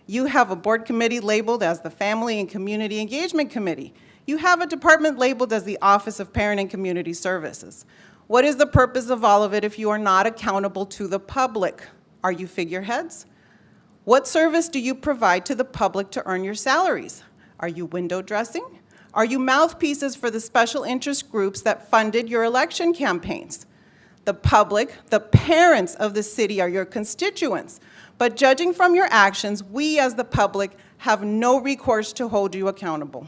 You have a board committee labeled as the Family and Community Engagement Committee. You have a department labeled as the Office of Parent and Community Services. What is the purpose of all of it if you are not accountable to the public? Are you figureheads? What service do you provide to the public to earn your salaries? Are you window dressing? Are you mouthpieces for the special interest groups that funded your election campaigns? The public, the parents of the city are your constituents. But judging from your actions, we as the public have no recourse to hold you accountable.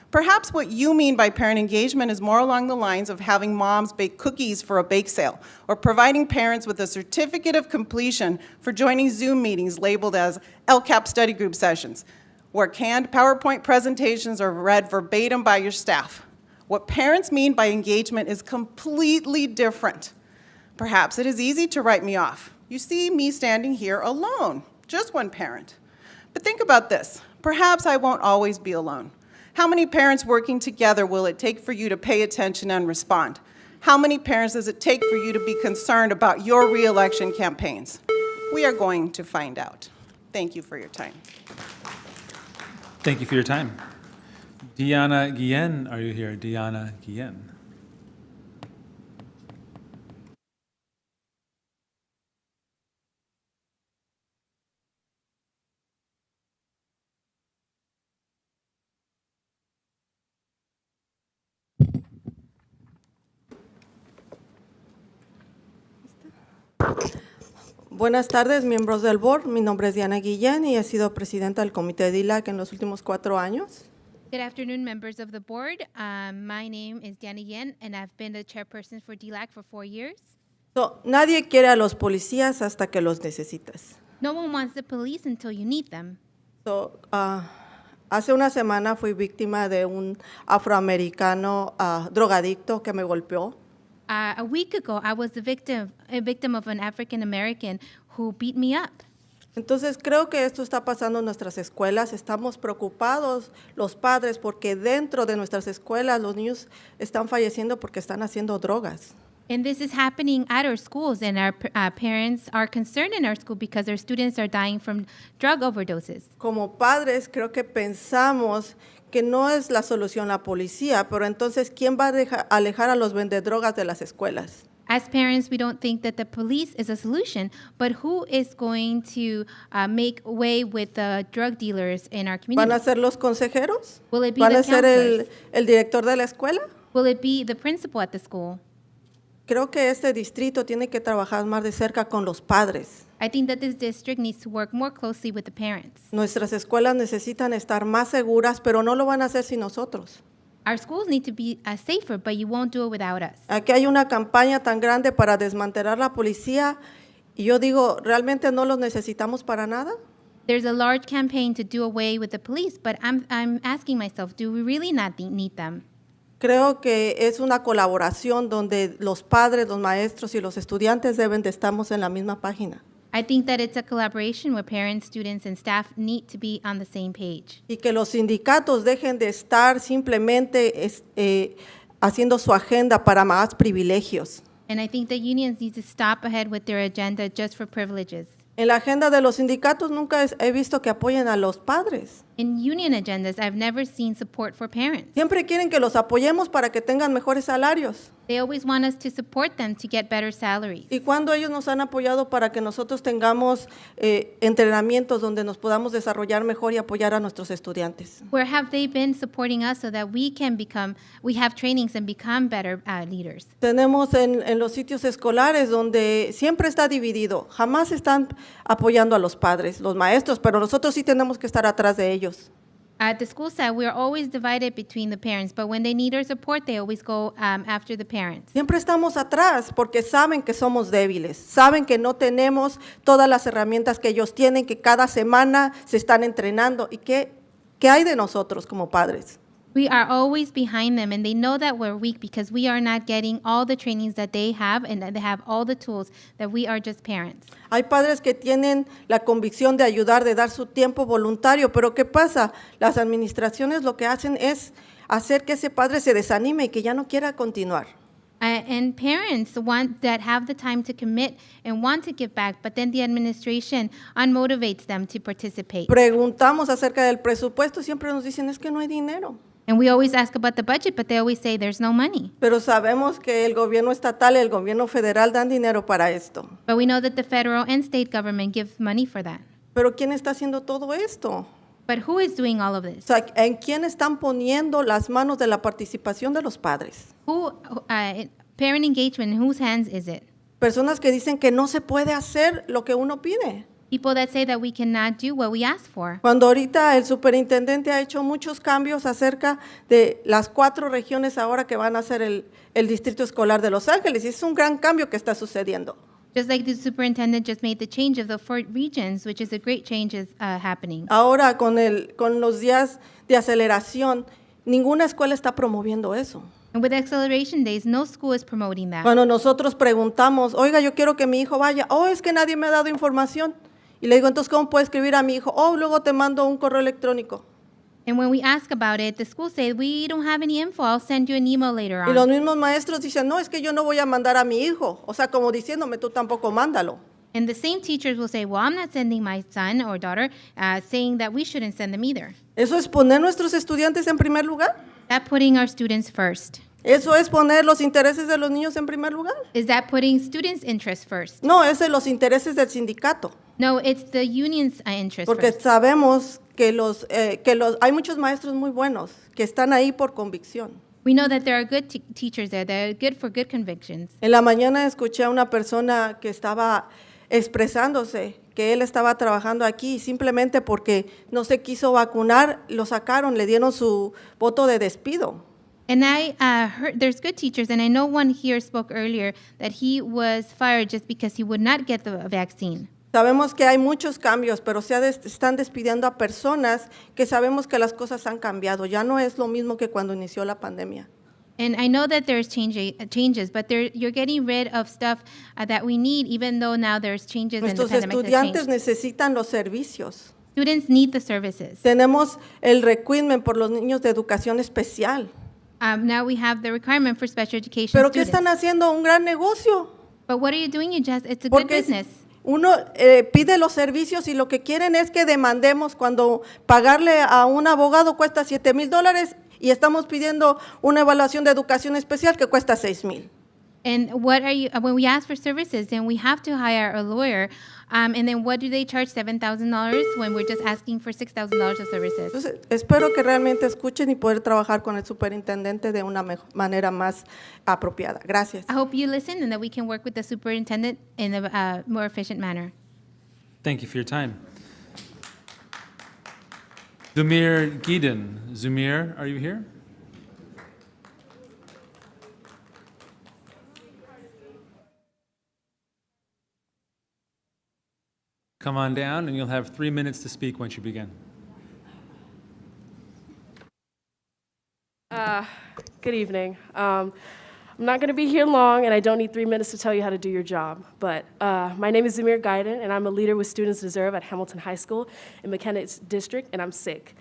Perhaps what you mean by parent engagement is more along the lines of having moms bake cookies for a bake sale, or providing parents with a certificate of completion for joining Zoom meetings labeled as LCAP study group sessions, where canned PowerPoint presentations are read verbatim by your staff. What parents mean by engagement is completely different. Perhaps it is easy to write me off. You see me standing here alone, just one parent. But think about this. Perhaps I won't always be alone. How many parents working together will it take for you to pay attention and respond? How many parents does it take for you to be concerned about your re-election campaigns? We are going to find out. Thank you for your time. Thank you for your time. Diana Guillen, are you here? Diana Guillen. Buenas tardes, miembros del board. Mi nombre es Diana Guillén y he sido presidenta del comité de DILAC en los últimos 4 años. Good afternoon, members of the board. My name is Diana Yen, and I've been the chairperson for DLAC for 4 years. Nadie quiere a los policías hasta que los necesitas. No one wants the police until you need them. Hace una semana fui víctima de un afroamericano drogadicto que me golpeó. A week ago, I was a victim of an African American who beat me up. Entonces creo que esto está pasando en nuestras escuelas. Estamos preocupados los padres porque dentro de nuestras escuelas los niños están falleciendo porque están haciendo drogas. And this is happening at our schools, and our parents are concerned in our school because their students are dying from drug overdoses. Como padres creo que pensamos que no es la solución la policía, pero entonces ¿quién va a alejar a los vendedrogas de las escuelas? As parents, we don't think that the police is a solution, but who is going to make way with the drug dealers in our community? ¿Van a ser los consejeros? Will it be ¿Van the a ser counselors? el director de la escuela? Will it be the principal at the school? Creo que este distrito tiene que trabajar más de cerca con los padres. I think that this district needs to work more closely with the parents. Nuestras escuelas necesitan estar más seguras, pero no lo van a hacer sin nosotros. Our schools need to be safer, but you won't do it without us. Aquí hay una campaña tan grande para desmantelar la policía y yo digo, ¿realmente no los necesitamos para nada? There's a large campaign to do away with the police, but I'm asking myself, do we really not need them? Creo que es una colaboración donde los padres, los maestros y los estudiantes deben de estar en la misma página. I think that it's a collaboration where parents, students, and staff need to be on the same page. Y que los sindicatos dejen de estar simplemente haciendo su agenda para más privilegios. And I think the unions need to stop ahead with their agenda just for privileges. En la agenda de los sindicatos nunca he visto que apoyen a los padres. In union agendas, I've never seen support for parents. Siempre quieren que los apoyemos para que tengan mejores salarios. They always want us to support them to get better salaries. ¿Y cuándo ellos nos han apoyado para que nosotros tengamos entrenamientos donde nos podamos desarrollar mejor y apoyar a nuestros estudiantes? Where have they been supporting us so that we have trainings and become better leaders? Tenemos en los sitios escolares donde siempre está dividido. Jamás están apoyando a los padres, los maestros, pero nosotros sí tenemos que estar atrás de ellos. At the school side, we are always divided between the parents, but when they need our support, they always go after the parents. Siempre estamos atrás porque saben que somos débiles, saben que no tenemos todas las herramientas que ellos tienen, que cada semana se están entrenando. ¿Y qué hay de nosotros como padres? We are always behind them, and they know that we're weak because we are not getting all the trainings that they have, and that they have all the tools, that we are just parents. Hay padres que tienen la convicción de ayudar, de dar su tiempo voluntario, pero ¿qué pasa? Las administraciones lo que hacen es hacer que ese padre se desanime y que ya no quiera continuar. And parents that have the time to commit and want to give back, but then the administration unmotivates them to participate. Preguntamos acerca del presupuesto, siempre nos dicen es que no hay dinero. And we always ask about the budget, but they always say there's no money. Pero sabemos que el gobierno estatal y el gobierno federal dan dinero para esto. But we know that the federal and state government give money for that. Pero ¿quién está haciendo todo esto? But who is doing all of this? O sea, ¿en quién están poniendo las manos de la participación de los padres? Parent engagement, in whose hands is it? Personas que dicen que no se puede hacer lo que uno pide. People that say that we cannot do what we ask for. Cuando ahorita el superintendente ha hecho muchos cambios acerca de las 4 regiones ahora que van a ser el distrito escolar de Los Ángeles, y es un gran cambio que está sucediendo. Just like the superintendent just made the change of the 4 regions, which is a great change is happening. Ahora con los días de aceleración, ninguna escuela está promoviendo eso. And with acceleration days, no school is promoting that. Cuando nosotros preguntamos, oiga, yo quiero que mi hijo vaya, es que nadie me ha dado información. Y le digo, entonces, ¿cómo puedo escribir a mi hijo? Luego te mando un correo electrónico. And when we ask about it, the schools say, we don't have any info, I'll send you an email later on. Y los mismos maestros dicen, no, es que yo no voy a mandar a mi hijo. O sea, como diciéndome, tú tampoco mándalo. And the same teachers will say, well, I'm not sending my son or daughter, saying that we shouldn't send them either. ¿Eso es poner nuestros estudiantes en primer lugar? That putting our students first. ¿Eso es poner los intereses de los niños en primer lugar? Is that putting students' interests first? No, es de los intereses del sindicato. No, it's the union's interest Porque first. sabemos que hay muchos maestros muy buenos que están ahí por convicción. We know that there are good teachers there. They're good for good convictions. En la mañana escuché a una persona que estaba expresándose que él estaba trabajando aquí y simplemente porque no se quiso vacunar, lo sacaron, le dieron su voto de despido. And I heard there's good teachers, and I know one here spoke earlier that he was fired just because he would not get the vaccine. Sabemos que hay muchos cambios, pero están despidiendo a personas que sabemos que las cosas han cambiado. Ya no es lo mismo que cuando inició la pandemia. And I know that there's changes, but you're getting rid of stuff that we need, even though now there's changes and the Nuestros pandemic has estudiantes changed. necesitan los servicios. Students need the services. Tenemos el requirement por los niños de educación especial. Now we have the requirement for special education Pero ¿qué students. están haciendo? Un gran negocio. But what are you doing? It's a good Porque business. uno pide los servicios y lo que quieren es que demandemos cuando pagarle a un abogado cuesta $7,000 y estamos pidiendo una evaluación de educación especial que cuesta $6,000. And what are you, when we ask for services, then we have to hire a lawyer. And then what do they charge, $7,000 when we're just asking for $6,000 of services? Entonces, espero que realmente escuchen y poder trabajar con el superintendente de una manera más apropiada. Gracias. I hope you listen and that we can work with the superintendent in a more efficient manner. Thank you for your time. Zumir Gieden. Zumir, are you here? Come on down, and you'll have 3 minutes to speak once you begin. Good evening. I'm not going to be here long, and I don't need 3 minutes to tell you how to do your job. But my name is Zumir Gaiden, and I'm a leader with Students Deserve at Hamilton High School in McKenna District, and I'm sick.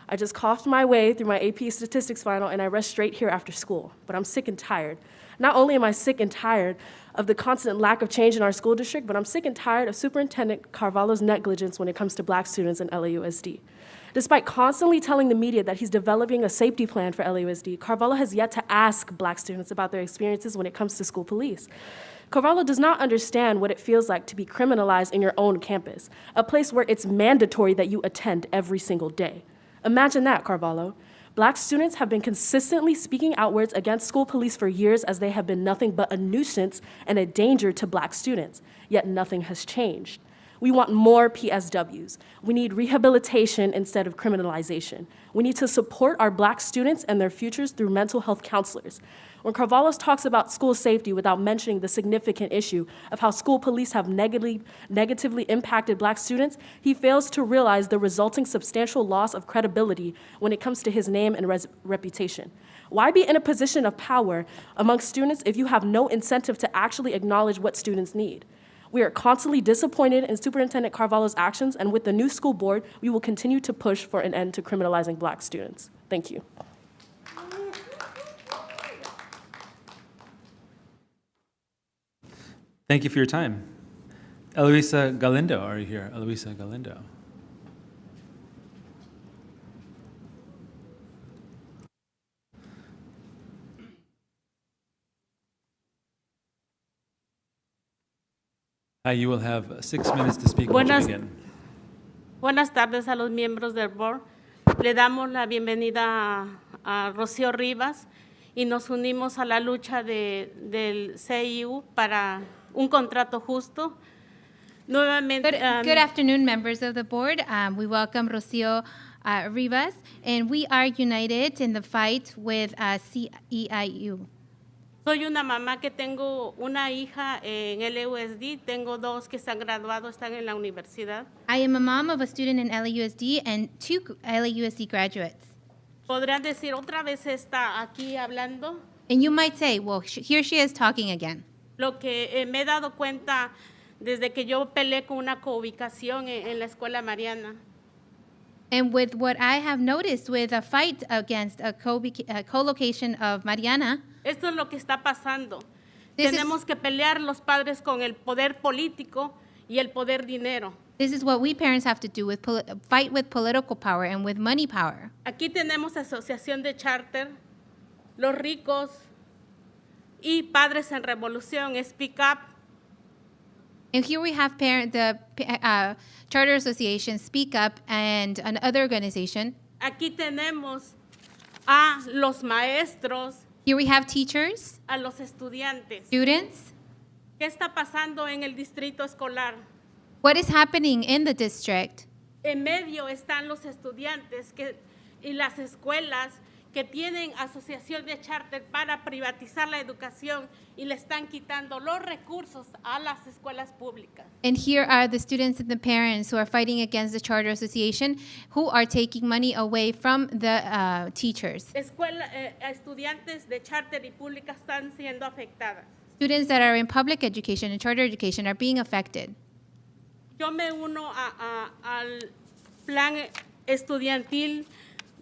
I just coughed my way through my AP Statistics final, and I rushed straight here after school. But I'm sick and tired. Not only am I sick and tired of the constant lack of change in our school district, but I'm sick and tired of Superintendent Carvalho's negligence when it comes to black students in LAUSD. Despite constantly telling the media that he's developing a safety plan for LAUSD, Carvalho has yet to ask black students about their experiences when it comes to school police. Carvalho does not understand what it feels like to be criminalized in your own campus, a place where it's mandatory that you attend every single day. Imagine that, Carvalho. Black students have been consistently speaking outwards against school police for years as they have been nothing but a nuisance and a danger to black students, yet nothing has changed. We want more PSWs. We need rehabilitation instead of criminalization. We need to support our black students and their futures through mental health counselors. When Carvalho talks about school safety without mentioning the significant issue of how school police have negatively impacted black students, he fails to realize the resulting substantial loss of credibility when it comes to his name and reputation. Why be in a position of power amongst students if you have no incentive to actually acknowledge what students need? We are constantly disappointed in Superintendent Carvalho's actions, and with the new school board, we will continue to push for an end to criminalizing black students. Thank you. Thank you for your time. Eloisa Galindo, are you here? Eloisa Galindo. You will have 6 minutes to speak when you begin. Buenas tardes a los miembros del board. Le damos la bienvenida a Rocío Rivas y nos unimos a la lucha del CIU para un contrato justo. Nuevamente, Good afternoon, members of the board. We welcome Rocio Rivas, and we are united in the fight with CEIU. Soy una mamá que tengo una hija en LAUSD, tengo dos que están graduados, están en la universidad. I am a mom of a student in LAUSD and 2 LAUSD graduates. Podrían decir, otra vez está aquí hablando. And you might say, well, here she is talking again. Lo que me he dado cuenta desde que yo peleé con una coubicación en la Escuela Mariana. And with what I have noticed with a fight against a co-location of Mariana, esto es lo que está pasando. Tenemos que pelear los padres con el poder político y el poder dinero. This is what we parents have to do, with fight with political power and with money power. Aquí tenemos asociación de charter, los ricos y Padres en Revolución, Speak Up. And here we have the Charter Association, Speak Up, and another organization. Aquí tenemos a los maestros. Here we have teachers, a los estudiantes. Students. ¿Qué está pasando en el distrito escolar? What is happening in the district? En medio están los estudiantes y las escuelas que tienen asociación de charter para privatizar la educación y le están quitando los recursos a las escuelas públicas. And here are the students and the parents who are fighting against the Charter Association, who are taking money away from the teachers. Estudiantes de charter y pública están siendo afectadas. Students that are in public education and charter education are being affected. Yo me uno al plan estudiantil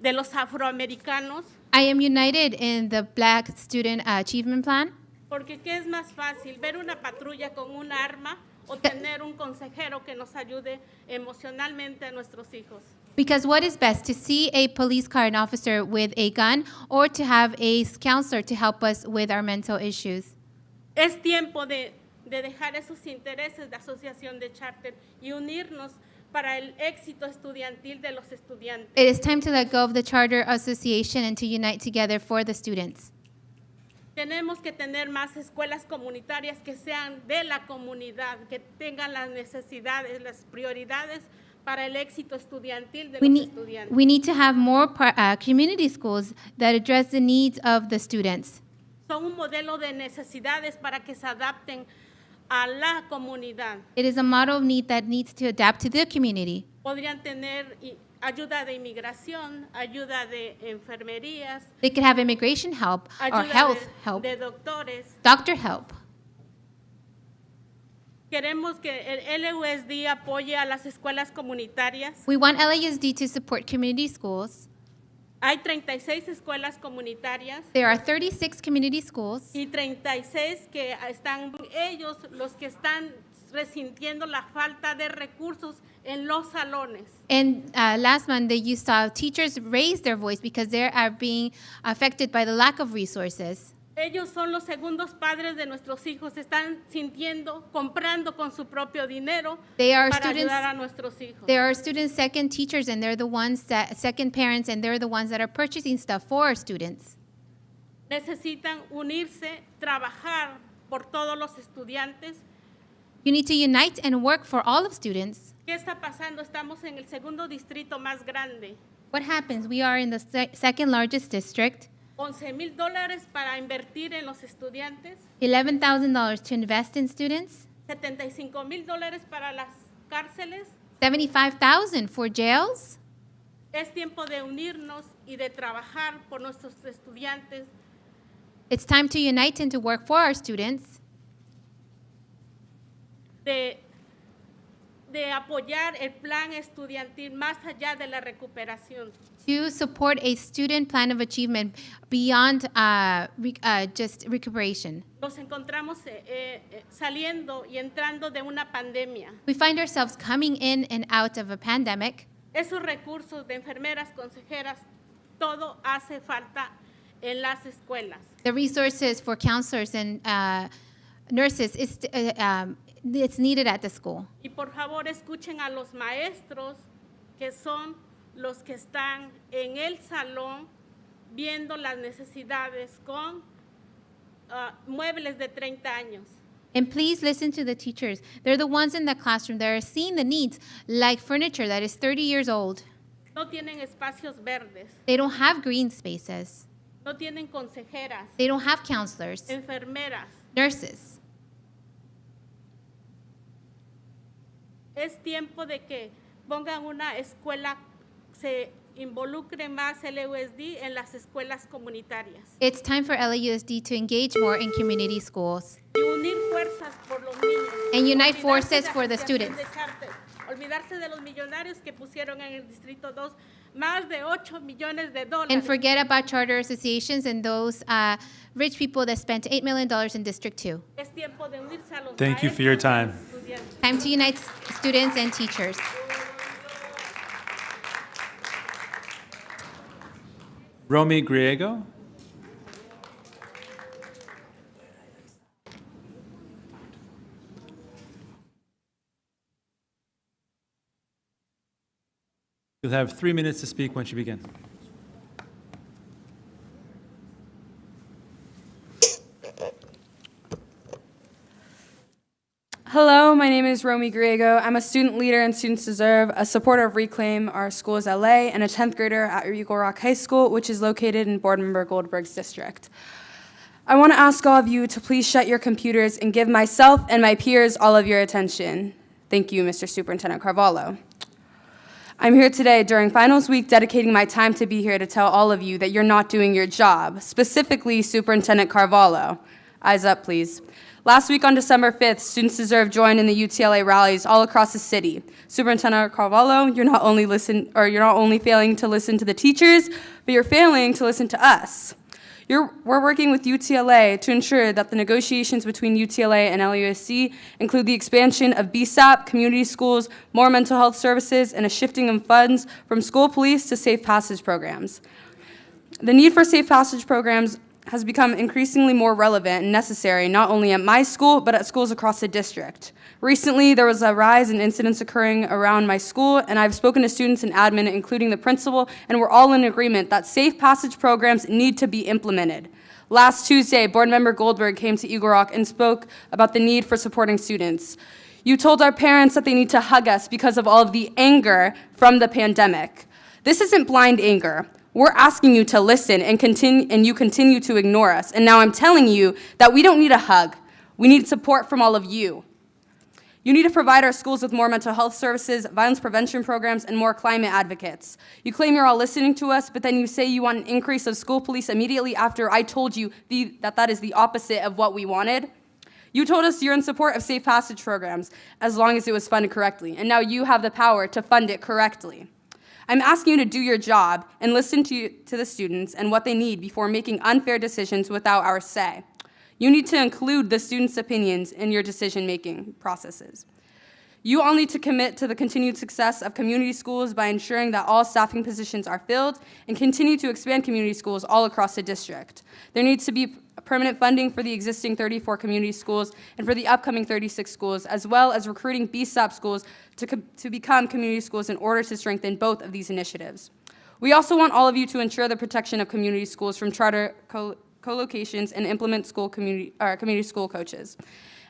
de los afroamericanos. I am united in the Black Student Achievement Plan. Porque ¿qué es más fácil? ¿Ver una patrulla con un arma o tener un consejero que nos ayude emocionalmente a nuestros hijos? Because what is best, to see a police car and officer with a gun, or to have a counselor to help us with our mental issues? Es tiempo de dejar esos intereses de asociación de charter y unirnos para el éxito estudiantil de los estudiantes. It is time to let go of the Charter Association and to unite together for the students. Tenemos que tener más escuelas comunitarias que sean de la comunidad, que tengan las necesidades, las prioridades para el éxito estudiantil de los estudiantes. We need to have more community schools that address the needs of the students. Son un modelo de necesidades para que se adapten a la comunidad. It is a model of need that needs to adapt to the community. Podrían tener ayuda de inmigración, ayuda de enfermerías, They could have immigration help or ayuda health help, de doctores. doctor help. Queremos que el LUSD apoye a las escuelas comunitarias. We want LAUSD to support community schools. Hay 36 escuelas comunitarias There are 36 community schools, y 36 que están ellos los que están resintiendo la falta de recursos en los salones. and last Monday you saw teachers raise their voice because they are being affected by the lack of resources. Ellos son los segundos padres de nuestros hijos, están sintiendo, comprando con su propio dinero They are para students. ayudar a nuestros hijos. There are students' second teachers, and they're the ones that second parents, and they're the ones that are purchasing stuff for our students. Necesitan unirse, trabajar por todos los estudiantes. You need to unite and work for all of students. ¿Qué está pasando? Estamos en el segundo distrito más grande. What happens? We are in the second largest district. $11,000 para invertir en los estudiantes, $11,000 to invest in students. $75,000 para las cárceles. $75,000 for jails. Es tiempo de unirnos y de trabajar por nuestros estudiantes. It's time to unite and to work for our students. De apoyar el plan estudiantil más allá de la recuperación. To support a student plan of achievement beyond just recuperation. Nos encontramos saliendo y entrando de una pandemia. We find ourselves coming in and out of a pandemic. Esos recursos de enfermeras, consejeras, todo hace falta en las escuelas. The resources for counselors and nurses, it's needed at the school. Y por favor escuchen a los maestros que son los que están en el salón viendo las necesidades con muebles de 30 años. And please listen to the teachers. They're the ones in the classroom that are seeing the needs, like furniture that is 30 years old. No tienen espacios verdes, They don't have green spaces. no tienen consejeras, They don't have counselors, enfermeras. nurses. Es tiempo de que pongan una escuela, se involucre más LUSD en las escuelas comunitarias. It's time for LAUSD to engage more in community schools Y unir fuerzas por los niños. and unite Olvidarse forces de for the asociación students. de charter, olvidarse de los millonarios que pusieron en el Distrito 2 más de $8 millones. And forget about charter associations and those rich people that spent $8 million in District 2. Es tiempo de unirse a los Thank you for your time. estudiantes. Time to unite students and teachers. Romy Griego. You'll have 3 minutes to speak once you begin. Hello, my name is Romy Griego. I'm a student leader in Students Deserve, a supporter of Reclaim Our Schools LA, and a 10th grader at Eagle Rock High School, which is located in Board Member Goldberg's district. I want to ask all of you to please shut your computers and give myself and my peers all of your attention. Thank you, Mr. Superintendent Carvalho. I'm here today during finals week dedicating my time to be here to tell all of you that you're not doing your job, specifically Superintendent Carvalho. Eyes up, please. Last week on December 5th, Students Deserve joined in the UTLA rallies all across the city. Superintendent Carvalho, you're not only failing to listen to the teachers, but you're failing to listen to us. We're working with UTLA to ensure that the negotiations between UTLA and LAUSD include the expansion of BSAP, community schools, more mental health services, and a shifting of funds from school police to safe passage programs. The need for safe passage programs has become increasingly more relevant and necessary, not only at my school, but at schools across the district. Recently, there was a rise in incidents occurring around my school, and I've spoken to students and admin, including the principal, and we're all in agreement that safe passage programs need to be implemented. Last Tuesday, Board Member Goldberg came to Eagle Rock and spoke about the need for supporting students. You told our parents that they need to hug us because of all of the anger from the pandemic. This isn't blind anger. We're asking you to listen and you continue to ignore us. And now I'm telling you that we don't need a hug. We need support from all of you. You need to provide our schools with more mental health services, violence prevention programs, and more climate advocates. You claim you're all listening to us, but then you say you want an increase of school police immediately after I told you that is the opposite of what we wanted. You told us you're in support of safe passage programs as long as it was funded correctly, and now you have the power to fund it correctly. I'm asking you to do your job and listen to the students and what they need before making unfair decisions without our say. You need to include the students' opinions in your decision-making processes. You all need to commit to the continued success of community schools by ensuring that all staffing positions are filled and continue to expand community schools all across the district. There needs to be permanent funding for the existing 34 community schools and for the upcoming 36 schools, as well as recruiting BSAP schools to become community schools in order to strengthen both of these initiatives. We also want all of you to ensure the protection of community schools from charter co-locations and implement community school coaches.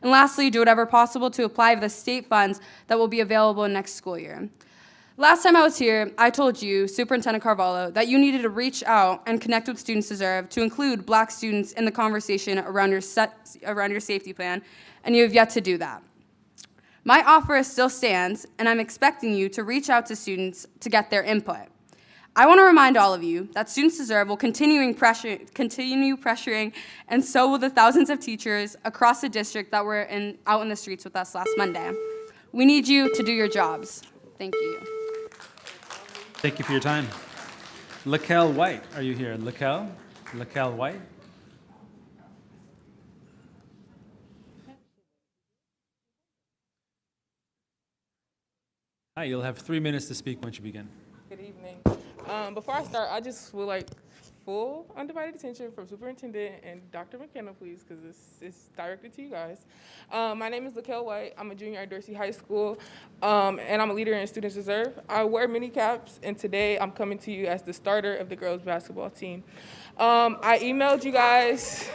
And lastly, do whatever possible to apply for the state funds that will be available next school year. Last time I was here, I told you, Superintendent Carvalho, that you needed to reach out and connect with Students Deserve to include Black students in the conversation around your safety plan, and you have yet to do that. My offer still stands, and I'm expecting you to reach out to students to get their input. I want to remind all of you that Students Deserve will continue pressuring, and so will the thousands of teachers across the district that were out in the streets with us last Monday. We need you to do your jobs. Thank you. Thank you for your time. Laquel White, are you here? Laquel White? Hi, you'll have 3 minutes to speak once you begin. Good evening. Before I start, I just would like full undivided attention from Superintendent and Dr. McKenna, please, because this is directed to you guys. My name is Laquel White. I'm a junior at Dorsey High School, and I'm a leader in Students Deserve. I wear many caps, and today I'm coming to you as the starter of the girls' basketball team. I emailed you guys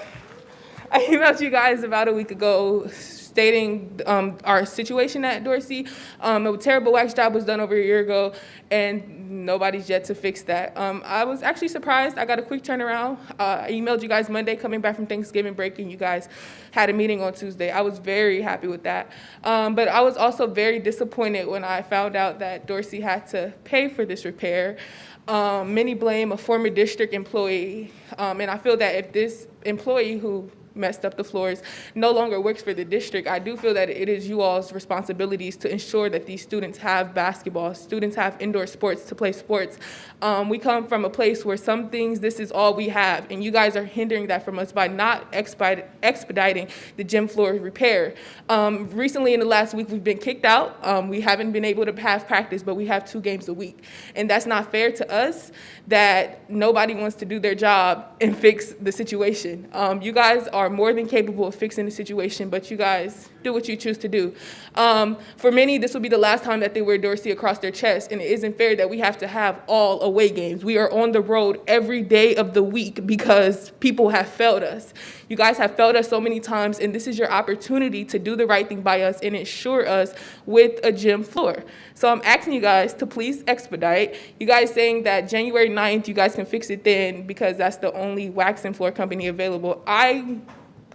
about a week ago stating our situation at Dorsey. A terrible wax job was done over a year ago, and nobody's yet to fix that. I was actually surprised. I got a quick turnaround. I emailed you guys Monday coming back from Thanksgiving break, and you guys had a meeting on Tuesday. I was very happy with that. But I was also very disappointed when I found out that Dorsey had to pay for this repair. Many blame a former district employee, and I feel that if this employee who messed up the floors no longer works for the district, I do feel that it is you all's responsibilities to ensure that these students have basketball, students have indoor sports to play sports. We come from a place where some things, this is all we have, and you guys are hindering that from us by not expediting the gym floor repair. Recently in the last week, we've been kicked out. We haven't been able to have practice, but we have 2 games a week. And that's not fair to us that nobody wants to do their job and fix the situation. You guys are more than capable of fixing the situation, but you guys do what you choose to do. For many, this will be the last time that they wear Dorsey across their chest, and it isn't fair that we have to have all away games. We are on the road every day of the week because people have failed us. You guys have failed us so many times, and this is your opportunity to do the right thing by us and ensure us with a gym floor. So I'm asking you guys to please expedite. You guys saying that January 9th, you guys can fix it then because that's the only waxing floor company available. I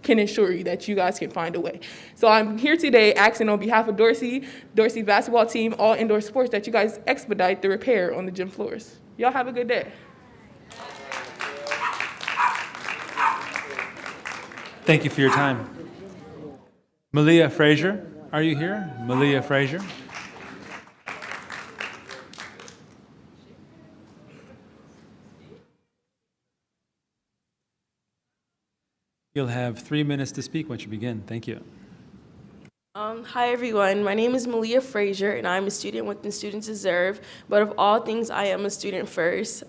can assure you that you guys can find a way. So I'm here today asking on behalf of Dorsey basketball team, all indoor sports, that you guys expedite the repair on the gym floors. Y'all have a good day. Thank you for your time. Malia Frazier, are you here? Malia Frazier. You'll have 3 minutes to speak once you begin. Thank you. Hi everyone, my name is Malia Frazier and I'm a student within Students Deserve, but of all things I am a student first.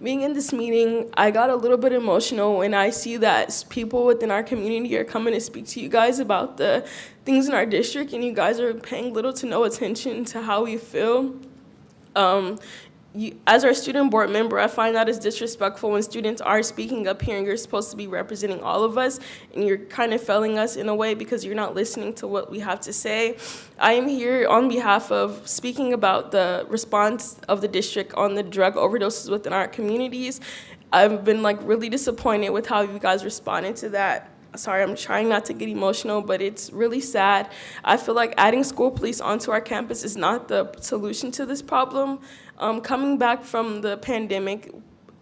Being in this meeting, I got a little bit emotional when I see that people within our community are coming to speak to you guys about the things in our district and you guys are paying little to no attention to how we feel. As our student board member, I find that it's disrespectful when students are speaking up here and you're supposed to be representing all of us and you're kind of failing us in a way because you're not listening to what we have to say. I am here on behalf of speaking about the response of the district on the drug overdoses within our communities. I've been really disappointed with how you guys responded to that. Sorry, I'm trying not to get emotional, but it's really sad. I feel like adding school police onto our campus is not the solution to this problem. Coming back from the pandemic,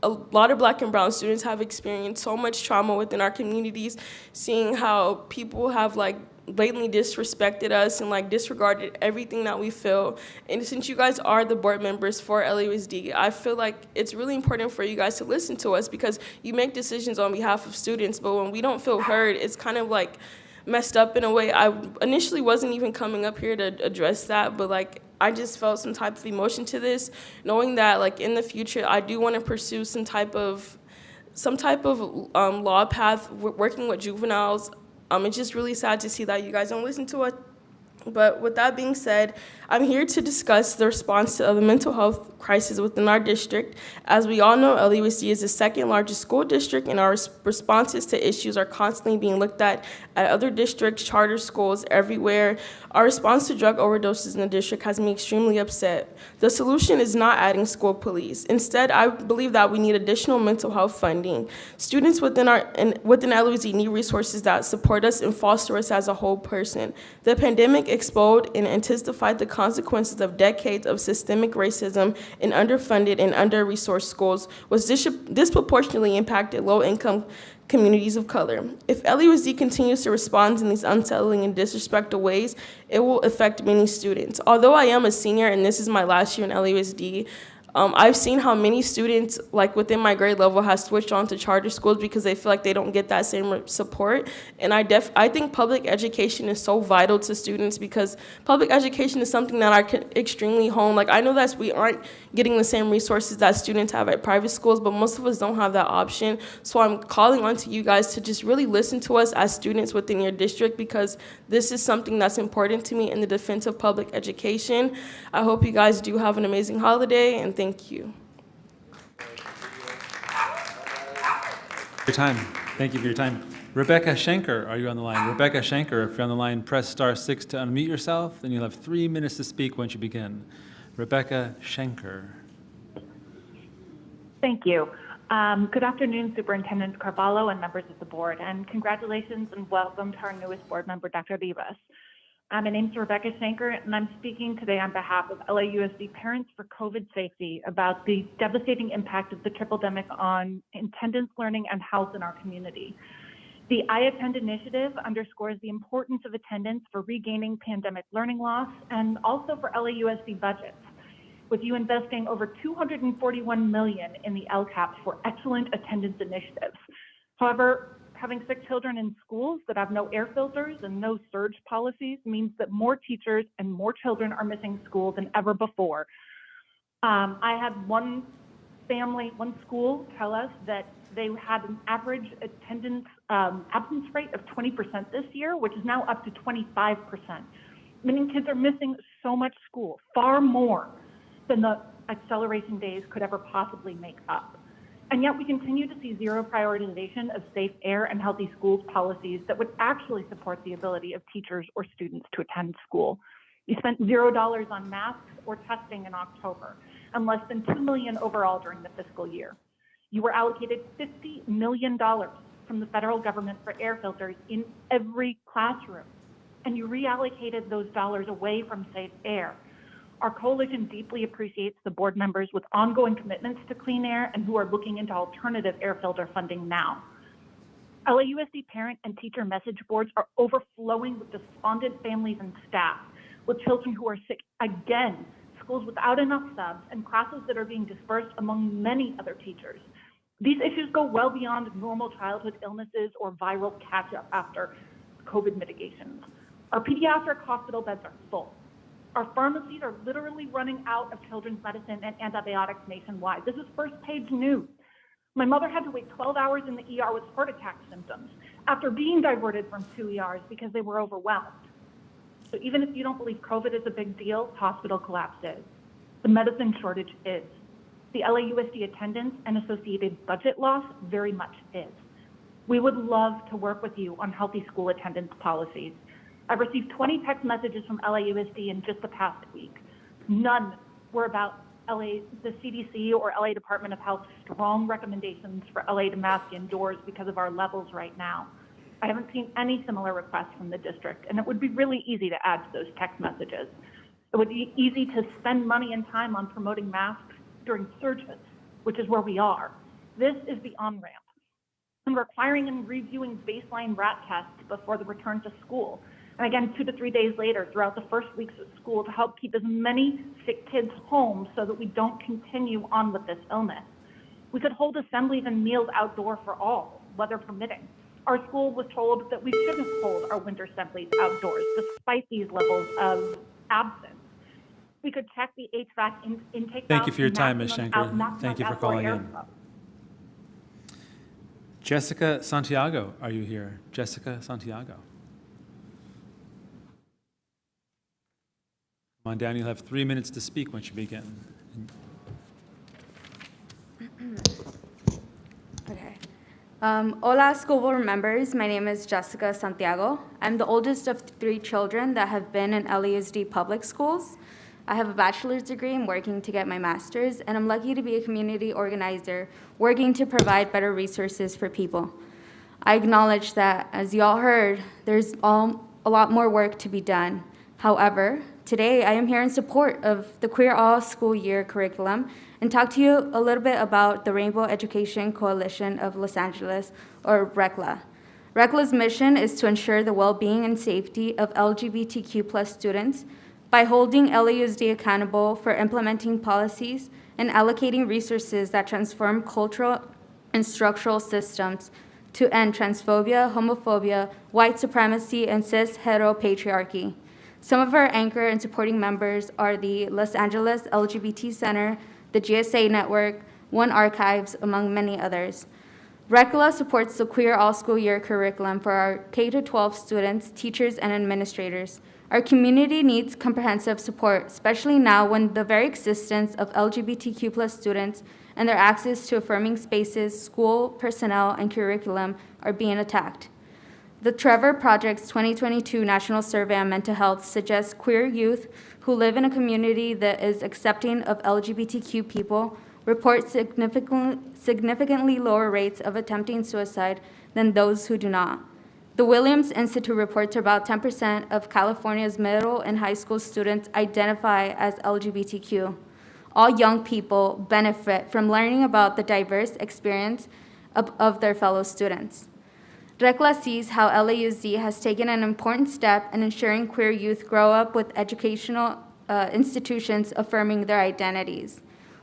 a lot of Black and brown students have experienced so much trauma within our communities, seeing how people have blatantly disrespected us and disregarded everything that we feel. And since you guys are the board members for LAUSD, I feel like it's really important for you guys to listen to us because you make decisions on behalf of students, but when we don't feel heard, it's kind of messed up in a way. I initially wasn't even coming up here to address that, but I just felt some type of emotion to this, knowing that in the future I do want to pursue some type of law path, working with juveniles. It's just really sad to see that you guys don't listen to us. But with that being said, I'm here to discuss the response to the mental health crisis within our district. As we all know, LAUSD is the second largest school district, and our responses to issues are constantly being looked at other districts, charter schools, everywhere. Our response to drug overdoses in the district has me extremely upset. The solution is not adding school police. Instead, I believe that we need additional mental health funding. Students within LAUSD need resources that support us and foster us as a whole person. The pandemic exposed and intensified the consequences of decades of systemic racism in underfunded and under-resourced schools, which disproportionately impacted low-income communities of color. If LAUSD continues to respond in these unsettling and disrespectful ways, it will affect many students. Although I am a senior and this is my last year in LAUSD, I've seen how many students, within my grade level, have switched on to charter schools because they feel like they don't get that same support. And I think public education is so vital to students because public education is something that I can extremely hone. I know that we aren't getting the same resources that students have at private schools, but most of us don't have that option. So I'm calling on to you guys to just really listen to us as students within your district because this is something that's important to me in the defense of public education. I hope you guys do have an amazing holiday, and thank you. Your time. Thank you for your time. Rebecca Schenker, are you on the line? Rebecca Schenker, if you're on the line, press *6 to unmute yourself, then you'll have 3 minutes to speak once you begin. Rebecca Schenker. Thank you. Good afternoon, Superintendent Carvalho and members of the board, and congratulations and welcome to our newest board member, Dr. Rivas. My name is Rebecca Schenker, and I'm speaking today on behalf of LAUSD Parents for COVID Safety about the devastating impact of the triple-demic on attendance, learning, and health in our community. The I Attend initiative underscores the importance of attendance for regaining pandemic learning loss and also for LAUSD budgets, with you investing over $241 million in the LCAP for excellent attendance initiatives. However, having sick children in schools that have no air filters and no surge policies means that more teachers and more children are missing school than ever before. I had one school tell us that they had an average attendance absence rate of 20% this year, which is now up to 25%, meaning kids are missing so much school, far more than the acceleration days could ever possibly make up. And yet we continue to see zero prioritization of safe air and healthy schools policies that would actually support the ability of teachers or students to attend school. You spent $0 on masks or testing in October, and less than $2 million overall during the fiscal year. You were allocated $50 million from the federal government for air filters in every classroom, and you reallocated those dollars away from safe air. Our coalition deeply appreciates the board members with ongoing commitments to clean air and who are looking into alternative air filter funding now. LAUSD parent and teacher message boards are overflowing with despondent families and staff, with children who are sick again, schools without enough subs, and classes that are being dispersed among many other teachers. These issues go well beyond normal childhood illnesses or viral catch-up after COVID mitigations. Our pediatric hospital beds are full. Our pharmacies are literally running out of children's medicine and antibiotics nationwide. This is first page news. My mother had to wait 12 hours in the ER with heart attack symptoms after being diverted from 2 ERs because they were overwhelmed. So even if you don't believe COVID is a big deal, hospital collapse is. The medicine shortage is. The LAUSD attendance and associated budget loss very much is. We would love to work with you on healthy school attendance policies. I've received 20 text messages from LAUSD in just the past week. None were about the CDC or LA Department of Health's strong recommendations for LA to mask indoors because of our levels right now. I haven't seen any similar requests from the district, and it would be really easy to add to those text messages. It would be easy to spend money and time on promoting masks during surges, which is where we are. This is the on-ramp. And requiring and reviewing baseline rat tests before the return to school. And again, 2 to 3 days later, throughout the first weeks of school, to help keep as many sick kids home so that we don't continue on with this illness. We could hold assemblies and meals outdoor for all, weather permitting. Our school was told that we shouldn't hold our winter assemblies outdoors, despite these levels of absence. We could check the HVAC intake. Thank you for your time, Ms. Shanker. Thank you for calling in. Jessica Santiago, are you here? Jessica Santiago. Come on down, you'll have 3 minutes to speak once you begin. Okay. Hola, school board members. My name is Jessica Santiago. I'm the oldest of 3 children that have been in LAUSD public schools. I have a bachelor's degree. I'm working to get my master's, and I'm lucky to be a community organizer working to provide better resources for people. I acknowledge that, as you all heard, there's a lot more work to be done. However, today I am here in support of the Queer All School Year curriculum and talk to you a little bit about the Rainbow Education Coalition of Los Angeles, or RECLA. RECLA's mission is to ensure the well-being and safety of LGBTQ+ students by holding LAUSD accountable for implementing policies and allocating resources that transform cultural and structural systems to end transphobia, homophobia, white supremacy, and cis heteropatriarchy. Some of our anchor and supporting members are the Los Angeles LGBT Center, the GSA Network, One Archives, among many others. RECLA supports the Queer All School Year curriculum for our K-12 students, teachers, and administrators. Our community needs comprehensive support, especially now when the very existence of LGBTQ+ students and their access to affirming spaces, school, personnel, and curriculum are being attacked. The Trevor Project's 2022 National Survey on Mental Health suggests queer youth who live in a community that is accepting of LGBTQ people report significantly lower rates of attempting suicide than those who do not. The Williams Institute reports about 10% of California's middle and high school students identify as LGBTQ. All young people benefit from learning about the diverse experience of their fellow students. RECLA sees how LAUSD has taken an important step in ensuring queer youth grow up with educational institutions affirming their identities.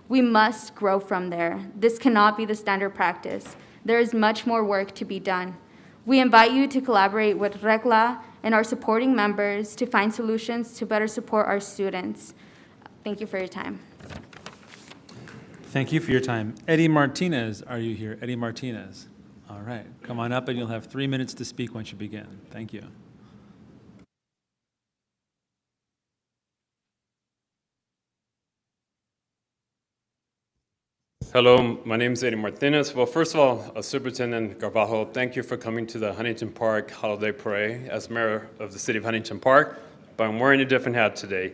We must grow from there. This cannot be the standard practice. There is much more work to be done. We invite you to collaborate with RECLA and our supporting members to find solutions to better support our students. Thank you for your time. Thank you for your time. Eddie Martinez, are you here? Eddie Martinez. All right, come on up and you'll have 3 minutes to speak once you begin. Thank you. Hello, my name is Eddie Martinez. Well, first of all, Superintendent Carvalho, thank you for coming to the Huntington Park Holiday Parade as mayor of the city of Huntington Park, but I'm wearing a different hat today.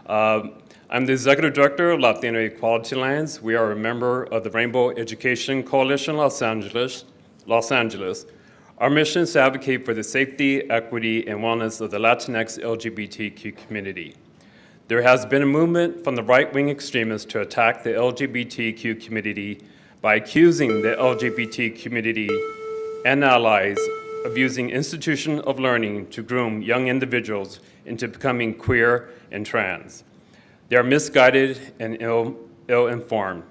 I'm the executive director of Latino Equality Alliance. We are a member of the Rainbow Education Coalition Los Angeles. Our mission is to advocate for the safety, equity, and wellness of the Latinx LGBTQ community. There has been a movement from the right-wing extremists to attack the LGBTQ community by accusing the LGBT community and allies of using institutions of learning to groom young individuals into becoming queer and trans. They are misguided and ill-informed.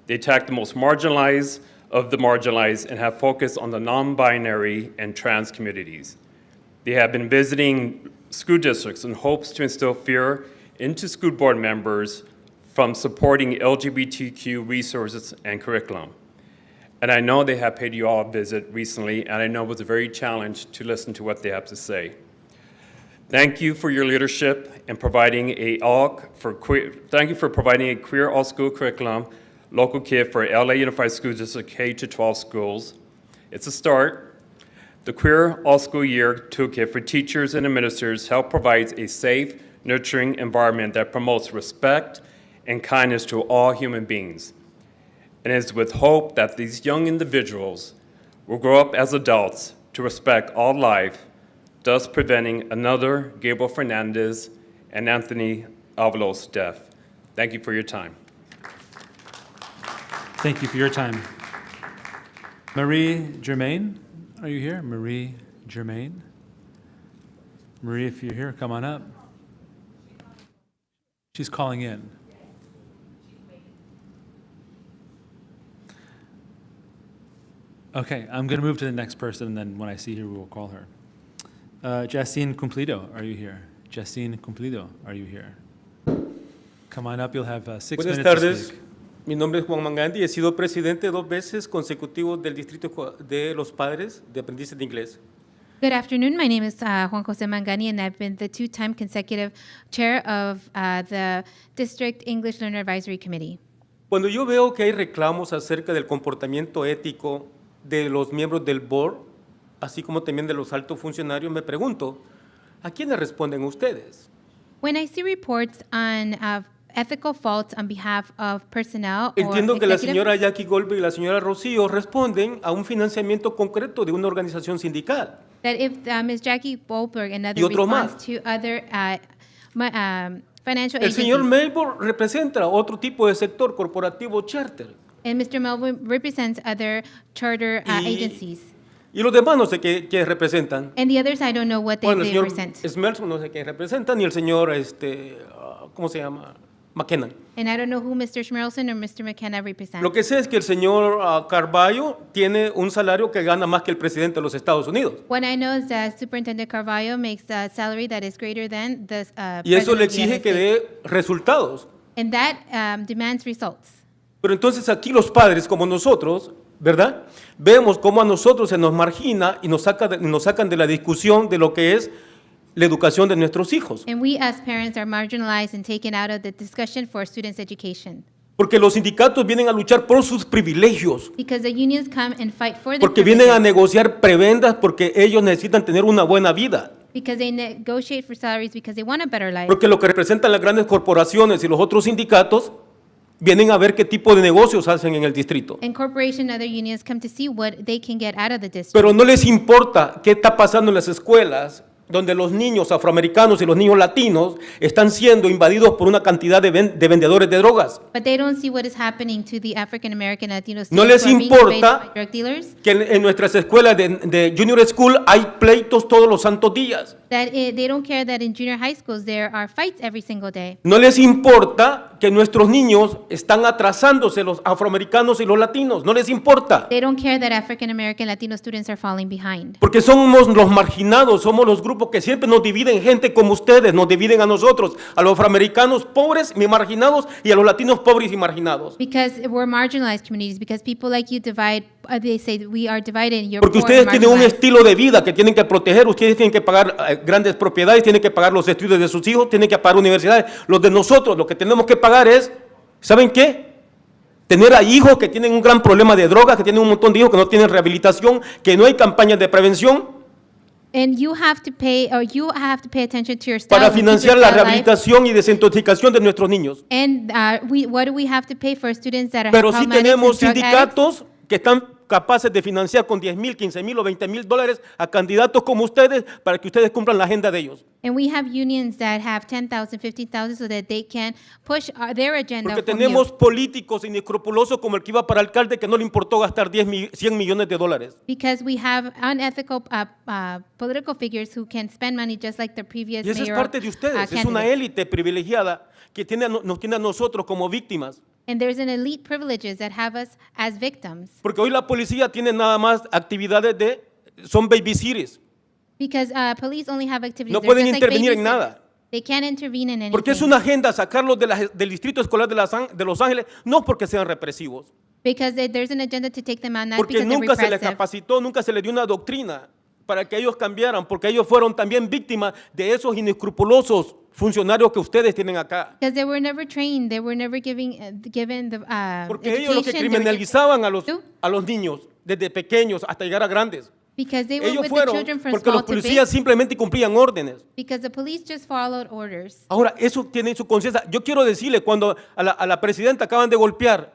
They attack the most marginalized of the marginalized and have focused on the non-binary and trans communities. They have been visiting school districts in hopes to instill fear into school board members from supporting LGBTQ resources and curriculum. And I know they have paid you all a visit recently, and I know it was a very challenge to listen to what they have to say. Thank you for your leadership in providing thank you for providing a queer all-school curriculum, local kit for LA Unified School District K-12 schools. It's a start. The Queer All-School Year Toolkit for teachers and administrators help provide a safe, nurturing environment that promotes respect and kindness to all human beings. And it is with hope that these young individuals will grow up as adults to respect all life, thus preventing another Gabriel Fernandez and Anthony Avalos death. Thank you for your time. Thank you for your time. Marie Germain, are you here? Marie Germain? Marie, if you're here, come on up. She's calling in. Okay, I'm going to move to the next person, and then when I see her, we will call her. Jacine Cumplido, are you here? Jacine Cumplido, are you here? Come on up, you'll have 6 Buenas minutes to tardes. speak. Mi nombre es Juan Mangandi. He sido presidente 2 veces consecutivos del Distrito de los Padres de Aprendices de Inglés. Good afternoon. My name is Juan Jose Mangani, and I've been the 2-time consecutive chair of the District English Learner Advisory Committee. Cuando yo veo que hay reclamos acerca del comportamiento ético de los miembros del board, así como también de los altos funcionarios, me pregunto, ¿a quiénes responden ustedes? When I see reports on ethical faults on behalf of personnel Entiendo or que la executive, señora Jackie Goldberg y la señora Rocío responden a un financiamiento concreto de una organización sindical. that if Ms. Jackie Goldberg and Y other otro responds más. to other financial El señor agencies, Melbourne representa otro tipo de sector corporativo charter. and Mr. Melvin represents other charter agencies. Y los demás no sé qué representan. And the others, I don't know what Bueno, el they señor represent. Smelson no sé qué representa, ni el señor, ¿cómo se llama? McKenna. And I don't know who Mr. Schmerelson or Mr. McKenna represent. Lo que sé es que el señor Carballo tiene un salario que gana más que el presidente de los Estados Unidos. What I know is that Superintendent Carvalho makes a salary that is greater than the Y eso le President of the exige United que States. dé resultados. And that demands results. Pero entonces aquí los padres como nosotros, ¿verdad? Vemos cómo a nosotros se nos margina y nos sacan de la discusión de lo que es la educación de nuestros hijos. And we as parents are marginalized and taken out of the discussion for students' education. Porque los sindicatos vienen a luchar por sus privilegios. Because the unions come and fight for the Porque vienen a privileges. negociar prebendas porque ellos necesitan tener una buena vida. Because they negotiate for salaries because they want a better life. Porque lo que representan las grandes corporaciones y los otros sindicatos vienen a ver qué tipo de negocios hacen en el distrito. And corporation and other unions come to see what they can get out of the district. Pero no les importa qué está pasando en las escuelas donde los niños afroamericanos y los niños latinos están siendo invadidos por una cantidad de vendedores de drogas. But they don't see what is happening to the African American Latino students No les who are being importa invaded by drug dealers. que en nuestras escuelas de Junior School hay pleitos todos los santos días. That they don't care that in junior high schools there are fights every single day. No les importa que nuestros niños están atrasándose, los afroamericanos y los latinos. No les importa. They don't care that African American Latino students are falling behind. Porque somos los marginados, somos los grupos que siempre nos dividen, gente como ustedes, nos dividen a nosotros, a los afroamericanos pobres y marginados y a los latinos pobres y marginados. Because we're marginalized communities, because people like you divide, they say we are divided and you're Porque poor and ustedes tienen un marginalized. estilo de vida que tienen que proteger, ustedes tienen que pagar grandes propiedades, tienen que pagar los estudios de sus hijos, tienen que pagar universidades. Los de nosotros, lo que tenemos que pagar es, ¿saben qué? Tener a hijos que tienen un gran problema de drogas, que tienen un montón de hijos que no tienen rehabilitación, que no hay campañas de prevención And you have to pay, or you have to pay attention to your style para and keep your financiar la style alive. rehabilitación y desintoxicación de nuestros niños. And what do we have to pay for students that are Pero sí problematics tenemos and drug addicts? sindicatos que están capaces de financiar con 10,000, 15,000 o 20,000 dólares a candidatos como ustedes para que ustedes cumplan la agenda de ellos. And we have unions that have 10,000, 15,000 so that they can push their agenda Porque from tenemos you. políticos inescrupulosos como el que iba para alcalde que no le importó gastar 100 millones de dólares. Because we have unethical political figures who can spend money just like the previous Y eso es mayoral, parte de ustedes, es una candidates. élite privilegiada que nos tiene a nosotros como víctimas. And there's an elite privileges that have us as victims. Porque hoy la policía tiene nada más actividades son babysitters. Because police only have activities. No They're pueden just like intervenir en babysitters. nada. They can't intervene in anything. Porque es una agenda sacarlos del distrito escolar de Los Ángeles, no porque sean represivos. Because there's an agenda to take them out, not Porque because they're nunca se les repressive. capacitó, nunca se les dio una doctrina para que ellos cambiaran, porque ellos fueron también víctimas de esos inescrupulosos funcionarios que ustedes tienen acá. Because they were never trained, they were never given the Porque ellos lo que education, they were criminalizaban a los niños desde pequeños hasta llegar a grandes. because they were Ellos with the fueron children from porque small los to big, policías simplemente cumplían órdenes. because the police just followed orders. Ahora, eso tiene su conciencia. Yo quiero decirle, cuando a la presidenta acaban de golpear,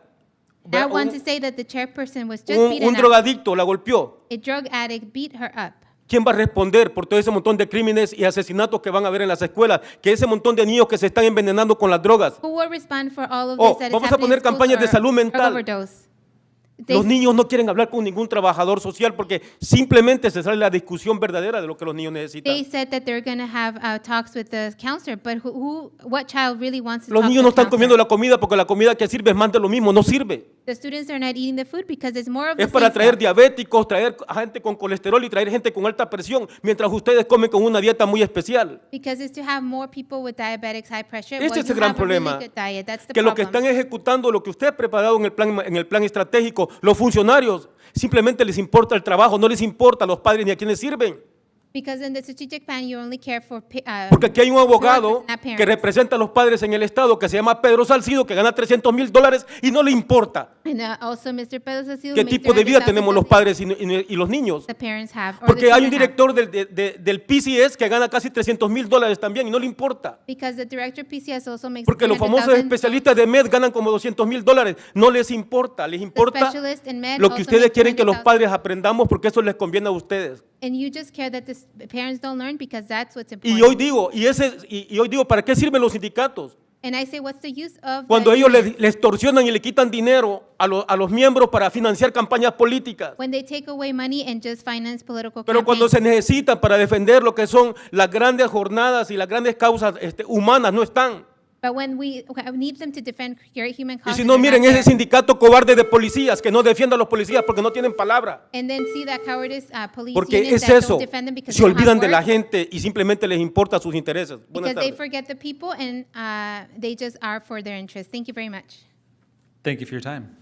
I want to say that the chairperson was just un beaten up. drogadicto la golpeó. A drug addict beat her up. ¿Quién va a responder por todo ese montón de crímenes y asesinatos que van a haber en las escuelas? Que ese montón de niños que se están envenenando con las drogas. Who will respond for all of Oh, this that is vamos a happening poner in schools campañas de or salud drug mental. overdose? Los niños no quieren hablar con ningún trabajador social porque simplemente se sale la discusión verdadera de lo que los niños necesitan. They said that they're going to have talks with the counselor, but what child really wants to Los talk niños to no a están counselor? comiendo la comida porque la comida que sirve es más de lo mismo, no sirve. The students are not eating the food because it's more of the Es para same traer stuff. diabéticos, traer gente con colesterol y traer gente con alta presión, mientras ustedes comen con una dieta muy especial. Because it's to have more people with diabetics, high pressure. Este while es you el gran have a really problema, good diet. That's the que lo que problem. están ejecutando, lo que usted ha preparado en el plan estratégico, los funcionarios, simplemente les importa el trabajo, no les importa a los padres ni a quienes sirven. Because in the strategic plan, you only care for Porque aquí hay un abogado workers, not parents. que representa a los padres en el Estado que se llama Pedro Salcido, que gana $300,000 y no le importa And also, Mr. Pedro Cecilio qué makes tipo de vida $300,000 tenemos los padres y los niños. the parents have, or the Porque hay un children have. director del PCS que gana casi $300,000 también y no le importa. Because the director PCS also makes Porque los famosos $300,000. especialistas de MED ganan como $200,000. No les importa, les importa specialist in med lo que also ustedes makes quieren que los $200,000. padres aprendamos porque eso les conviene a ustedes. And you just care that the parents don't learn because that's what's important. Y hoy digo, ¿para qué sirven los sindicatos? And I say, what's the use of Cuando the ellos unions? les extorsionan y le quitan dinero a los miembros para financiar campañas políticas. When they take away money and just finance political Pero cuando se campaigns. necesitan para defender lo que son las grandes jornadas y las grandes causas humanas, no están. But when we need them to defend human Y causes, si no, they're miren not ese there. sindicato cobarde de policías que no defiende a los policías porque no tienen palabra. And then see that cowardice police Porque unions es that eso, don't defend them because se they don't have olvidan de la words, gente y simplemente les importa sus intereses. Buenas because they tardes. forget the people and they just are for their interests. Thank you very much. Thank you for your time.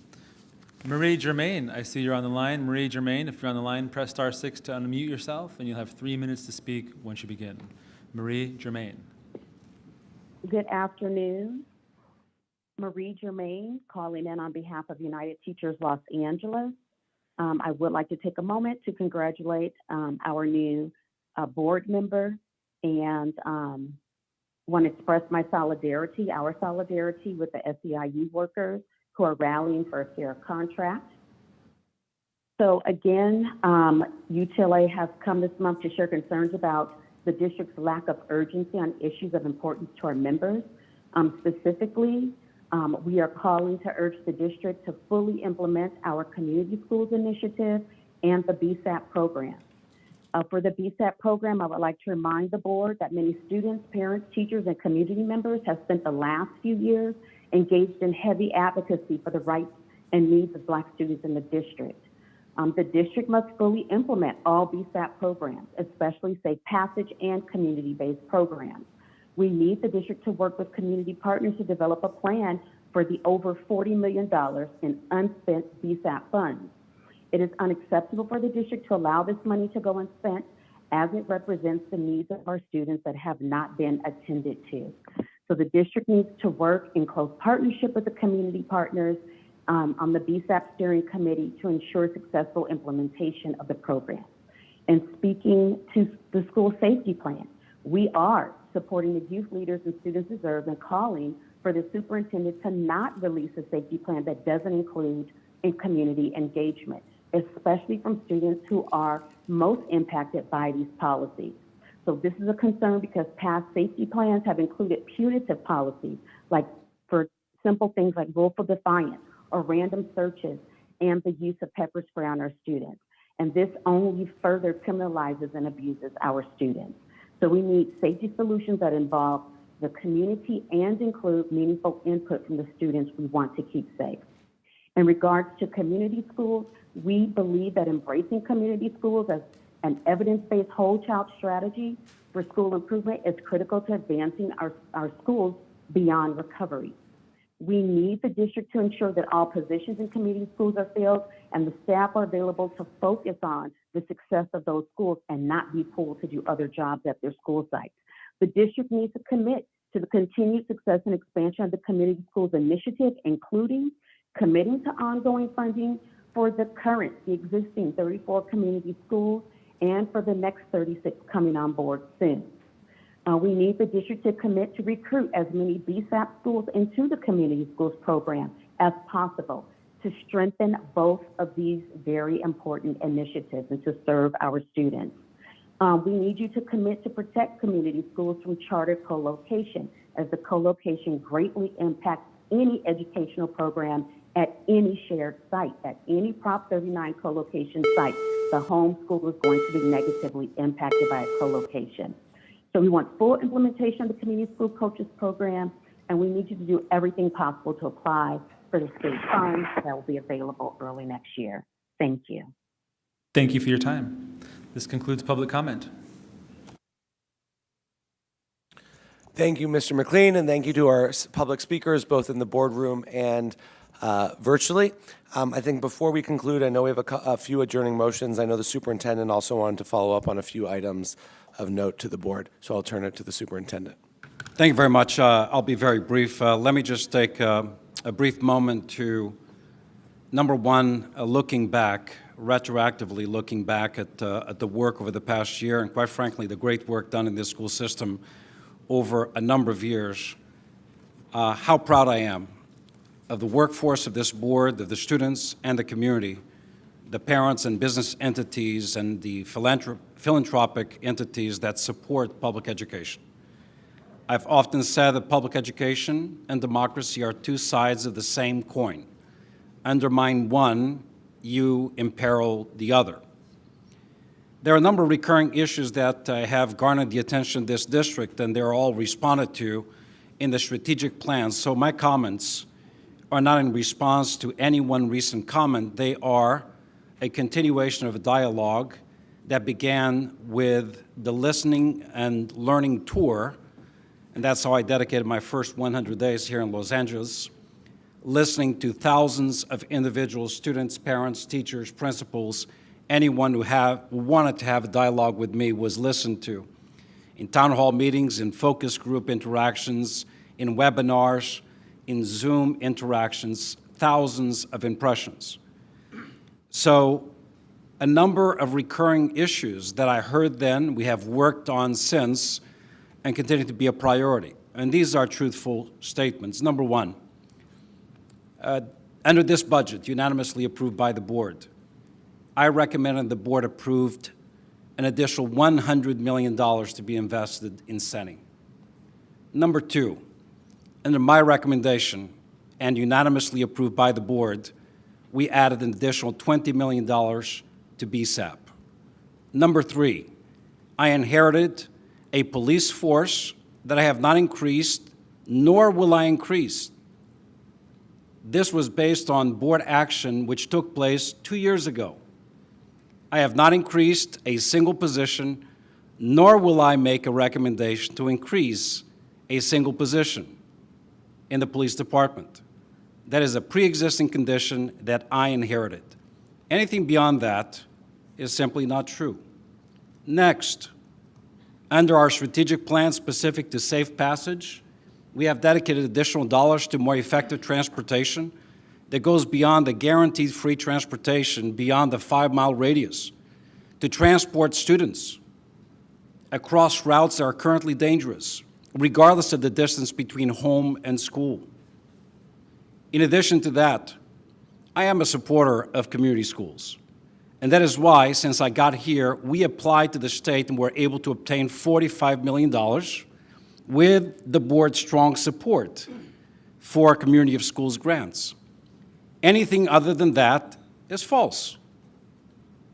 Marie Germain, I see you're on the line. Marie Germain, if you're on the line, press *6 to unmute yourself, and you'll have 3 minutes to speak once you begin. Marie Germain. Good afternoon. Marie Germain, calling in on behalf of United Teachers Los Angeles. I would like to take a moment to congratulate our new board member and want to express my solidarity, our solidarity with the SEIU workers who are rallying for a fair contract. So again, UTLA has come this month to share concerns about the district's lack of urgency on issues of importance to our members. Specifically, we are calling to urge the district to fully implement our Community Schools Initiative and the BSAP program. For the BSAP program, I would like to remind the board that many students, parents, teachers, and community members have spent the last few years engaged in heavy advocacy for the rights and needs of Black students in the district. The district must fully implement all BSAP programs, especially Safe Passage and community-based programs. We need the district to work with community partners to develop a plan for the over $40 million in unspent BSAP funds. It is unacceptable for the district to allow this money to go unspent, as it represents the needs of our students that have not been attended to. So the district needs to work in close partnership with the community partners on the BSAP steering committee to ensure successful implementation of the program. And speaking to the school safety plan, we are supporting the youth leaders and students deserve and calling for the superintendent to not release a safety plan that doesn't include in community engagement, especially from students who are most impacted by these policies. So this is a concern because past safety plans have included punitive policies, like for simple things like willful defiance or random searches and the use of pepper spray on our students. And this only further criminalizes and abuses our students. So we need safety solutions that involve the community and include meaningful input from the students we want to keep safe. In regards to community schools, we believe that embracing community schools as an evidence-based whole child strategy for school improvement is critical to advancing our schools beyond recovery. We need the district to ensure that all positions in community schools are filled and the staff are available to focus on the success of those schools and not be pulled to do other jobs at their school sites. The district needs to commit to the continued success and expansion of the community schools initiative, including committing to ongoing funding for the existing 34 community schools and for the next 36 coming on board soon. We need the district to commit to recruit as many BSAP schools into the community schools program as possible to strengthen both of these very important initiatives and to serve our students. We need you to commit to protect community schools from charter co-location, as the co-location greatly impacts any educational program at any shared site. At any Prop 39 co-location site, the home school is going to be negatively impacted by a co-location. So we want full implementation of the community school coaches program, and we need you to do everything possible to apply for the state funds that will be available early next year. Thank you. Thank you for your time. This concludes public comment. Thank you, Mr. McLean, and thank you to our public speakers, both in the boardroom and virtually. I think before we conclude, I know we have a few adjourning motions. I know the superintendent also wanted to follow up on a few items of note to the board, so I'll turn it to the superintendent. Thank you very much. I'll be very brief. Let me just take a brief moment to, number one, looking back, retroactively looking back at the work over the past year, and quite frankly, the great work done in this school system over a number of years. How proud I am of the workforce of this board, of the students and the community, the parents and business entities, and the philanthropic entities that support public education. I've often said that public education and democracy are two sides of the same coin. Undermine one, you imperil the other. There are a number of recurring issues that have garnered the attention of this district, and they're all responded to in the strategic plan. So my comments are not in response to any one recent comment. They are a continuation of a dialogue that began with the listening and learning tour, and that's how I dedicated my first 100 days here in Los Angeles, listening to thousands of individuals, students, parents, teachers, principals. Anyone who wanted to have a dialogue with me was listened to. In town hall meetings, in focus group interactions, in webinars, in Zoom interactions, thousands of impressions. So a number of recurring issues that I heard then, we have worked on since, and continue to be a priority. And these are truthful statements. Number one, under this budget, unanimously approved by the board, I recommended the board approved an additional $100 million to be invested in SENI. Number two, under my recommendation and unanimously approved by the board, we added an additional $20 million to BSAP. Number 3, I inherited a police force that I have not increased, nor will I increase. This was based on board action which took place 2 years ago. I have not increased a single position, nor will I make a recommendation to increase a single position in the police department. That is a pre-existing condition that I inherited. Anything beyond that is simply not true. Next, under our strategic plan specific to Safe Passage, we have dedicated additional dollars to more effective transportation that goes beyond the guaranteed free transportation beyond the 5-mile radius to transport students across routes that are currently dangerous, regardless of the distance between home and school. In addition to that, I am a supporter of community schools. And that is why, since I got here, we applied to the state and were able to obtain $45 million with the board's strong support for Community of Schools grants. Anything other than that is false.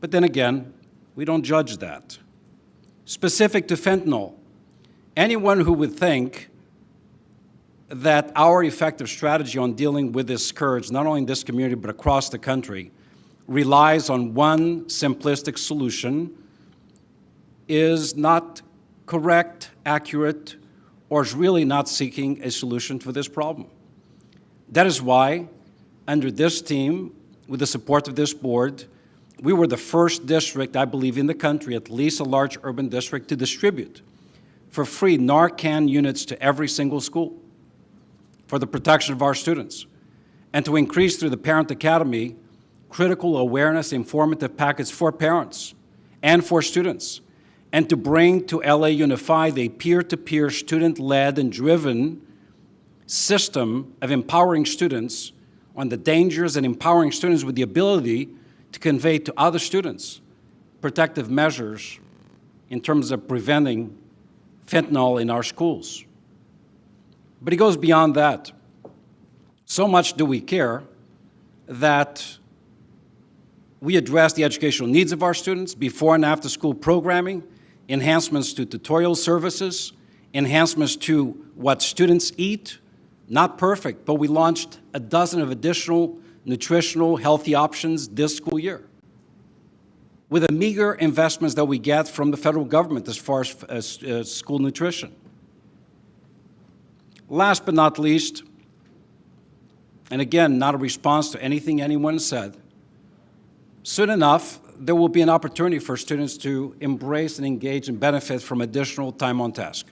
But then again, we don't judge that. Specific to fentanyl, anyone who would think that our effective strategy on dealing with this scourge, not only in this community but across the country, relies on one simplistic solution is not correct, accurate, or is really not seeking a solution for this problem. That is why, under this team, with the support of this board, we were the first district, I believe, in the country, at least a large urban district, to distribute for free Narcan units to every single school for the protection of our students, and to increase through the Parent Academy critical awareness informative packets for parents and for students, and to bring to LA Unified a peer-to-peer student-led and driven system of empowering students on the dangers and empowering students with the ability to convey to other students protective measures in terms of preventing fentanyl in our schools. But it goes beyond that. So much do we care that we address the educational needs of our students, before and after school programming, enhancements to tutorial services, enhancements to what students eat. Not perfect, but we launched a dozen of additional nutritional healthy options this school year, with the meager investments that we get from the federal government as far as school nutrition. Last but not least, and again, not a response to anything anyone said, soon enough, there will be an opportunity for students to embrace and engage and benefit from additional time on task.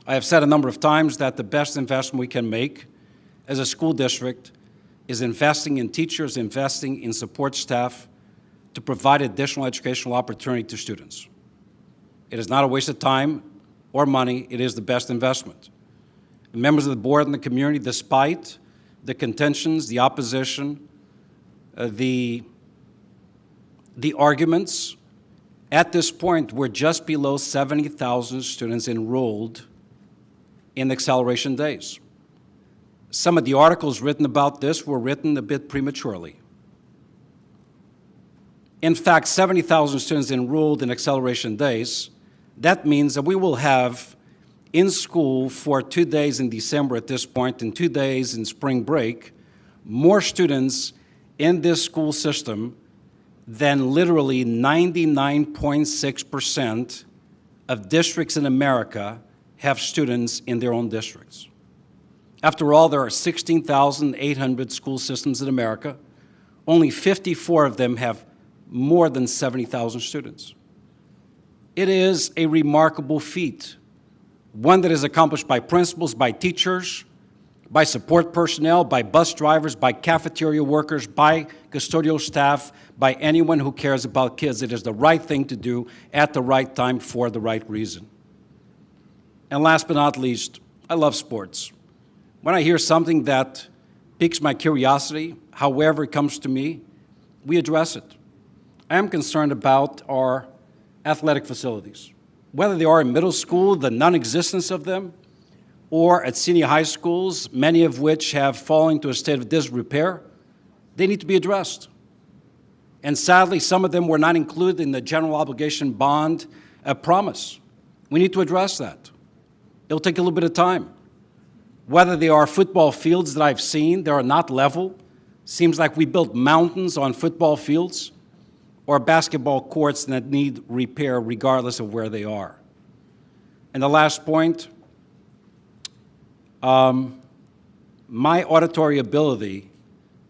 I have said a number of times that the best investment we can make as a school district is investing in teachers, investing in support staff to provide additional educational opportunity to students. It is not a waste of time or money, it is the best investment. And members of the board and the community, despite the contentions, the opposition, the arguments, at this point, we're just below 70,000 students enrolled in Acceleration Days. Some of the articles written about this were written a bit prematurely. In fact, 70,000 students enrolled in Acceleration Days, that means that we will have in school for 2 days in December at this point and 2 days in spring break, more students in this school system than literally 99.6% of districts in America have students in their own districts. After all, there are 16,800 school systems in America. Only 54 of them have more than 70,000 students. It is a remarkable feat, one that is accomplished by principals, by teachers, by support personnel, by bus drivers, by cafeteria workers, by custodial staff, by anyone who cares about kids. It is the right thing to do at the right time for the right reason. And last but not least, I love sports. When I hear something that piques my curiosity, however it comes to me, we address it. I am concerned about our athletic facilities, whether they are in middle school, the non-existence of them, or at senior high schools, many of which have fallen into a state of disrepair. They need to be addressed. And sadly, some of them were not included in the general obligation bond promise. We need to address that. It'll take a little bit of time. Whether they are football fields that I've seen that are not level, seems like we built mountains on football fields, or basketball courts that need repair regardless of where they are. And the last point, my auditory ability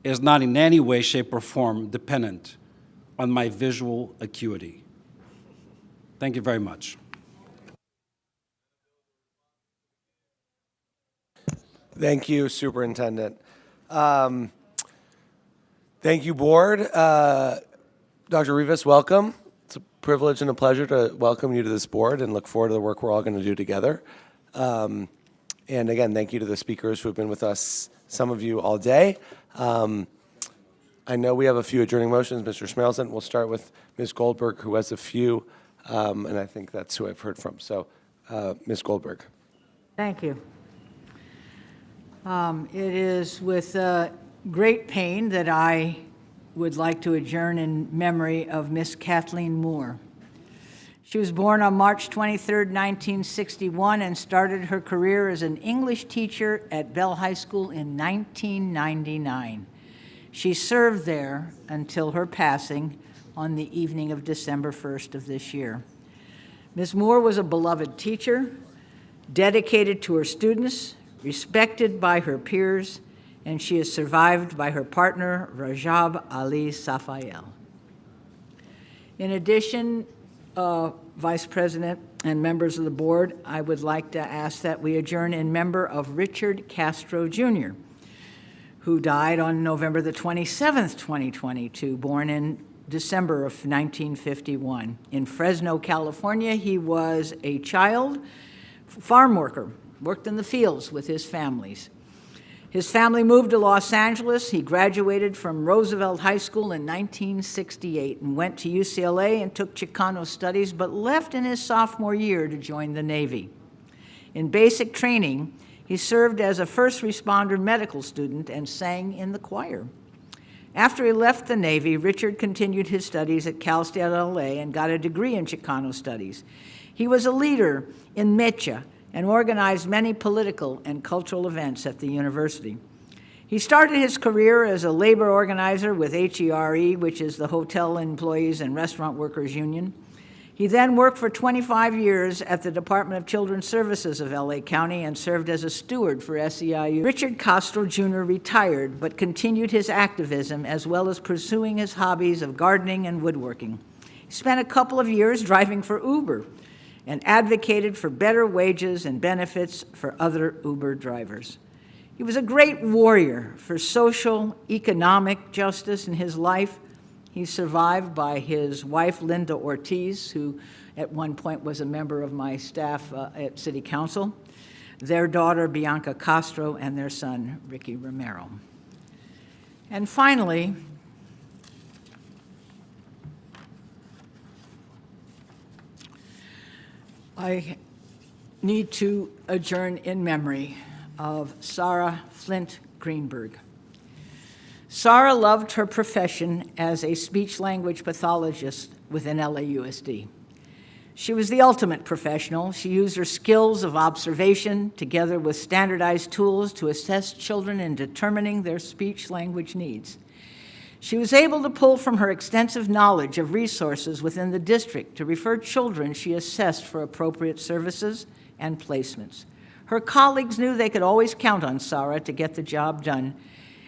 is not in any way, shape, or form dependent on my visual acuity. Thank you very much. Thank you, Superintendent. Thank you, Board. Dr. Rivas, welcome. It's a privilege and a pleasure to welcome you to this board and look forward to the work we're all going to do together. And again, thank you to the speakers who have been with us, some of you all day. I know we have a few adjourning motions. Mr. Smelson, we'll start with Ms. Goldberg, who has a few, and I think that's who I've heard from. So, Ms. Goldberg. Thank you. It is with great pain that I would like to adjourn in memory of Miss Kathleen Moore. She was born on March 23, 1961, and started her career as an English teacher at Bell High School in 1999. She served there until her passing on the evening of December 1st of this year. Ms. Moore was a beloved teacher, dedicated to her students, respected by her peers, and she is survived by her partner, Rajab Ali Safael. In addition, Vice President and members of the board, I would like to ask that we adjourn in member of Richard Castro Jr., who died on November the 27th, 2022, born in December of 1951. In Fresno, California, he was a child farm worker, worked in the fields with his families. His family moved to Los Angeles. He graduated from Roosevelt High School in 1968 and went to UCLA and took Chicano studies, but left in his sophomore year to join the Navy. In basic training, he served as a first responder medical student and sang in the choir. After he left the Navy, Richard continued his studies at Cal State LA and got a degree in Chicano studies. He was a leader in Mecha and organized many political and cultural events at the university. He started his career as a labor organizer with HERE, which is the Hotel Employees and Restaurant Workers Union. He then worked for 25 years at the Department of Children's Services of LA County and served as a steward for SEIU. Richard Castro Jr. retired, but continued his activism as well as pursuing his hobbies of gardening and woodworking. He spent a couple of years driving for Uber and advocated for better wages and benefits for other Uber drivers. He was a great warrior for social, economic justice in his life. He's survived by his wife, Linda Ortiz, who at one point was a member of my staff at City Council, their daughter, Bianca Castro, and their son, Ricky Romero. And finally, I need to adjourn in memory of Sarah Flint Greenberg. Sarah loved her profession as a speech-language pathologist within LAUSD. She was the ultimate professional. She used her skills of observation together with standardized tools to assess children in determining their speech-language needs. She was able to pull from her extensive knowledge of resources within the district to refer children she assessed for appropriate services and placements. Her colleagues knew they could always count on Sarah to get the job done,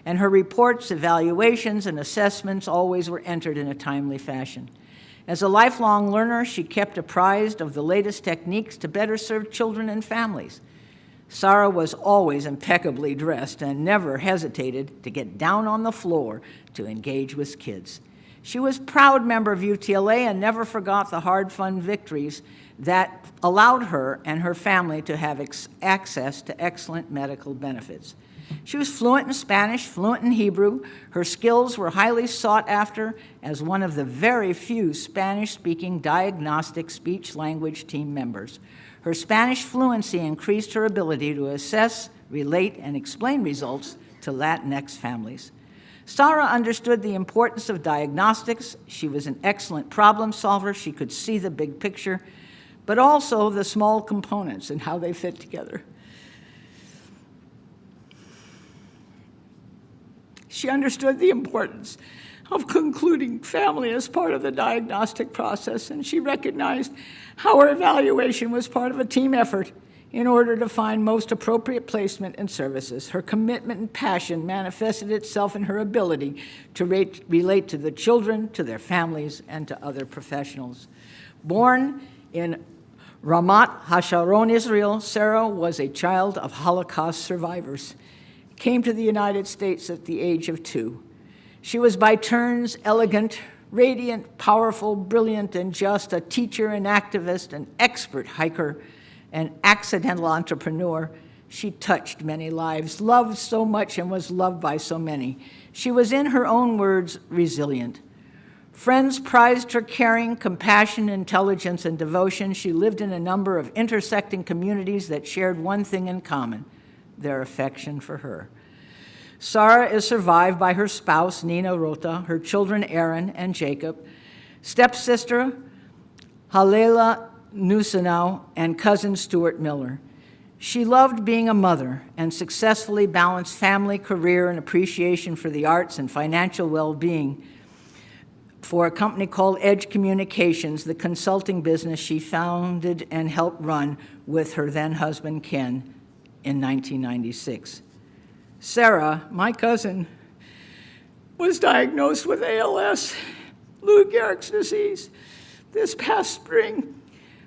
and her reports, evaluations, and assessments always were entered in a timely fashion. As a lifelong learner, she kept apprised of the latest techniques to better serve children and families. Sarah was always impeccably dressed and never hesitated to get down on the floor to engage with kids. She was a proud member of UTLA and never forgot the hard-fought victories that allowed her and her family to have access to excellent medical benefits. She was fluent in Spanish, fluent in Hebrew. Her skills were highly sought after as one of the very few Spanish-speaking diagnostic speech-language team members. Her Spanish fluency increased her ability to assess, relate, and explain results to Latinx families. Sarah understood the importance of diagnostics. She was an excellent problem solver. She could see the big picture, but also the small components and how they fit together. She understood the importance of concluding family as part of the diagnostic process, and she recognized how her evaluation was part of a team effort in order to find most appropriate placement and services. Her commitment and passion manifested itself in her ability to relate to the children, to their families, and to other professionals. Born in Ramat HaSharon, Israel, Sarah was a child of Holocaust survivors. Came to the United States at the age of 2. She was by turns elegant, radiant, powerful, brilliant, and just, a teacher, an activist, an expert hiker, an accidental entrepreneur. She touched many lives, loved so much, and was loved by so many. She was, in her own words, resilient. Friends prized her caring, compassion, intelligence, and devotion. She lived in a number of intersecting communities that shared one thing in common: their affection for her. Sarah is survived by her spouse, Nina Rota, her children, Aaron and Jacob, stepsister, Halela Nusanau, and cousin, Stuart Miller. She loved being a mother and successfully balanced family, career, and appreciation for the arts and financial well-being for a company called Edge Communications, the consulting business she founded and helped run with her then-husband, Ken, in 1996. Sarah, my cousin, was diagnosed with ALS, Lou Gehrig's disease, this past spring.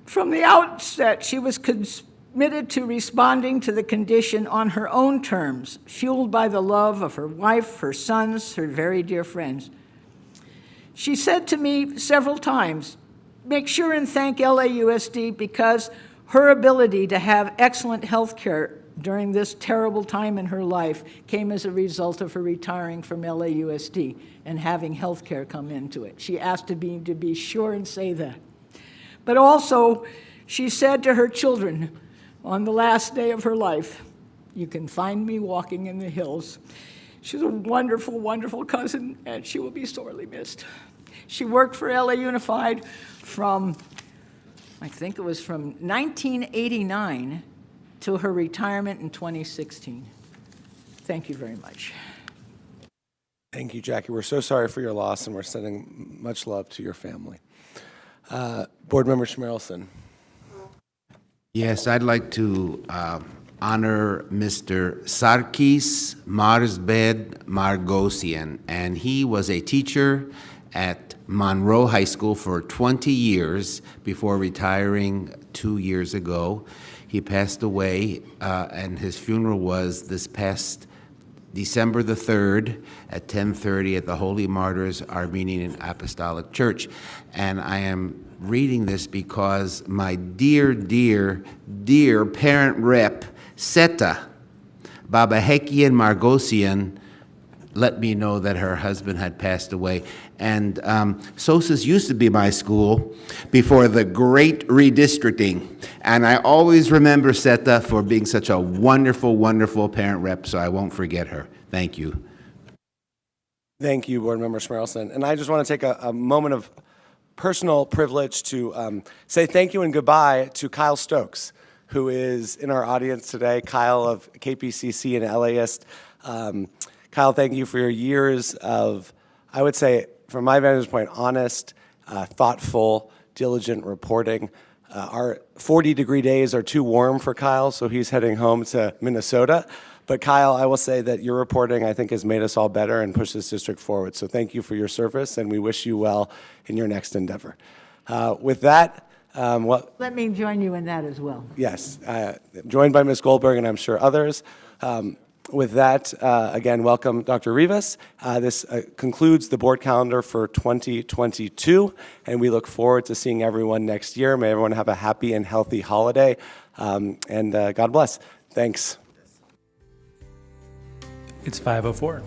From the outset, she was committed to responding to the condition on her own terms, fueled by the love of her wife, her sons, her very dear friends. She said to me several times, make sure and thank LAUSD, because her ability to have excellent health care during this terrible time in her life came as a result of her retiring from LAUSD and having health care come into it. She asked to be sure and say that. But also, she said to her children on the last day of her life, you can find me walking in the hills. She's a wonderful, wonderful cousin, and she will be sorely missed. She worked for LA Unified from, I think it was from 1989 to her retirement in 2016. Thank you very much. Thank you, Jackie. We're so sorry for your loss, and we're sending much love to your family. Board Member Schmerelson. Yes, I'd like to honor Mr. Sarkis Marsbed Margosian, and he was a teacher at Monroe High School for 20 years before retiring 2 years ago. He passed away, and his funeral was this past December the 3rd at 10:30 at the Holy Martyrs Armenian Apostolic Church. And I am reading this because my dear, dear, dear parent rep, Seta Babahekian Margosian, let me know that her husband had passed away. And Sosas used to be my school before the great redistricting. And I always remember Seta for being such a wonderful, wonderful parent rep, so I won't forget her. Thank you. Thank you, Board Member Schmerelson. And I just want to take a moment of personal privilege to say thank you and goodbye to Kyle Stokes, who is in our audience today. Kyle of KPCC and LAist. Kyle, thank you for your years of, I would say, from my vantage point, honest, thoughtful, diligent reporting. Our 40-degree days are too warm for Kyle, so he's heading home to Minnesota. But Kyle, I will say that your reporting, I think, has made us all better and pushed this district forward. So thank you for your service, and we wish you well in your next endeavor. With that, Let me join you in that as well. yes, joined by Ms. Goldberg and I'm sure others. With that, again, welcome Dr. Rivas. This concludes the board calendar for 2022, and we look forward to seeing everyone next year. May everyone have a happy and healthy holiday, and God bless. Thanks. It's 5:04.